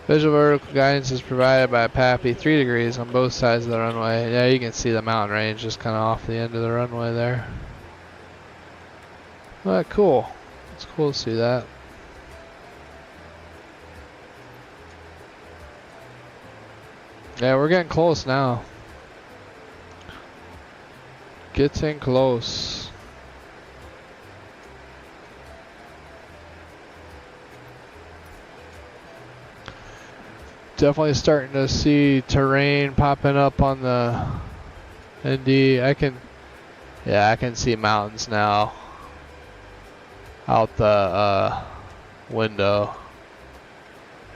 Visual vertical guidance is provided by PAPI, 3 degrees on both sides of the runway. Yeah, you can see the mountain range just kind of off the end of the runway there. Alright, cool. It's cool to see that. Yeah, we're getting close now. Getting close. Definitely starting to see terrain popping up on the ND. I can see mountains now out the window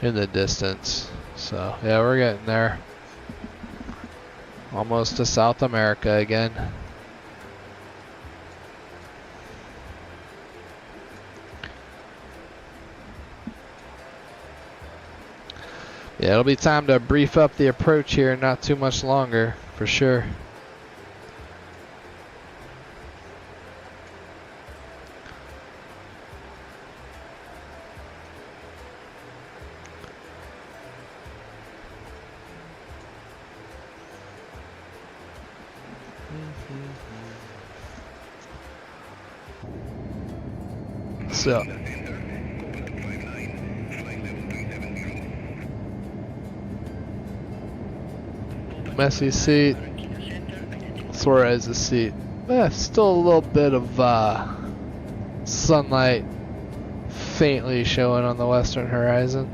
in the distance. So yeah, we're getting there. Almost to South America again. Yeah, it'll be time to brief up the approach here, not too much longer, for sure. So. Messy seat. Suarez's seat. Still a little bit of sunlight faintly showing on the western horizon.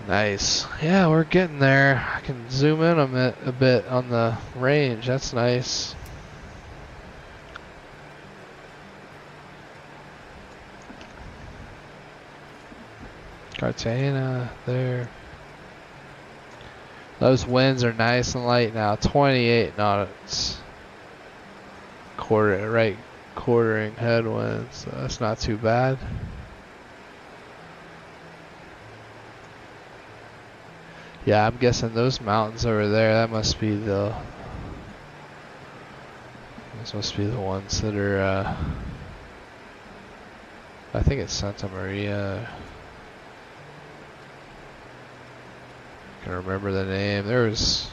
Nice. Yeah, we're getting there. I can zoom in a bit on the range. That's nice. Cartagena there. Those winds are nice and light now. 28 knots. Quartering headwinds. So that's not too bad. Yeah, I'm guessing those mountains over there, that must be the... Those must be the ones that are... I think it's Santa Maria. I can remember the name. There was...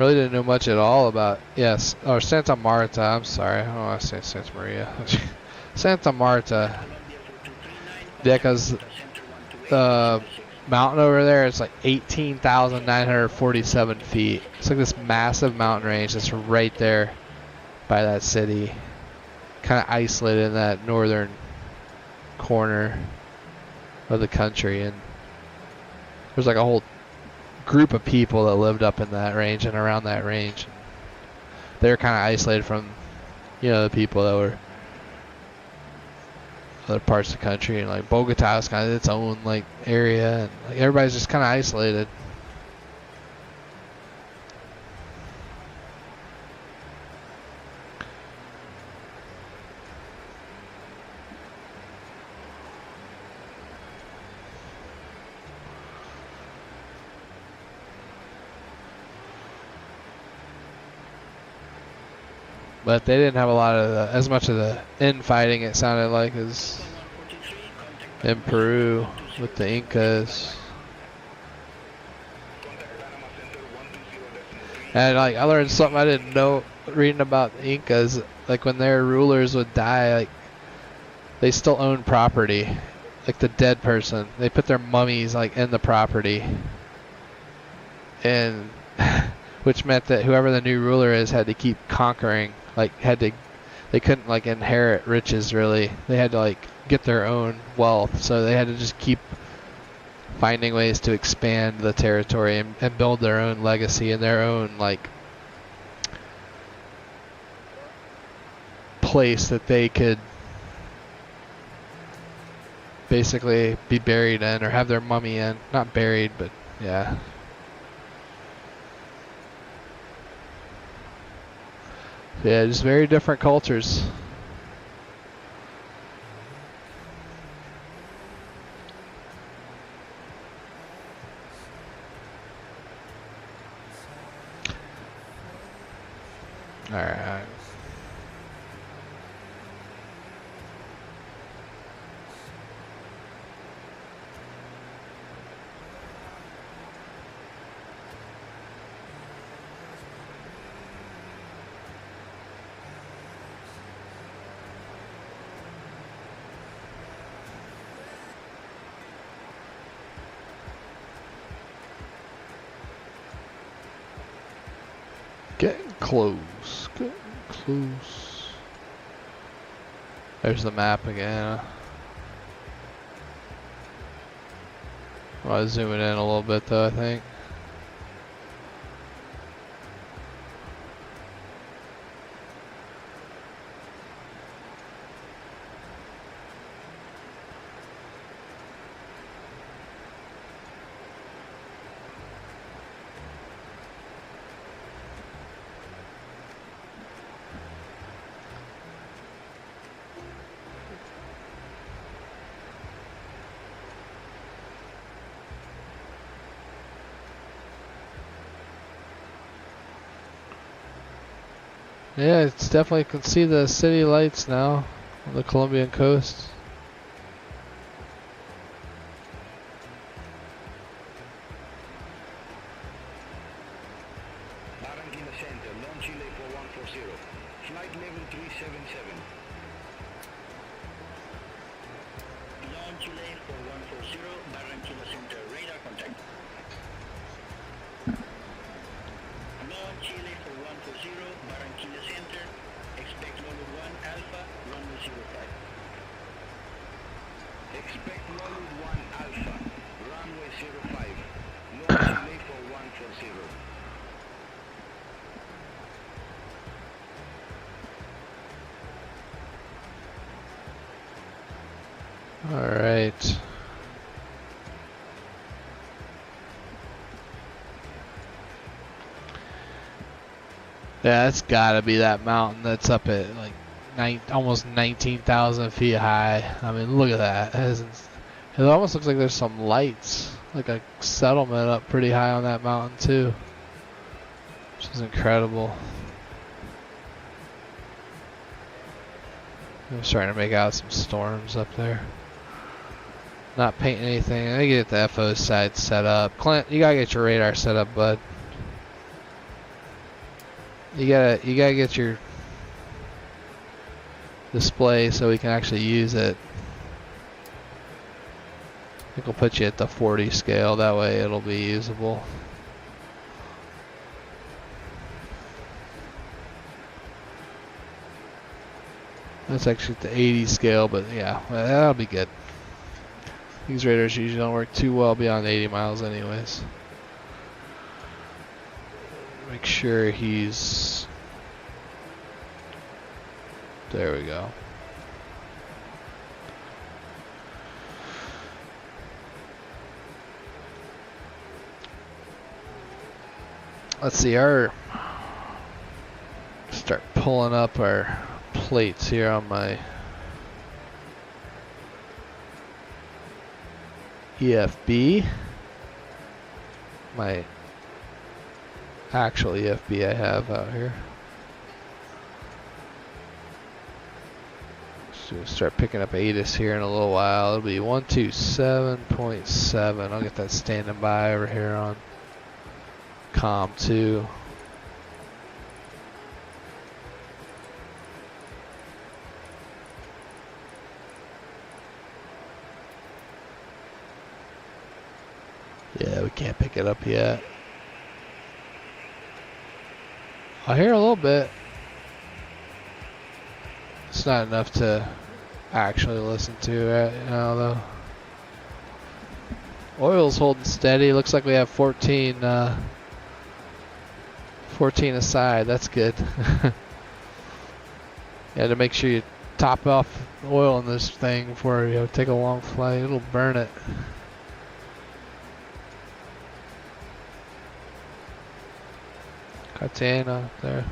Really didn't know much at all about... Yes, or Santa Marta, I'm sorry. I don't want to say Santa Maria. Santa Marta. Yeah, because the mountain over there is like 18,947 feet. It's like this massive mountain range that's right there by that city. Kind of isolated in that northern corner of the country, and there's like a whole group of people that lived up in that range and around that range. They're kind of isolated from, you know, the people that were other parts of the country, and like Bogota is kind of its own like area, and like everybody's just kind of isolated. But they didn't have a lot of as much of the infighting, it sounded like, as in Peru with the Incas. And like I learned something I didn't know reading about the Incas. Like when their rulers would die, like they still owned property like the dead person. They put their mummies like in the property, and which meant that whoever the new ruler is had to keep conquering. Like they couldn't like inherit riches really. They had to like get their own wealth. So they had to just keep finding ways to expand the territory and build their own legacy and their own like place that they could basically be buried in or have their mummy in. Not buried, but yeah. Yeah, just very different cultures. All right. Getting close. Getting close. There's the map again. I'll zoom it in a little bit though, I think. Yeah, it's definitely can see the city lights now on the Colombian coast. Barranquilla Center, Long Chile for 140. Flight level 377. Long Chile for 140, Barranquilla Center, radar contact. Long Chile for 140, Barranquilla Center, expect level 1 Alpha, runway 05. Expect Lolud 1 Alpha, runway 05. Long Chile for 140. All right. Yeah, it's gotta be that mountain that's up at like almost 19,000 feet high. I mean, look at that. It almost looks like there's some lights, like a settlement up pretty high on that mountain too, which is incredible. I'm starting to make out some storms up there. Not painting anything. I get the FO side set up. Clint, you gotta get your radar set up, bud. You gotta get your display so we can actually use it. I think we'll put you at the 40 scale. That way it'll be usable. That's actually at the 80 scale, but yeah, well, that'll be good. These radars usually don't work too well beyond 80 miles anyways. Make sure he's... There we go. Let's see, start pulling up our plates here on my EFB. My actual EFB I have out here. So start picking up ATIS here in a little while. It'll be 127.7. I'll get that standing by over here on COM 2. Yeah, we can't pick it up yet. I hear a little bit. It's not enough to actually listen to it, you know, though. Oil's holding steady. Looks like we have 14 aside. That's good. Yeah, to make sure you top off oil in this thing before you take a long flight. It'll burn it. Catena there.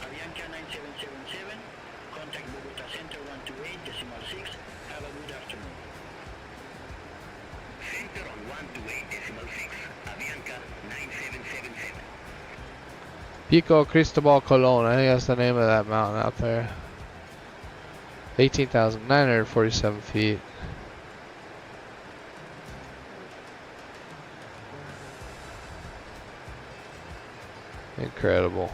Avianca 9777, contact Bogota Center 128.6. Have a good afternoon. Center on 128.6. Avianca 9777. Pico Cristobal Colon. I think that's the name of that mountain out there. 18,947 feet. Incredible.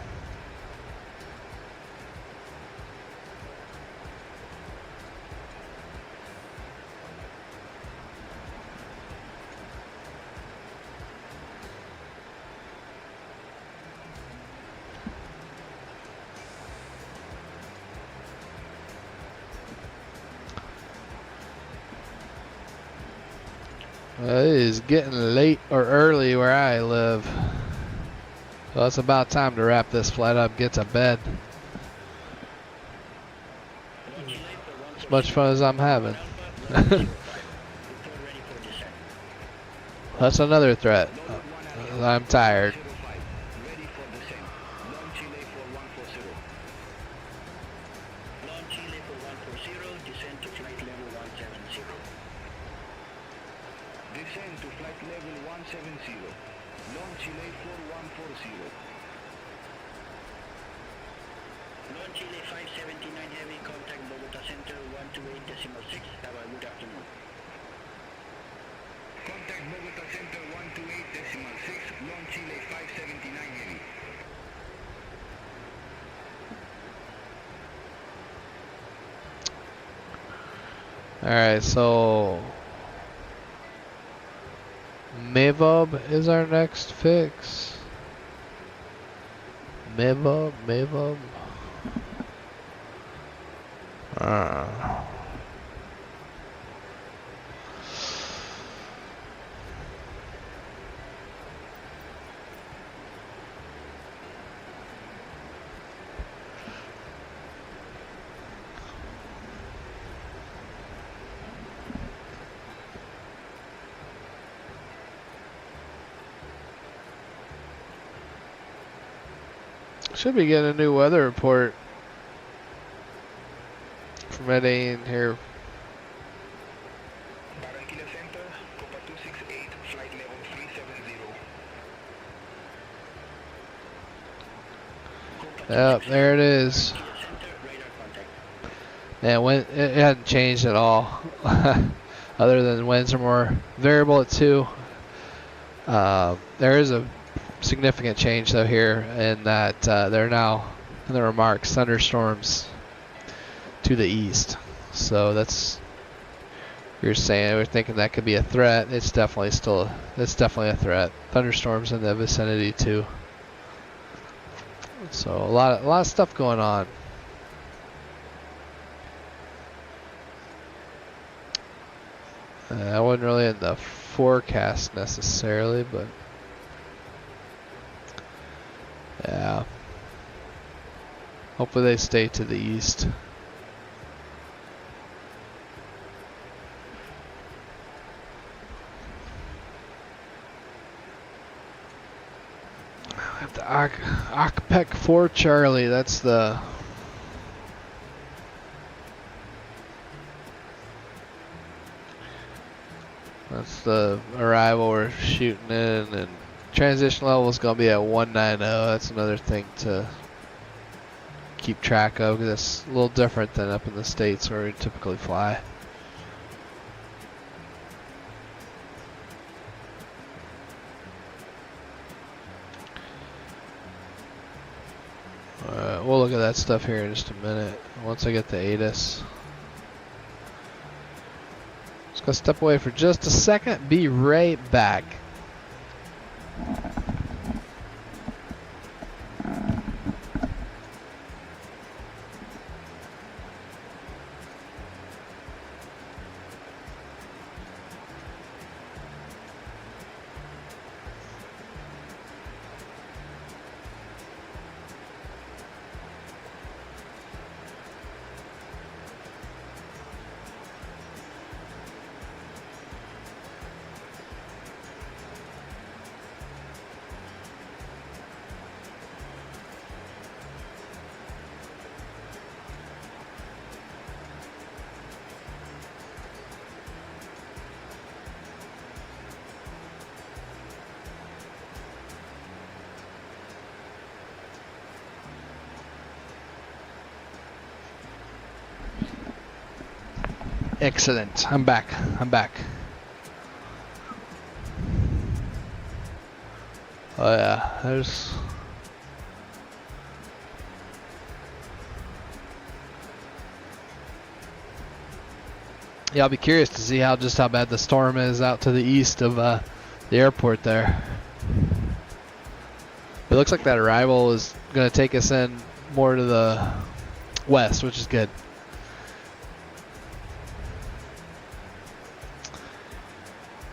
It is getting late or early where I live. So it's about time to wrap this flight up, get to bed. As much fun as I'm having. That's another threat. I'm tired. Ready for descent. Long Chile for 140. Long Chile for 140, descend to flight level 170. Descend to flight level 170. Long Chile for 140. Long Chile 579 heavy, contact Bogota Center 128.6. Have a good afternoon. Contact Bogota Center 128.6. Long Chile 579 heavy. Alright, so Mavob is our next fix. Mavob. Should be getting a new weather report from Medellin here. Barranquilla Center, Copa 268, flight level 370. Yep, there it is. Yeah, it hadn't changed at all. Other than winds are more variable at 2. There is a significant change though here in that they're now in the remarks thunderstorms to the east. So that's, you're saying we're thinking that could be a threat. It's definitely a threat. Thunderstorms in the vicinity too. So a lot of stuff going on. I wasn't really in the forecast necessarily, but yeah. Hopefully they stay to the east. The Cockpit 4 Charlie, that's the arrival we're shooting in, and transition level is going to be at 190. That's another thing to keep track of because it's a little different than up in the States where we typically fly. we'll look at that stuff here in just a minute. Once I get the ATIS. Just gonna step away for just a second. Be right back. Excellent. I'm back. Oh yeah, there's... Yeah, I'll be curious to see how bad the storm is out to the east of the airport there. It looks like that arrival is going to take us in more to the west, which is good.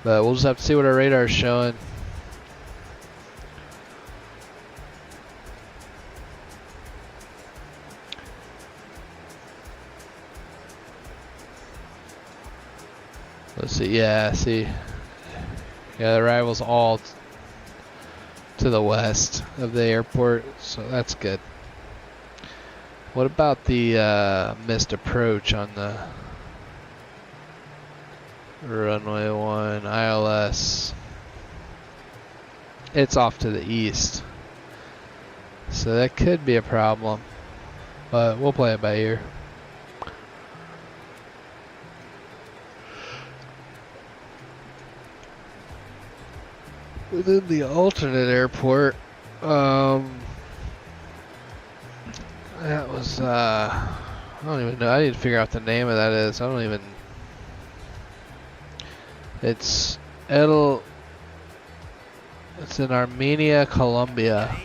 But we'll just have to see what our radar is showing. Let's see. Yeah, see. Yeah, the arrival's all to the west of the airport, so that's good. What about the missed approach on the runway 1 ILS? It's off to the east, so that could be a problem, but we'll play it by ear. Within the alternate airport, that was I don't even know. I need to figure out what the name of that is. I don't even. It's in Armenia, Colombia.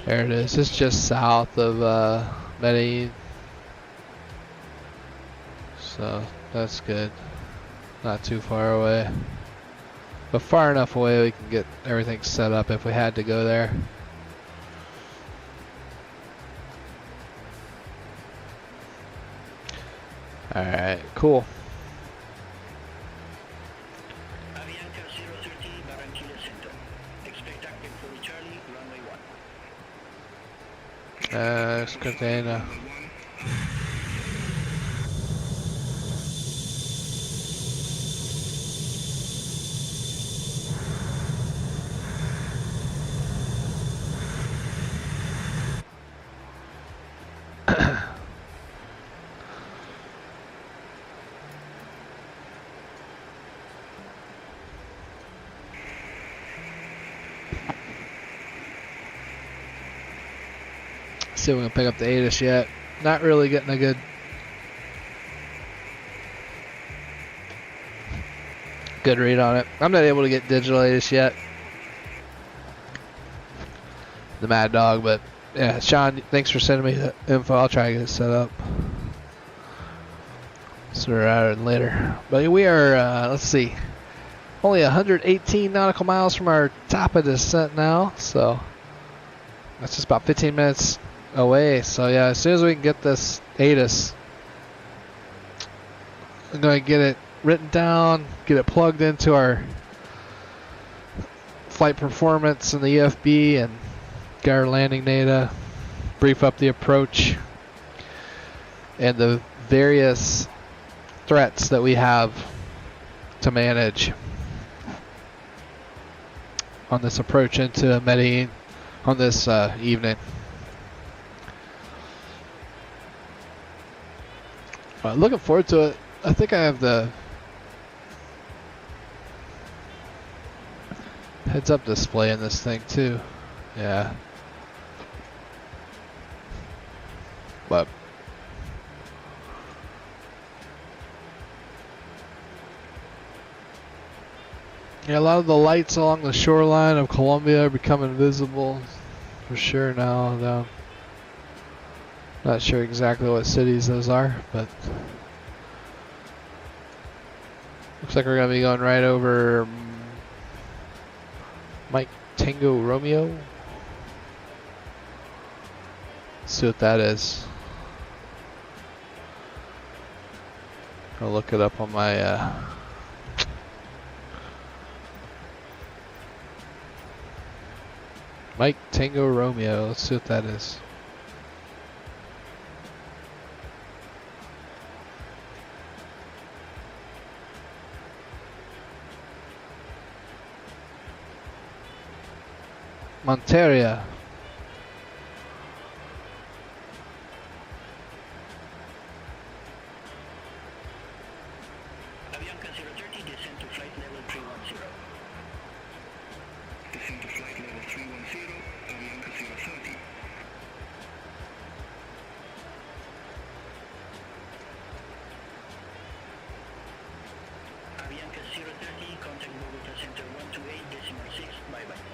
There it is. It's just south of Medellin. So that's good. Not too far away. But far enough away we can get everything set up if we had to go there. Alright, cool. Container. See if we can pick up the ATIS yet. Not really getting a good read on it. I'm not able to get digital ATIS yet. The Mad Dog, but yeah, Sean, thanks for sending me the info. I'll try to get it set up sooner rather than later. But we are, let's see, only 118 nautical miles from our top of descent now, so that's just about 15 minutes away. So yeah, as soon as we can get this ATIS, I'm going to get it written down, get it plugged into our flight performance in the EFB, and get our landing data, brief up the approach and the various threats that we have to manage on this approach into Medellin on this evening. Looking forward to it. I think I have the heads-up display in this thing too. Yeah. But yeah, a lot of the lights along the shoreline of Colombia are becoming visible for sure now. Though not sure exactly what cities those are, but looks like we're gonna be going right over Mike Tango Romeo. Let's see what that is. I'll look it up on my Mike Tango Romeo. Let's see what that is. Monteria. Avianca 030, descend to flight level 310. Descend to flight level 310, Avianca 030. Avianca 030, contact Bogota Center 128.6, bye-bye.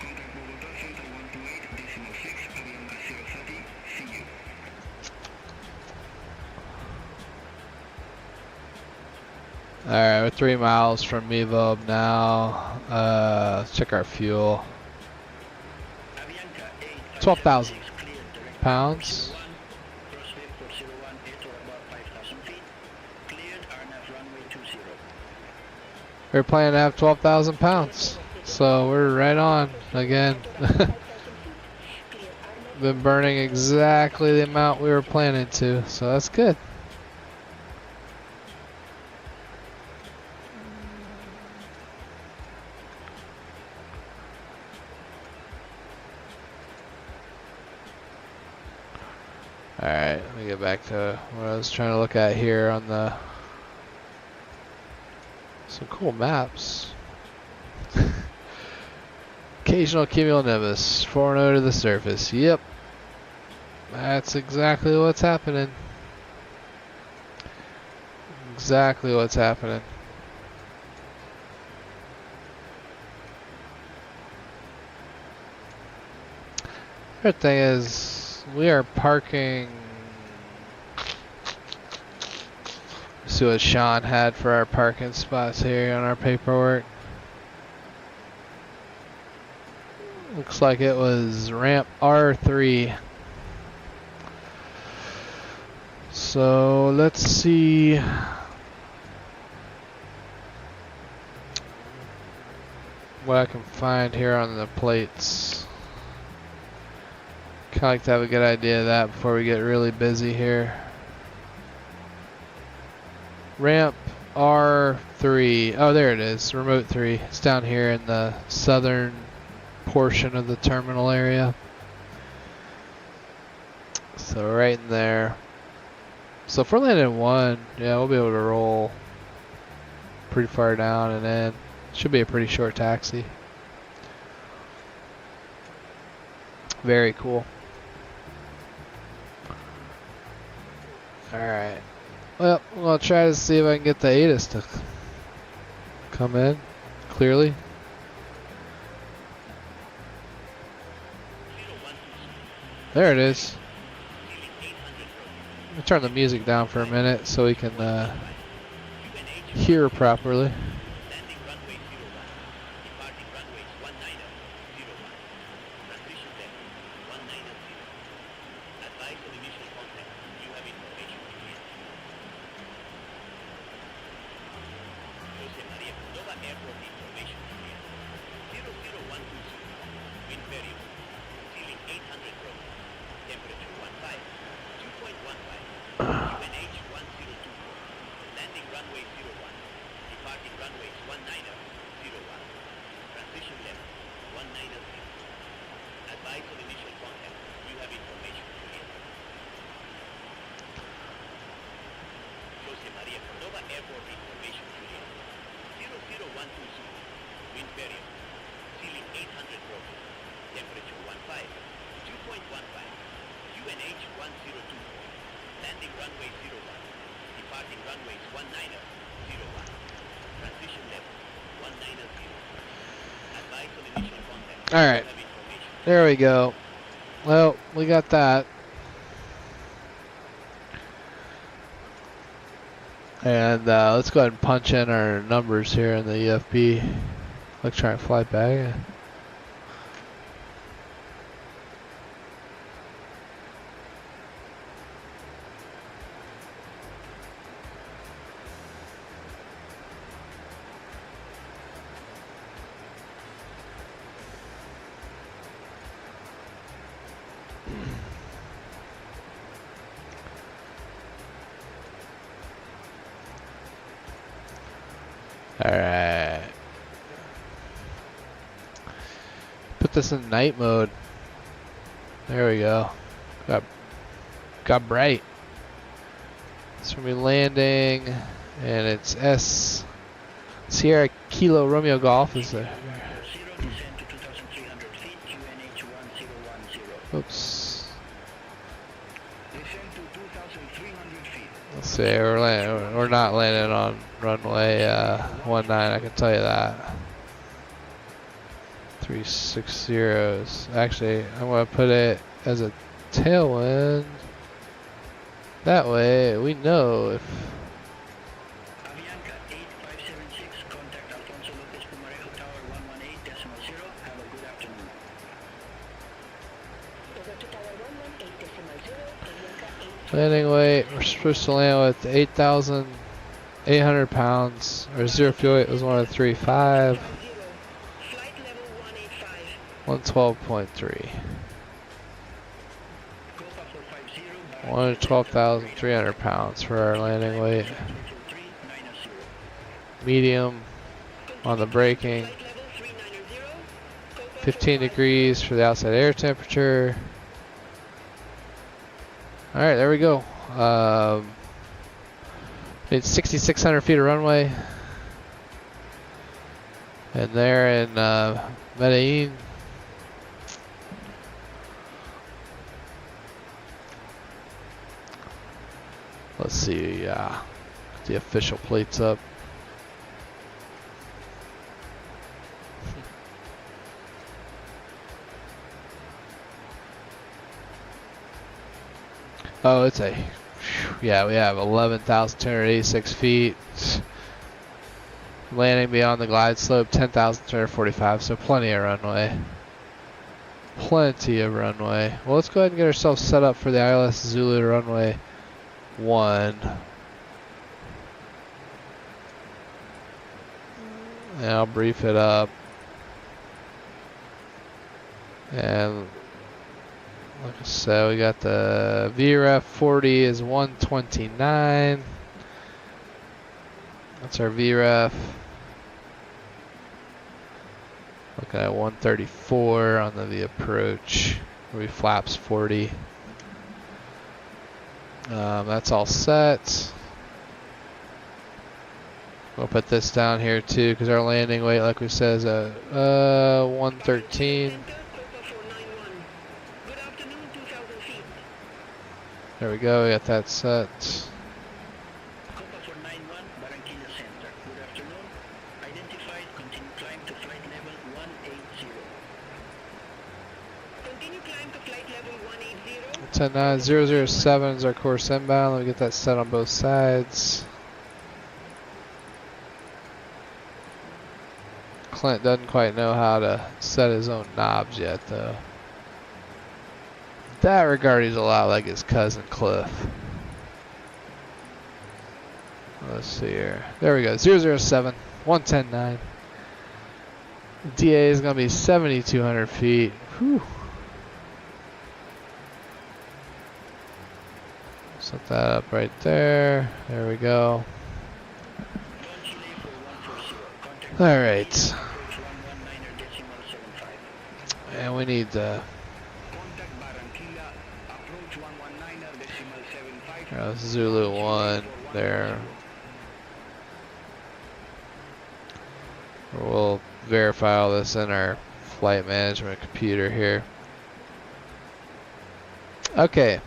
Contact Bogota Center 128.6, Avianca 030, see you. Alright, we're 3 miles from Mevob now. Let's check our fuel. 12,000 pounds. We're planning to have 12,000 pounds. So we're right on again. Been burning exactly the amount we were planning to, so that's good. Alright, let me get back to what I was trying to look at here on the some cool maps. Occasional cumulonimbus, 4.0 to the surface. Yep. That's exactly what's happening. Exactly what's happening. The thing is, we are parking. Let's see what Sean had for our parking spots here on our paperwork. Looks like it was ramp R3. So let's see. What I can find here on the plates. Kind of like to have a good idea of that before we get really busy here. Ramp R3. Oh, there it is. Remote 3. It's down here in the southern portion of the terminal area. So right in there. So if we're landing 1, yeah, we'll be able to roll pretty far down and in. Should be a pretty short taxi. Very cool. Alright. Well, I'll try to see if I can get the ATIS to come in clearly. There it is. Let me turn the music down for a minute so we can hear properly. airport information today. 00120. Wind period. Ceiling 800 broken. Temperature 15. 2.15. UNH 1024. Landing runway 01. Departing runways 19er, 01. Transition level 190. Advice on initial contact. All right. There we go. Well, we got that. And let's go ahead and punch in our numbers here in the EFB electronic flight bag. Alright. Put this in night mode. There we go. Got bright. It's gonna be landing, and it's S Sierra Kilo Romeo Golf is there. Oops. Let's see, we're not landing on runway 19, I can tell you that. 360s. Actually, I'm going to put it as a tailwind. That way we know if... Avianca 8576, contact Alfonso Lopez Pumarejo Tower 118.0. Have a good afternoon. Landing weight, we're supposed to land with 8,800 pounds, or zero fuel weight was 103.5, 112.3, 112,300 pounds for our landing weight. Medium on the braking, 15 degrees for the outside air temperature. All right, there we go. It's 6,600 feet of runway, and there in Medellin. Let's see, get the official plates up. Oh, it's a, yeah, we have 11,286 feet. Landing beyond the glide slope, 10,245, so plenty of runway. Plenty of runway. Well, let's go ahead and get ourselves set up for the ILS Zulu runway 1. And I'll brief it up. And like I said, we got the Vref 40 is 129. That's our Vref. Looking at 134 on the approach. We flaps 40. That's all set. We'll put this down here too, because our landing weight, like we said, is at 113. There we go, we got that set. Copa 491, Barranquilla Center. Good afternoon. Identified, continue climb to flight level 180. Continue climb to flight level 180. 109,007 is our course inbound. Let me get that set on both sides. Clint doesn't quite know how to set his own knobs yet, though. In that regard, he's a lot like his cousin Cliff. Let's see here. There we go. 007, 110.9. DA is going to be 7,200 feet. Whew. Set that up right there. There we go. All right. And we need Zulu 1 there. We'll verify all this in our flight management computer here. Okay.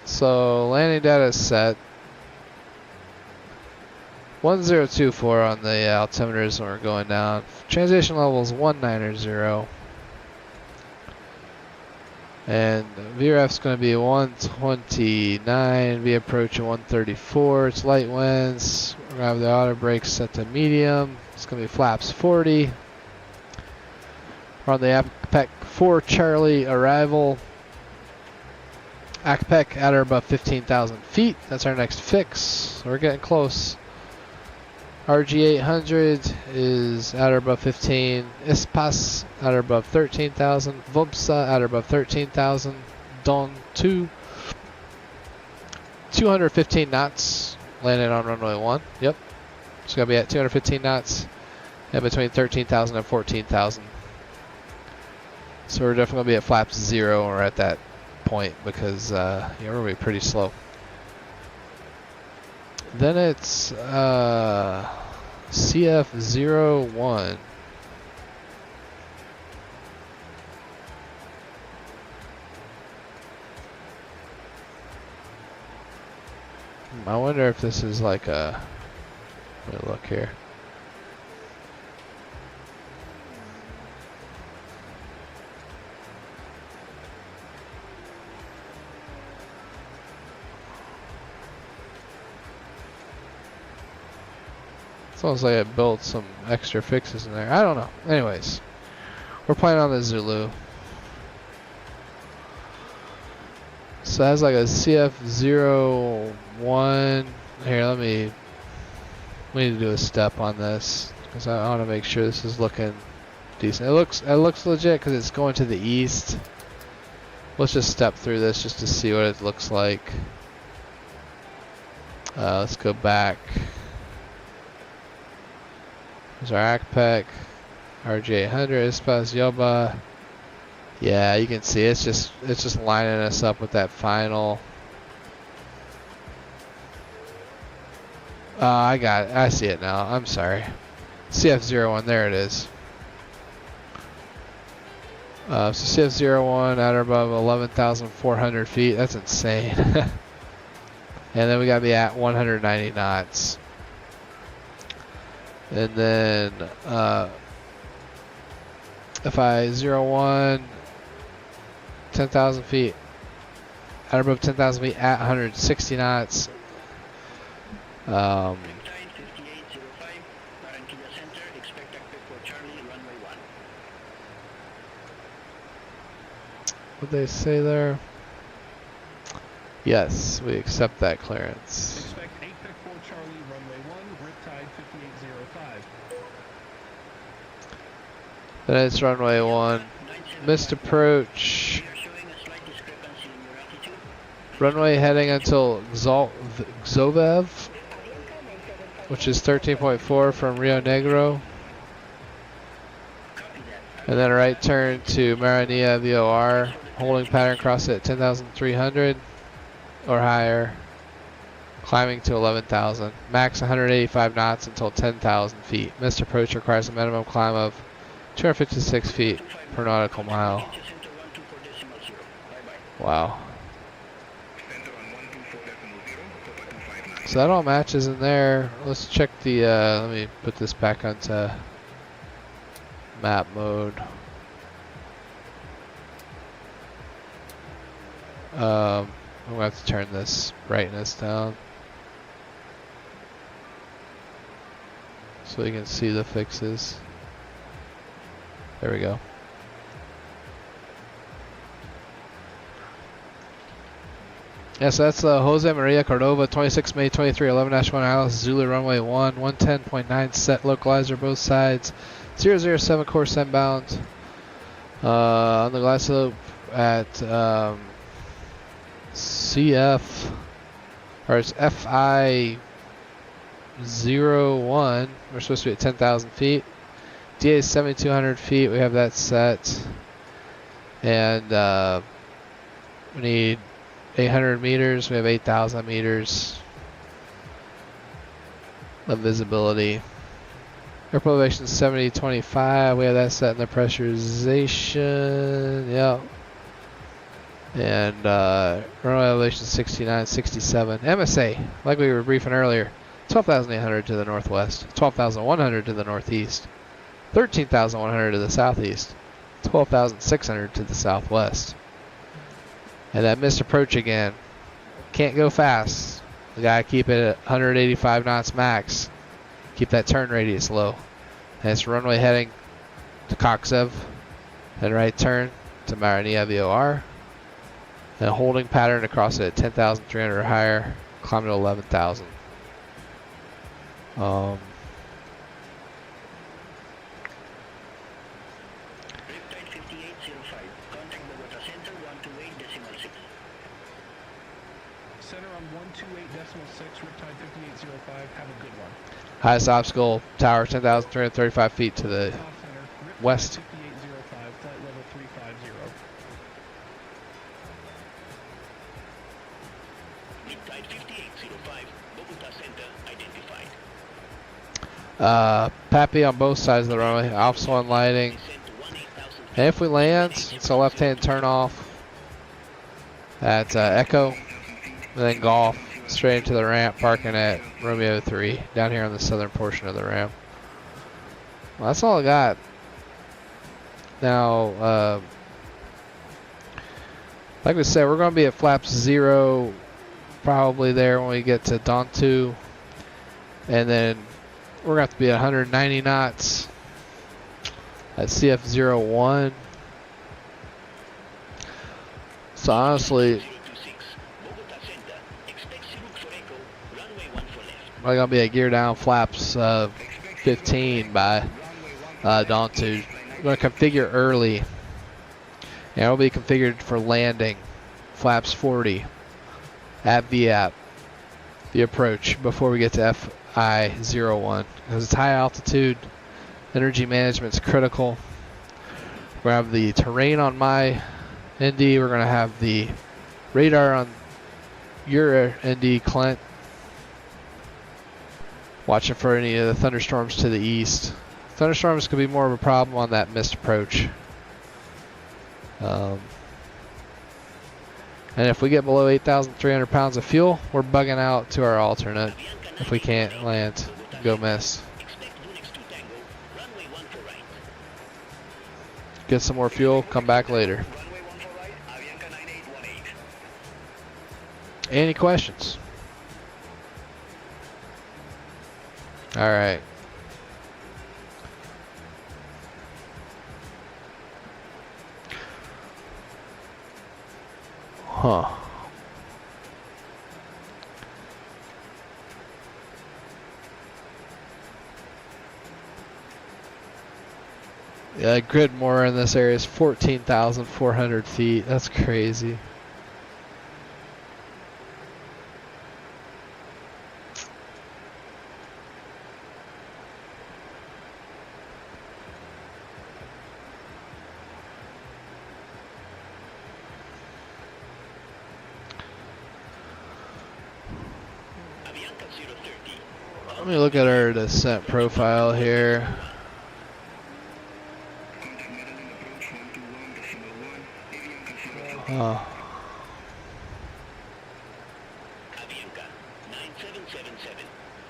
So landing data is set. 1024 on the altimeters when we're going down. Transition level is 190. And VREF's going to be 129, V approach at 134. It's light winds. We're going to have the auto brakes set to medium. It's going to be flaps 40. We're on the ACPEC 4 Charlie arrival. ACPEC at or above 15,000 feet. That's our next fix. We're getting close. RG 800 is at or above 15. ISPAS at or above 13,000. VUBSA at or above 13,000. Don 2. 215 knots. Landing on runway 1. Yep. It's going to be at 215 knots. And between 13,000 and 14,000. So we're definitely going to be at flaps 0 when we're at that point because we're going to be pretty slow. Then it's CF01. I wonder if this is like a... Let me look here. It's almost like it built some extra fixes in there. I don't know. Anyways, we're playing on the Zulu. So that's like a CF01. Here, we need to do a step on this because I want to make sure this is looking decent. It looks legit because it's going to the east. Let's just step through this just to see what it looks like. Let's go back. There's our ACPEC, RG800, ISPAS, Yoba. Yeah, you can see it's just lining us up with that final. I got it. I see it now. I'm sorry. CF01, there it is. So CF01 at or above 11,400 feet. That's insane. And then we got to be at 190 knots. And then FI01, 10,000 feet, at or above 10,000 feet at 160 knots. What'd they say there? Yes, we accept that clearance. Expect APEC 4 Charlie, runway 1, Riptide 5805. Then it's runway 1. Missed approach. Runway heading until Xovev, which is 13.4 from Rio Negro. And then a right turn to Maranilla VOR. Holding pattern cross at 10,300 or higher. Climbing to 11,000. Max 185 knots until 10,000 feet. Missed approach requires a minimum climb of 256 feet per nautical mile. Wow. So that all matches in there. Let's check the, let me put this back onto map mode. I'm going to have to turn this brightness down so we can see the fixes. There we go. Yeah, so that's Jose Maria Cordova, 26 May 23, 11-1 Alice, Zulu runway 1, 110.9 set localizer both sides, 007 course inbound. On the glass slope at CF, or it's FI01, we're supposed to be at 10,000 feet. DA is 7,200 feet, we have that set. And we need 800 meters, we have 8,000 meters of visibility. Airport elevation 7025. We have that set in the pressurization. Yep. And runway elevation 6967. MSA, like we were briefing earlier, 12,800 to the northwest, 12,100 to the northeast, 13,100 to the southeast, 12,600 to the southwest. And that missed approach again. Can't go fast. We gotta keep it at 185 knots max. Keep that turn radius low. And it's runway heading to Coxev. Then right turn to Maranilla VOR. And a holding pattern across it at 10,300 or higher. Climb to 11,000. Riptide 5805. Contact Bogota Center 128.6. Center on 128.6, Riptide 5805. Have a good one. Highest obstacle tower 10,335 feet to the Top center, Riptide west. 5805, flight level 350. Riptide 5805. Bogota Center identified. Pappy on both sides of the runway. Alps 1 lighting. Descent to 18,000 feet. And if we land, it's a left-hand turn off at Echo, and then Golf straight into the ramp, parking at Romeo 3 down here on the southern portion of the ramp. Well, that's all I got. Now, like we said, we're going to be at flaps 0 probably there when we get to Dawn 2, and then we're going to have to be at 190 knots at CF01. So honestly, 026. Bogota Center. Expect Chinook for Echo. Runway 1 for left. we're going to be at gear down flaps 15 by Dawn 2. We're going to configure early. And it'll be configured for landing flaps 40 at VAP, the approach, before we get to FI01. Because it's high altitude, energy management is critical. We're going to have the terrain on my ND. We're going to have the radar on your ND, Clint. Watching for any of the thunderstorms to the east. Thunderstorms could be more of a problem on that missed approach. And if we get below 8,300 pounds of fuel, we're bugging out to our alternate if we can't land. Go miss. Expect Unix 2 Tango. Runway 1 for right. Get some more fuel, come back later. Runway 1 for right, Avianca 9818. Any questions? All right. Huh. Yeah, grid more in this area is 14,400 feet. That's crazy. Avianca 030. Let me look at our descent profile here. Avianca 9777.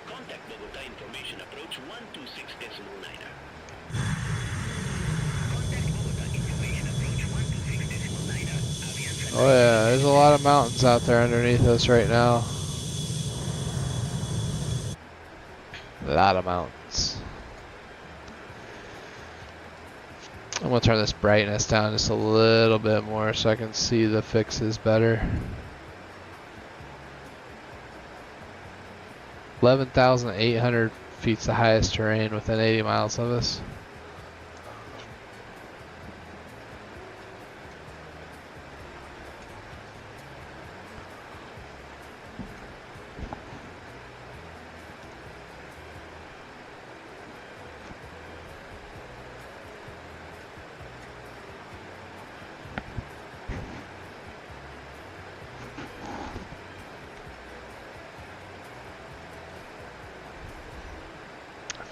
Contact Bogota information approach 126.9er. Contact Bogota information approach 126.9er. Avianca. Oh yeah, there's a lot of mountains out there underneath us right now. A lot of mountains. I'm gonna turn this brightness down just a little bit more so I can see the fixes better. 11,800 feet's the highest terrain within 80 miles of us.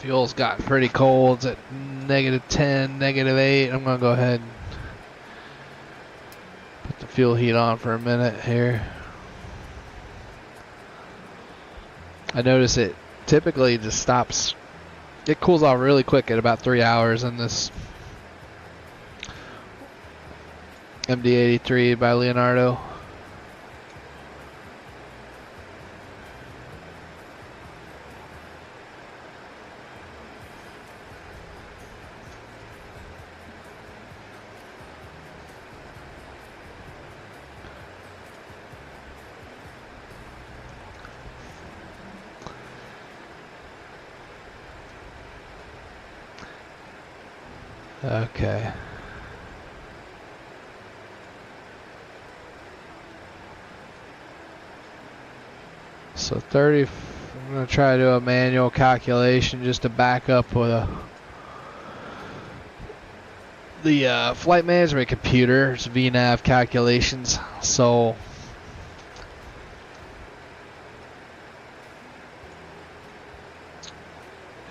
Fuel's got pretty cold. It's at -10, -8. I'm gonna go ahead and put the fuel heat on for a minute here. I notice it typically just stops. It cools off really quick at about 3 hours in this MD-83 by Leonardo. Okay. So 30, I'm going to try to do a manual calculation just to back up with the flight management computer's VNAV calculations. So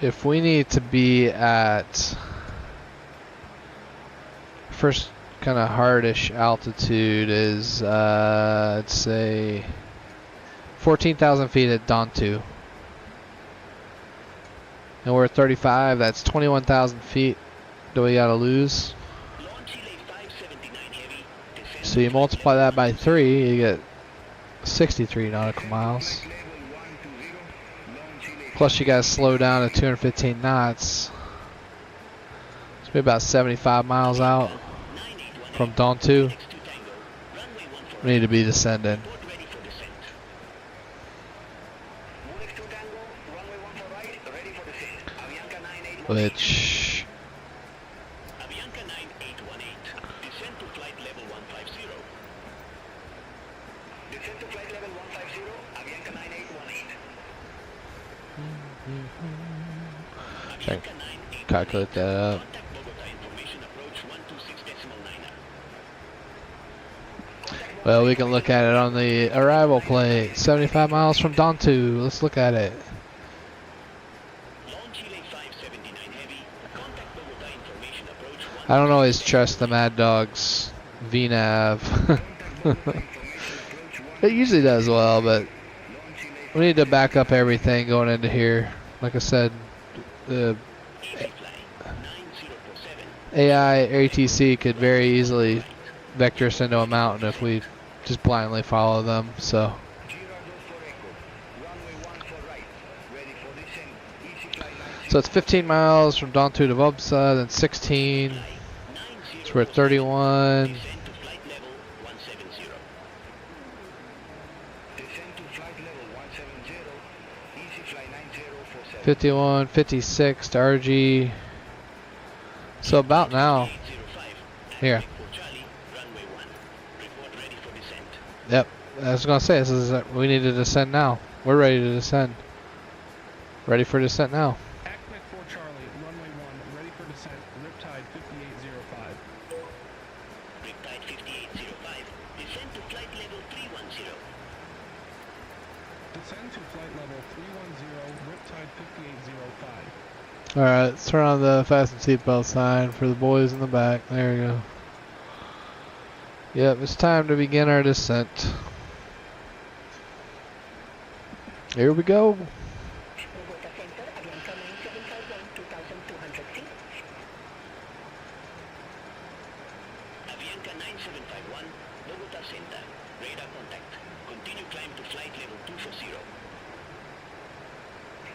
if we need to be at first kind of hardish altitude is I'd say 14,000 feet at Dawn 2, and we're at 35. That's 21,000 feet do we gotta lose. So you multiply that by 3, you get 63 nautical miles. Plus you gotta slow down to 215 knots. It's be about 75 miles out from Dawn 2. We need to be descending. Which descend to flight level 150. Descend to flight level 150, Avianca 9818. calculate that up. Well, we can look at it on the arrival plate. 75 miles from Dawn 2. Let's look at it. I don't always trust the Mad Dog's VNAV. It usually does well, but we need to back up everything going into here. Like I said, the AI ATC could very easily vector us into a mountain if we just blindly follow them. So it's 15 miles from Dawn 2 to Vobsa, then 16. So we're at 31. 51, 56 to RG. So about now. Here. Yep. I was gonna say we need to descend now. We're ready to descend. Ready for descent now. Acme 4 Charlie, runway 1, ready for descent, riptide 5805. Riptide 5805, descend to flight level 310. Descend to flight level 310, riptide 5805. Alright, let's turn on the fasten seatbelt sign for the boys in the back. There we go. Yep, it's time to begin our descent. Here we go. Avianca 9751, Bogota Center, radar contact. Continue climb to flight level 240.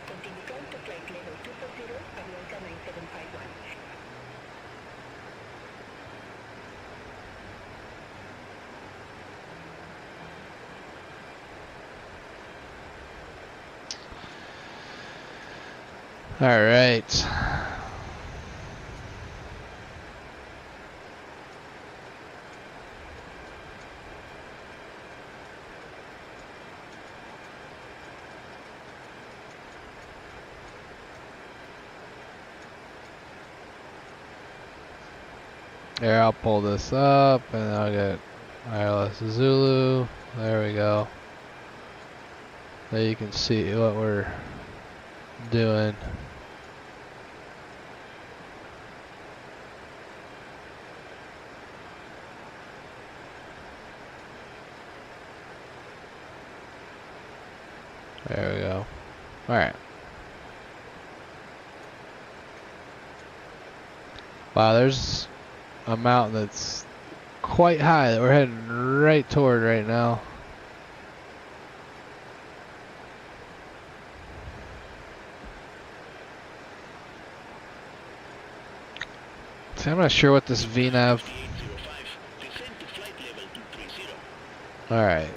Continue climb to flight level 240, Avianca 9751. All right. There, I'll pull this up and I'll get wireless Zulu. There we go. There you can see what we're doing. There we go. Alright. Wow, there's a mountain that's quite high that we're heading right toward right now. See, I'm not sure what this VNAV. Alright.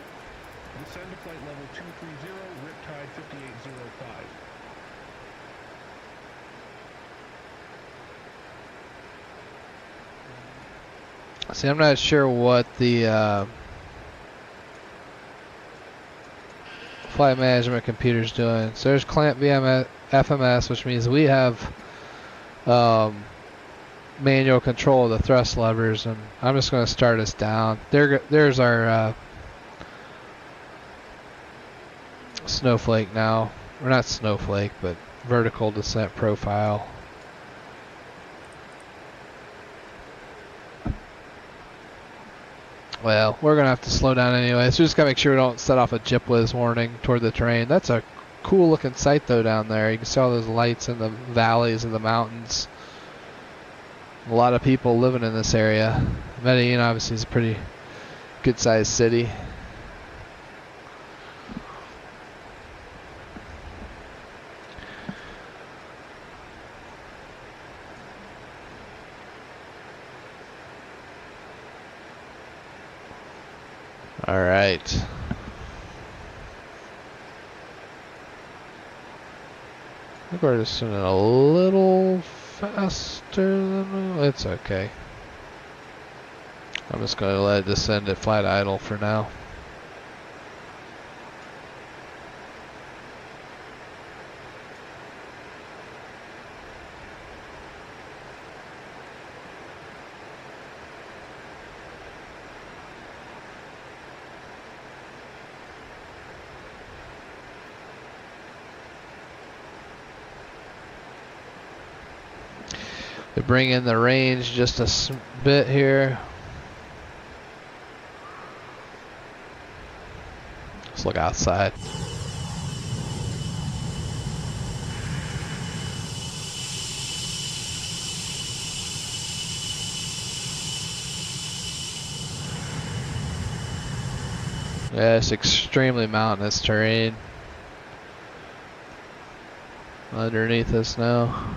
Descend to flight level 230, Riptide 5805. See, I'm not sure what the flight management computer's doing. So there's clamp FMS, which means we have manual control of the thrust levers, and I'm just going to start us down. There's our snowflake now. Or not snowflake, but vertical descent profile. Well, we're going to have to slow down anyway, so just got to make sure we don't set off a GPWIS warning toward the terrain. That's a cool looking sight though down there. You can see all those lights in the valleys of the mountains. A lot of people living in this area. Medellin obviously is a pretty good sized city. All right. I think we're just doing it a little faster than it's okay. I'm just going to let it descend at flight idle for now. We bring in the range just a bit here. Let's look outside. Yeah, it's extremely mountainous terrain underneath us now.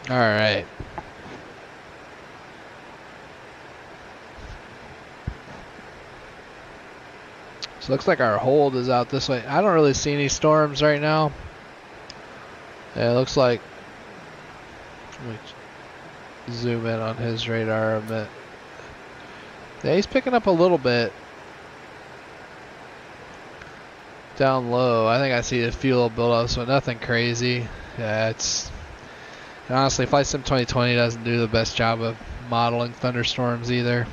All right. So looks like our hold is out this way. I don't really see any storms right now. Yeah, it looks like. Let me zoom in on his radar a bit. Yeah, he's picking up a little bit down low. I think I see the fuel buildup, so nothing crazy. Yeah, it's. And honestly, Flight Sim 2020 doesn't do the best job of modeling thunderstorms either.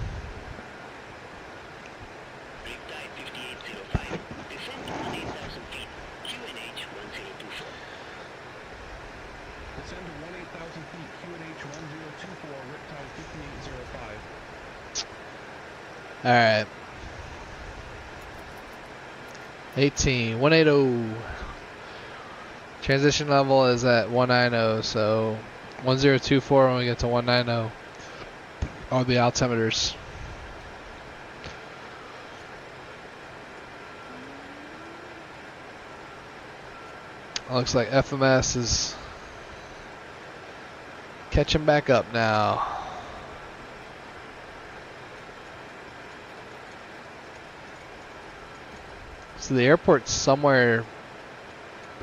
Descend to 18,000 feet, QNH 1024, Riptide 5805. Alright. 180. Transition level is at 190, so 1024 when we get to 190 on the altimeters. Looks like FMS is catching back up now. So the airport's somewhere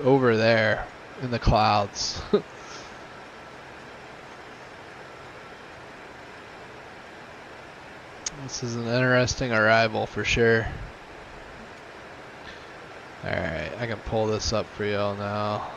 over there in the clouds. This is an interesting arrival for sure. Alright, I can pull this up for y'all now.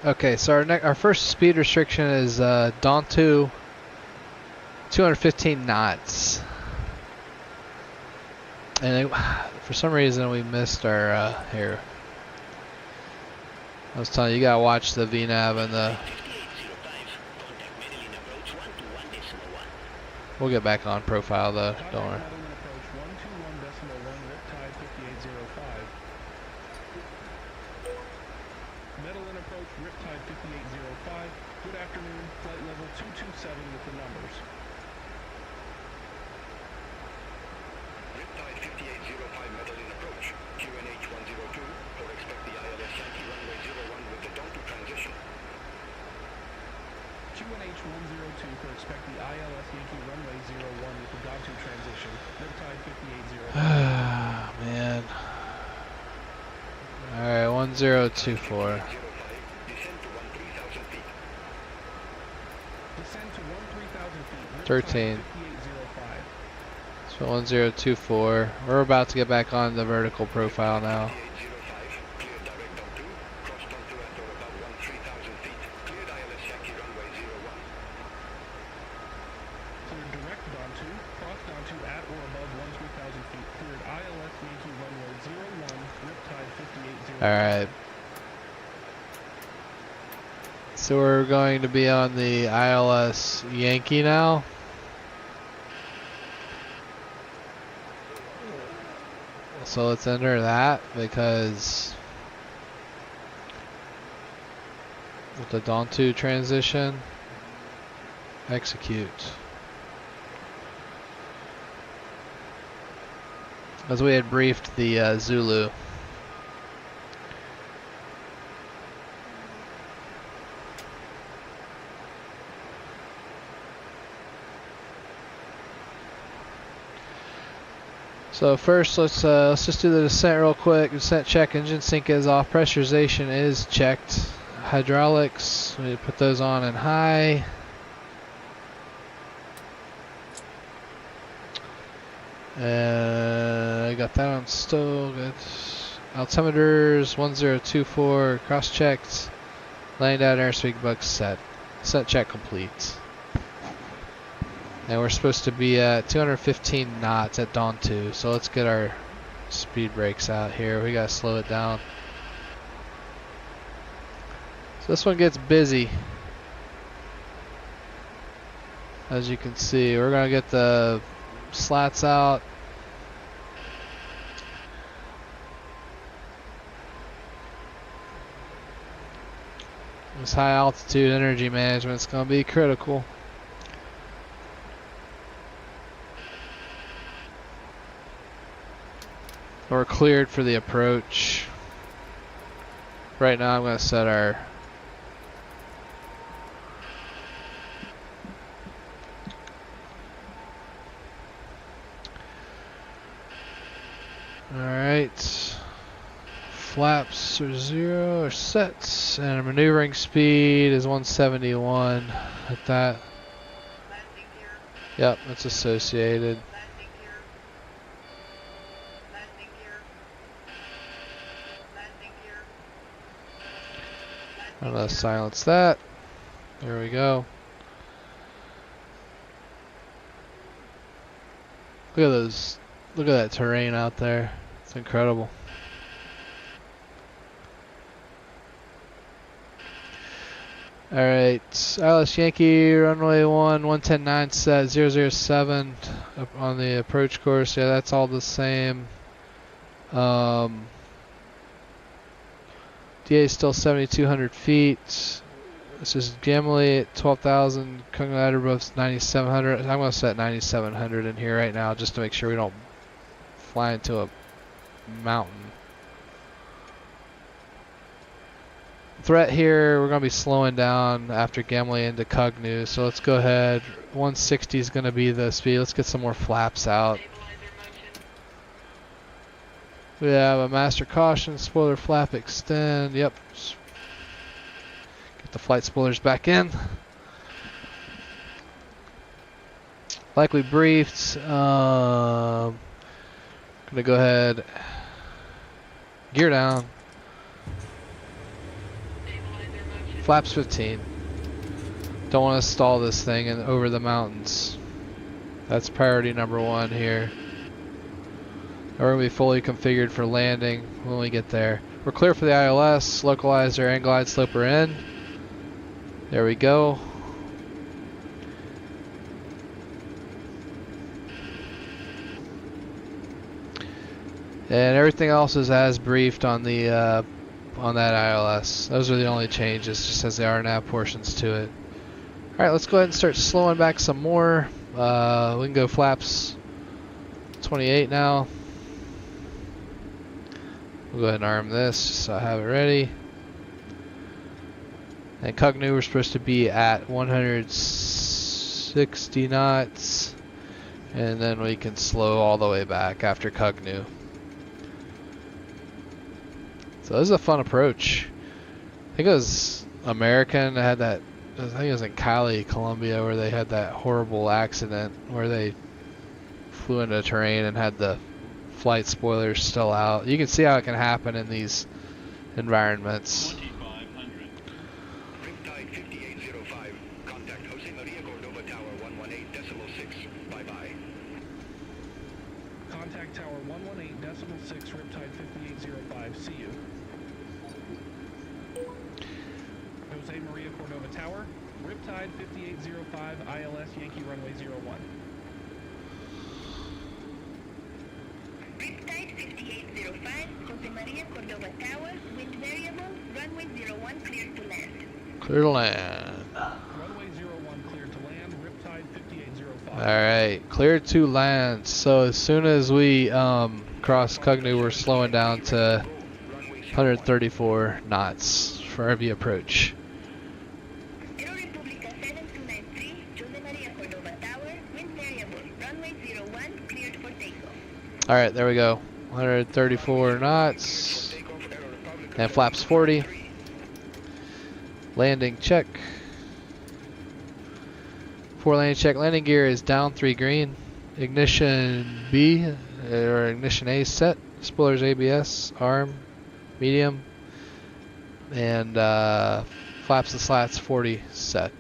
Okay, so our first speed restriction is Dawn 2, 215 knots. And for some reason we missed our here. I was telling you, you gotta watch the VNAV and the. We'll get back on profile though, don't worry. Medellin approach, Riptide 5805. Good afternoon, flight level 227 with the numbers. Riptide 5805 Medellin approach, QNH 102, or expect the ILS Yankee runway 01 with the Dawn 2 transition. QNH 102 for expect the ILS Yankee runway 01 with the Dawn 2 transition. Riptide 5805. Ah, man. Alright, 1024. Descend to 13,000 feet. Descend to 13,000 feet. 13. 5805. So 1024. We're about to get back on the vertical profile now. 5805, clear direct Dawn 2, cross Dawn 2 at or above 13,000 feet. Cleared ILS Yankee runway 01. Cleared direct Dawn 2, cross Dawn 2 at or above 13,000 feet. Cleared ILS Yankee runway 01, Riptide 5805. Alright. So we're going to be on the ILS Yankee now. So let's enter that because with the Dawn 2 transition, execute. As we had briefed the Zulu. So first, let's just do the descent real quick. Descent check. Engine sync is off. Pressurization is checked. Hydraulics, we need to put those on in high. I got that on still good. Altimeters 1024 cross checked. Laying down airspeed bug set. Set check complete. And we're supposed to be at 215 knots at Dawn 2. So let's get our speed brakes out here. We gotta slow it down. So this one gets busy. As you can see, we're gonna get the slats out. This high altitude energy management is gonna be critical. We're cleared for the approach. Right now I'm going to set our alright. Flaps are 0 or set, and our maneuvering speed is 171 at that. Yep, that's associated. I'm gonna silence that. There we go. Look at those. Look at that terrain out there. It's incredible. Alright, ILS Yankee, runway 110.9 set, 007 up on the approach course. Yeah, that's all the same. DA is still 7,200 feet. This is Gimli at 12,000. Kung Ladder above 9,700. I'm going to set 9,700 in here right now just to make sure we don't fly into a mountain. threat here. We're going to be slowing down after Gimli into Cugnu. So let's go ahead. 160 is going to be the speed. Let's get some more flaps out. We have a master caution, spoiler flap extend. Yep. Get the flight spoilers back in. Like we briefed, gonna go ahead, gear down, flaps 15. Don't want to stall this thing over the mountains. That's priority number one here. We're gonna be fully configured for landing when we get there. We're clear for the ILS, localizer and glide slope are in. There we go. And everything else is as briefed on the on that ILS. Those are the only changes, just as the RNAV portions to it. All right, let's go ahead and start slowing back some more. We can go flaps 28 now. We'll go ahead and arm this just so I have it ready. And Cugnu, we're supposed to be at 160 knots, and then we can slow all the way back after Cugnu. So this is a fun approach. I think it was American that had that, I think it was in Cali, Colombia, where they had that horrible accident where they flew into terrain and had the flight spoilers still out. You can see how it can happen in these environments. Riptide 5805, contact Jose Maria Cordova Tower 118.6, bye-bye. Contact Tower 118.6, Riptide 5805, see you. Jose Maria Cordova Tower, Riptide 5805, ILS Yankee runway 01. Riptide 5805, Jose Maria Cordova Tower, wind variable, runway 01 cleared to land. Clear to land. Runway 01 cleared to land, Riptide 5805. Alright, clear to land. So as soon as we cross Cugnu, we're slowing down to 134 knots for our V approach. Aero Republica 7293, Jose Maria Cordova Tower, wind variable, runway 01 cleared for takeoff. Alright, there we go. 134 knots. And flaps 40. Landing check. For landing check, landing gear is down 3 green. Ignition B, or ignition A set. Spoilers ABS, arm, medium. And flaps and slats 40 set.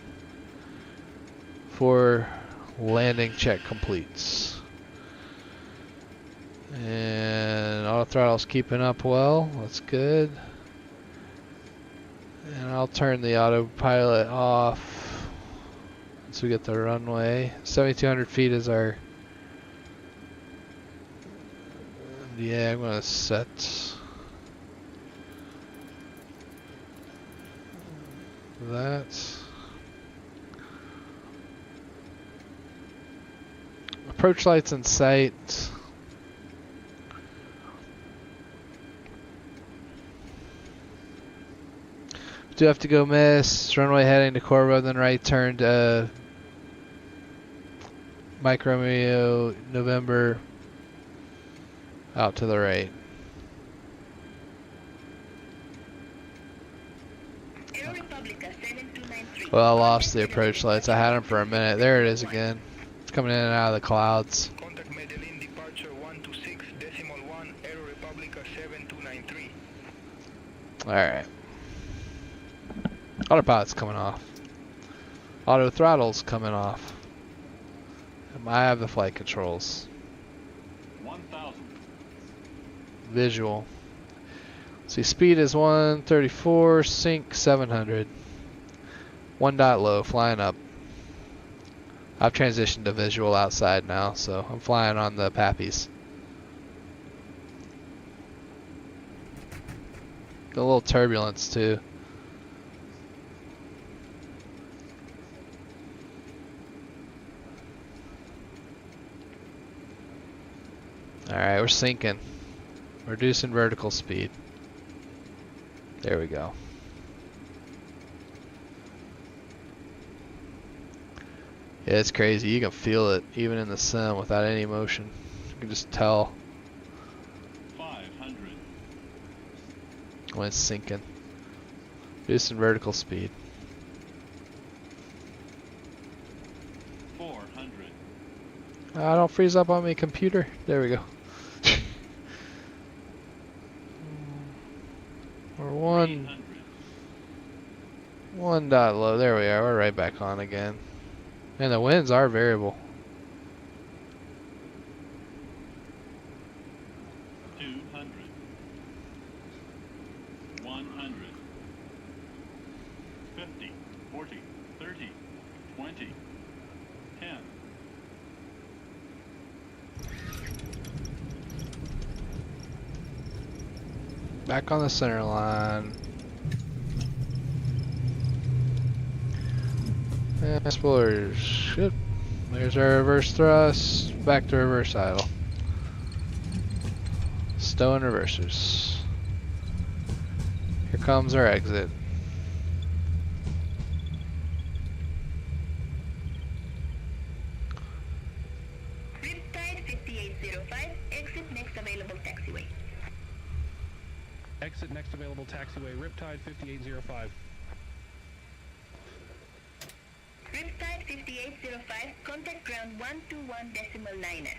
For landing check completes. And auto throttle's keeping up well. That's good. And I'll turn the autopilot off once we get the runway. 7,200 feet is our. Yeah, I'm gonna set. That. Approach lights in sight. Do have to go miss. Runway heading to Corvo, then right turn to Mike Romeo, November, out to the right. Aero Republica 7293. Well, I lost the approach lights. I had them for a minute. There it is again. It's coming in and out of the clouds. Contact Medellin departure 126.1, Aero Republica 7293. Alright. Autopilot's coming off. Auto throttle's coming off. I have the flight controls. 1000. Visual. See, speed is 134, sync 700. 1 dot low, flying up. I've transitioned to visual outside now, so I'm flying on the Pappies. Got a little turbulence too. Alright, we're sinking. Reducing vertical speed. There we go. Yeah, it's crazy. You can feel it even in the sim without any motion. You can just tell 500. when it's sinking. Boosting vertical speed. 400. Don't freeze up on me, computer. There we go. We're 300. one dot low. There we are. We're right back on again. And the winds are variable. 200. 100. 50. 40. 30. 20. 10. Back on the center line. And spoilers. Shit. There's our reverse thrust. Back to reverse idle. Stow and reversers. Here comes our exit. Riptide 5805, exit next available taxiway. Exit next available taxiway, Riptide 5805. Riptide 5805, contact ground 121.9er.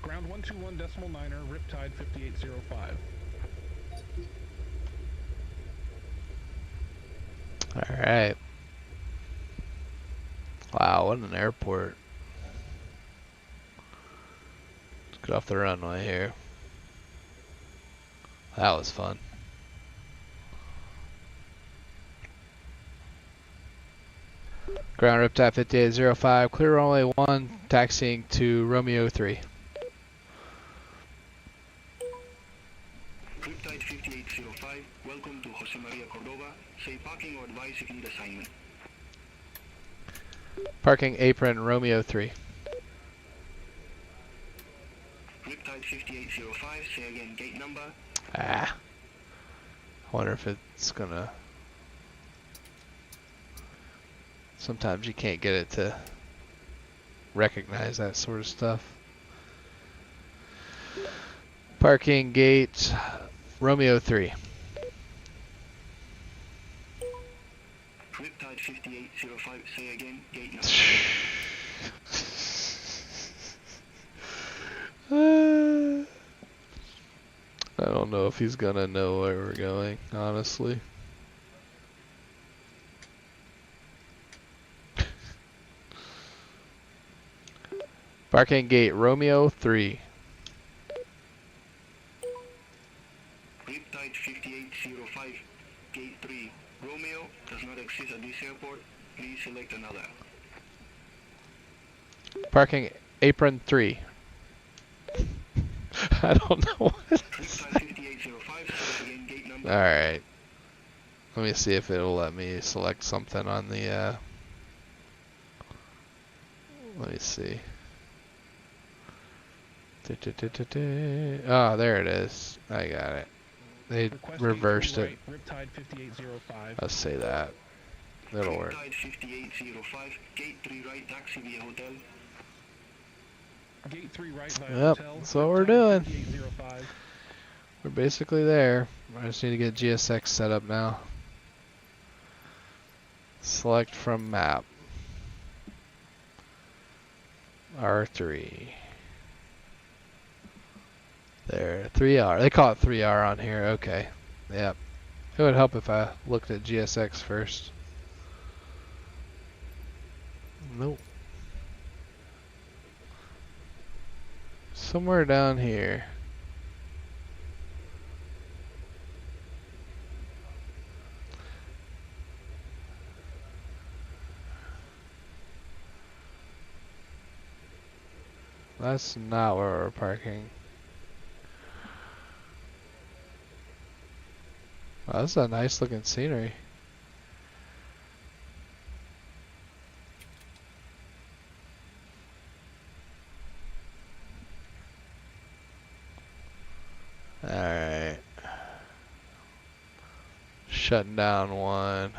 Ground 121.9er, Riptide 5805. Alright. Wow, what an airport. Let's get off the runway here. That was fun. Ground Riptide 5805, clear runway 1, taxiing to Romeo 3. Riptide 5805, welcome to Jose Maria Cordova. Say parking or advise if need assignment. Parking apron Romeo 3. Riptide 5805, say again gate number. I wonder if it's gonna... Sometimes you can't get it to recognize that sort of stuff. Parking gate Romeo 3. Riptide 5805, say again gate number. I don't know if he's gonna know where we're going, honestly. Parking gate Romeo 3. Riptide 5805, gate 3. Romeo does not exist at this airport. Please select another. Parking apron 3. I don't know what. Riptide 5805, say again gate number. Alright. Let me see if it'll let me select something on the, let me see. Oh, there it is. I got it. They reversed it. Riptide 5805. Let's say that. It'll work. Riptide 5805, gate 3 right, taxi via hotel. Gate 3 right via Yep, hotel. that's what we're Riptide doing. 5805. We're basically there. I just need to get GSX set up now. Select from map. R3. There, 3R. They call it 3R on here. Okay. Yep. It would help if I looked at GSX first. Nope. Somewhere down here. That's not where we're parking. Wow, that's a nice looking scenery. Alright. Shutting down 1.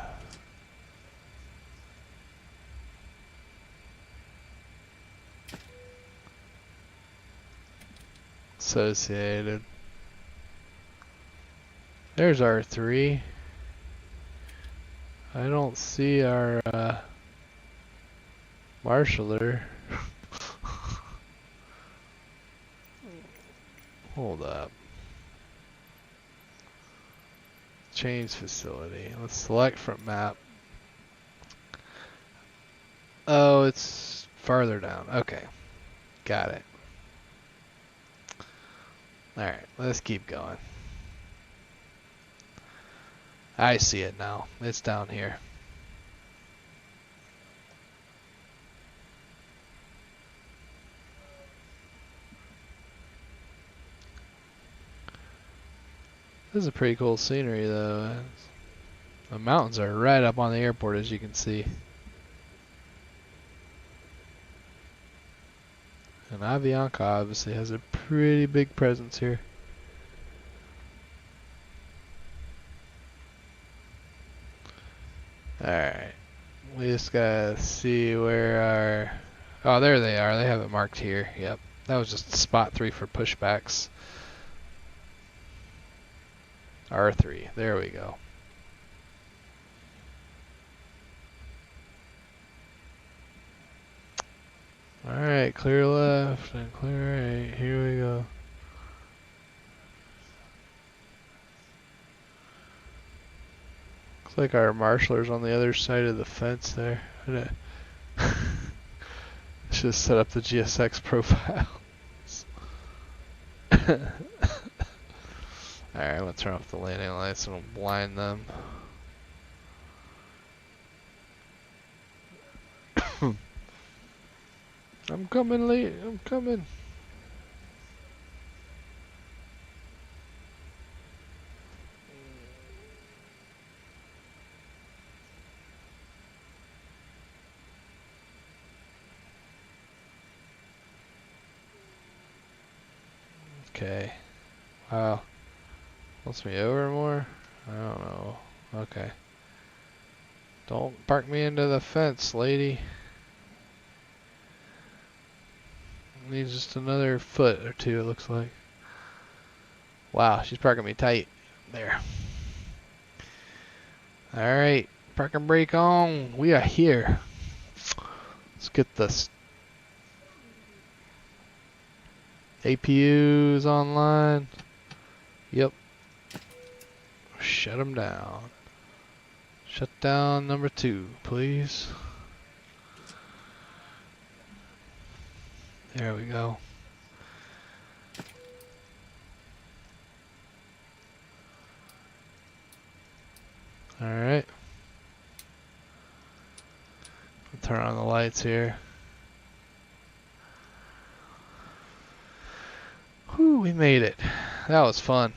Associated. There's our 3. I don't see our marshaller. Hold up. Change facility. Let's select from map. Oh, it's farther down. Okay. Got it. Alright, let's keep going. I see it now. It's down here. This is a pretty cool scenery though. The mountains are right up on the airport, as you can see. And Avianca obviously has a pretty big presence here. Alright. We just gotta see where our... Oh, there they are. They have it marked here. Yep. That was just spot 3 for pushbacks. R3. There we go. Alright, clear left and clear right. Here we go. Looks like our marshaller's on the other side of the fence there. Should have set up the GSX profile. Alright, I'm gonna turn off the landing lights and I'll blind them. I'm coming late, I'm coming. Okay. Wow. Wants me over more? I don't know. Okay. Don't park me into the fence, lady. Needs just another foot or 2, it looks like. Wow, she's parking me tight. There. Alright, parking brake on. We are here. Let's get this. APUs online. Yep. Shut them down. Shutdown number 2, please. There we go. Alright. Turn on the lights here. Whew, we made it. That was fun.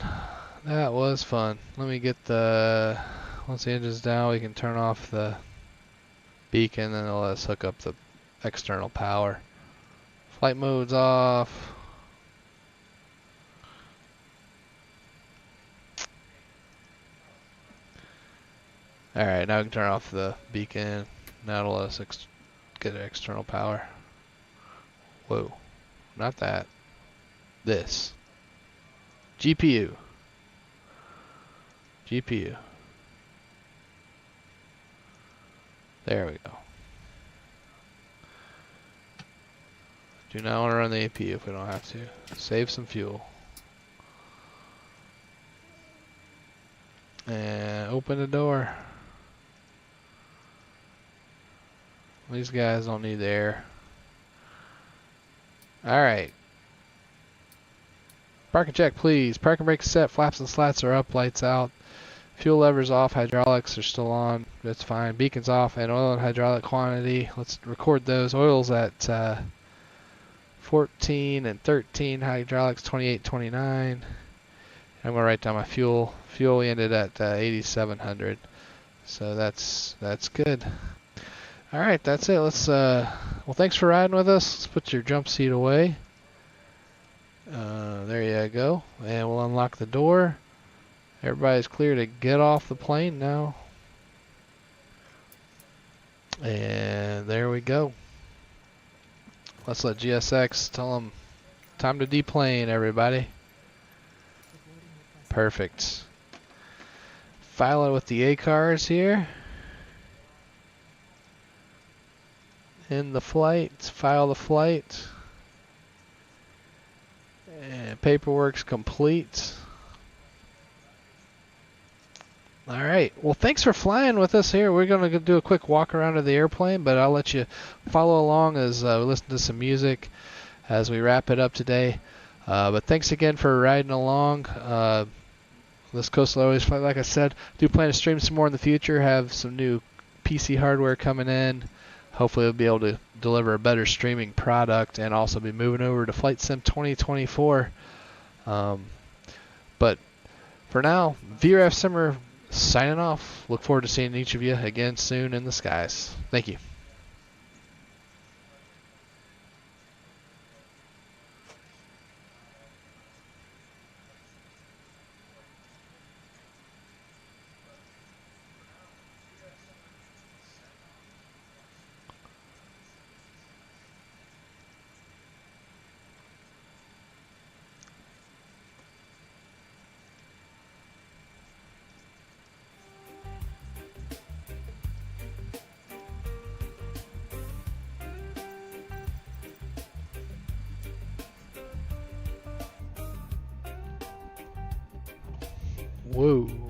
That was fun. Let me get the... Once the engine's down, we can turn off the beacon and it'll let us hook up the external power. Flight mode's off. Alright, now we can turn off the beacon. Now it'll let us get external power. Whoa. Not that. This. GPU. GPU. There we go. Do not want to run the APU if we don't have to. Save some fuel. And open the door. These guys don't need air. Alright. Parking check, please. Parking brake set. Flaps and slats are up. Lights out. Fuel levers off. Hydraulics are still on. That's fine. Beacons off. And oil and hydraulic quantity. Let's record those. Oil's at 14 and 13. Hydraulics 28, 29. I'm gonna write down my fuel. Fuel we ended at 8,700. So that's good. All right, that's it. Let's well, thanks for riding with us. Let's put your jump seat away. There you go. And we'll unlock the door. Everybody's clear to get off the plane now. And there we go. Let's let GSX tell them Time to deplane, everybody. Perfect. File it with the ACARs here. In the flight, file the flight. And paperwork's complete. All right. Well, thanks for flying with us here. We're going to do a quick walk around of the airplane, but I'll let you follow along as we listen to some music as we wrap it up today. But thanks again for riding along. This Coastal Airways flight, like I said, do plan to stream some more in the future. Have some new PC hardware coming in. Hopefully we'll be able to deliver a better streaming product and also be moving over to Flight Sim 2024. But for now, Vref Simmer signing off. Look forward to seeing each of you again soon in the skies. Thank you. Whoa.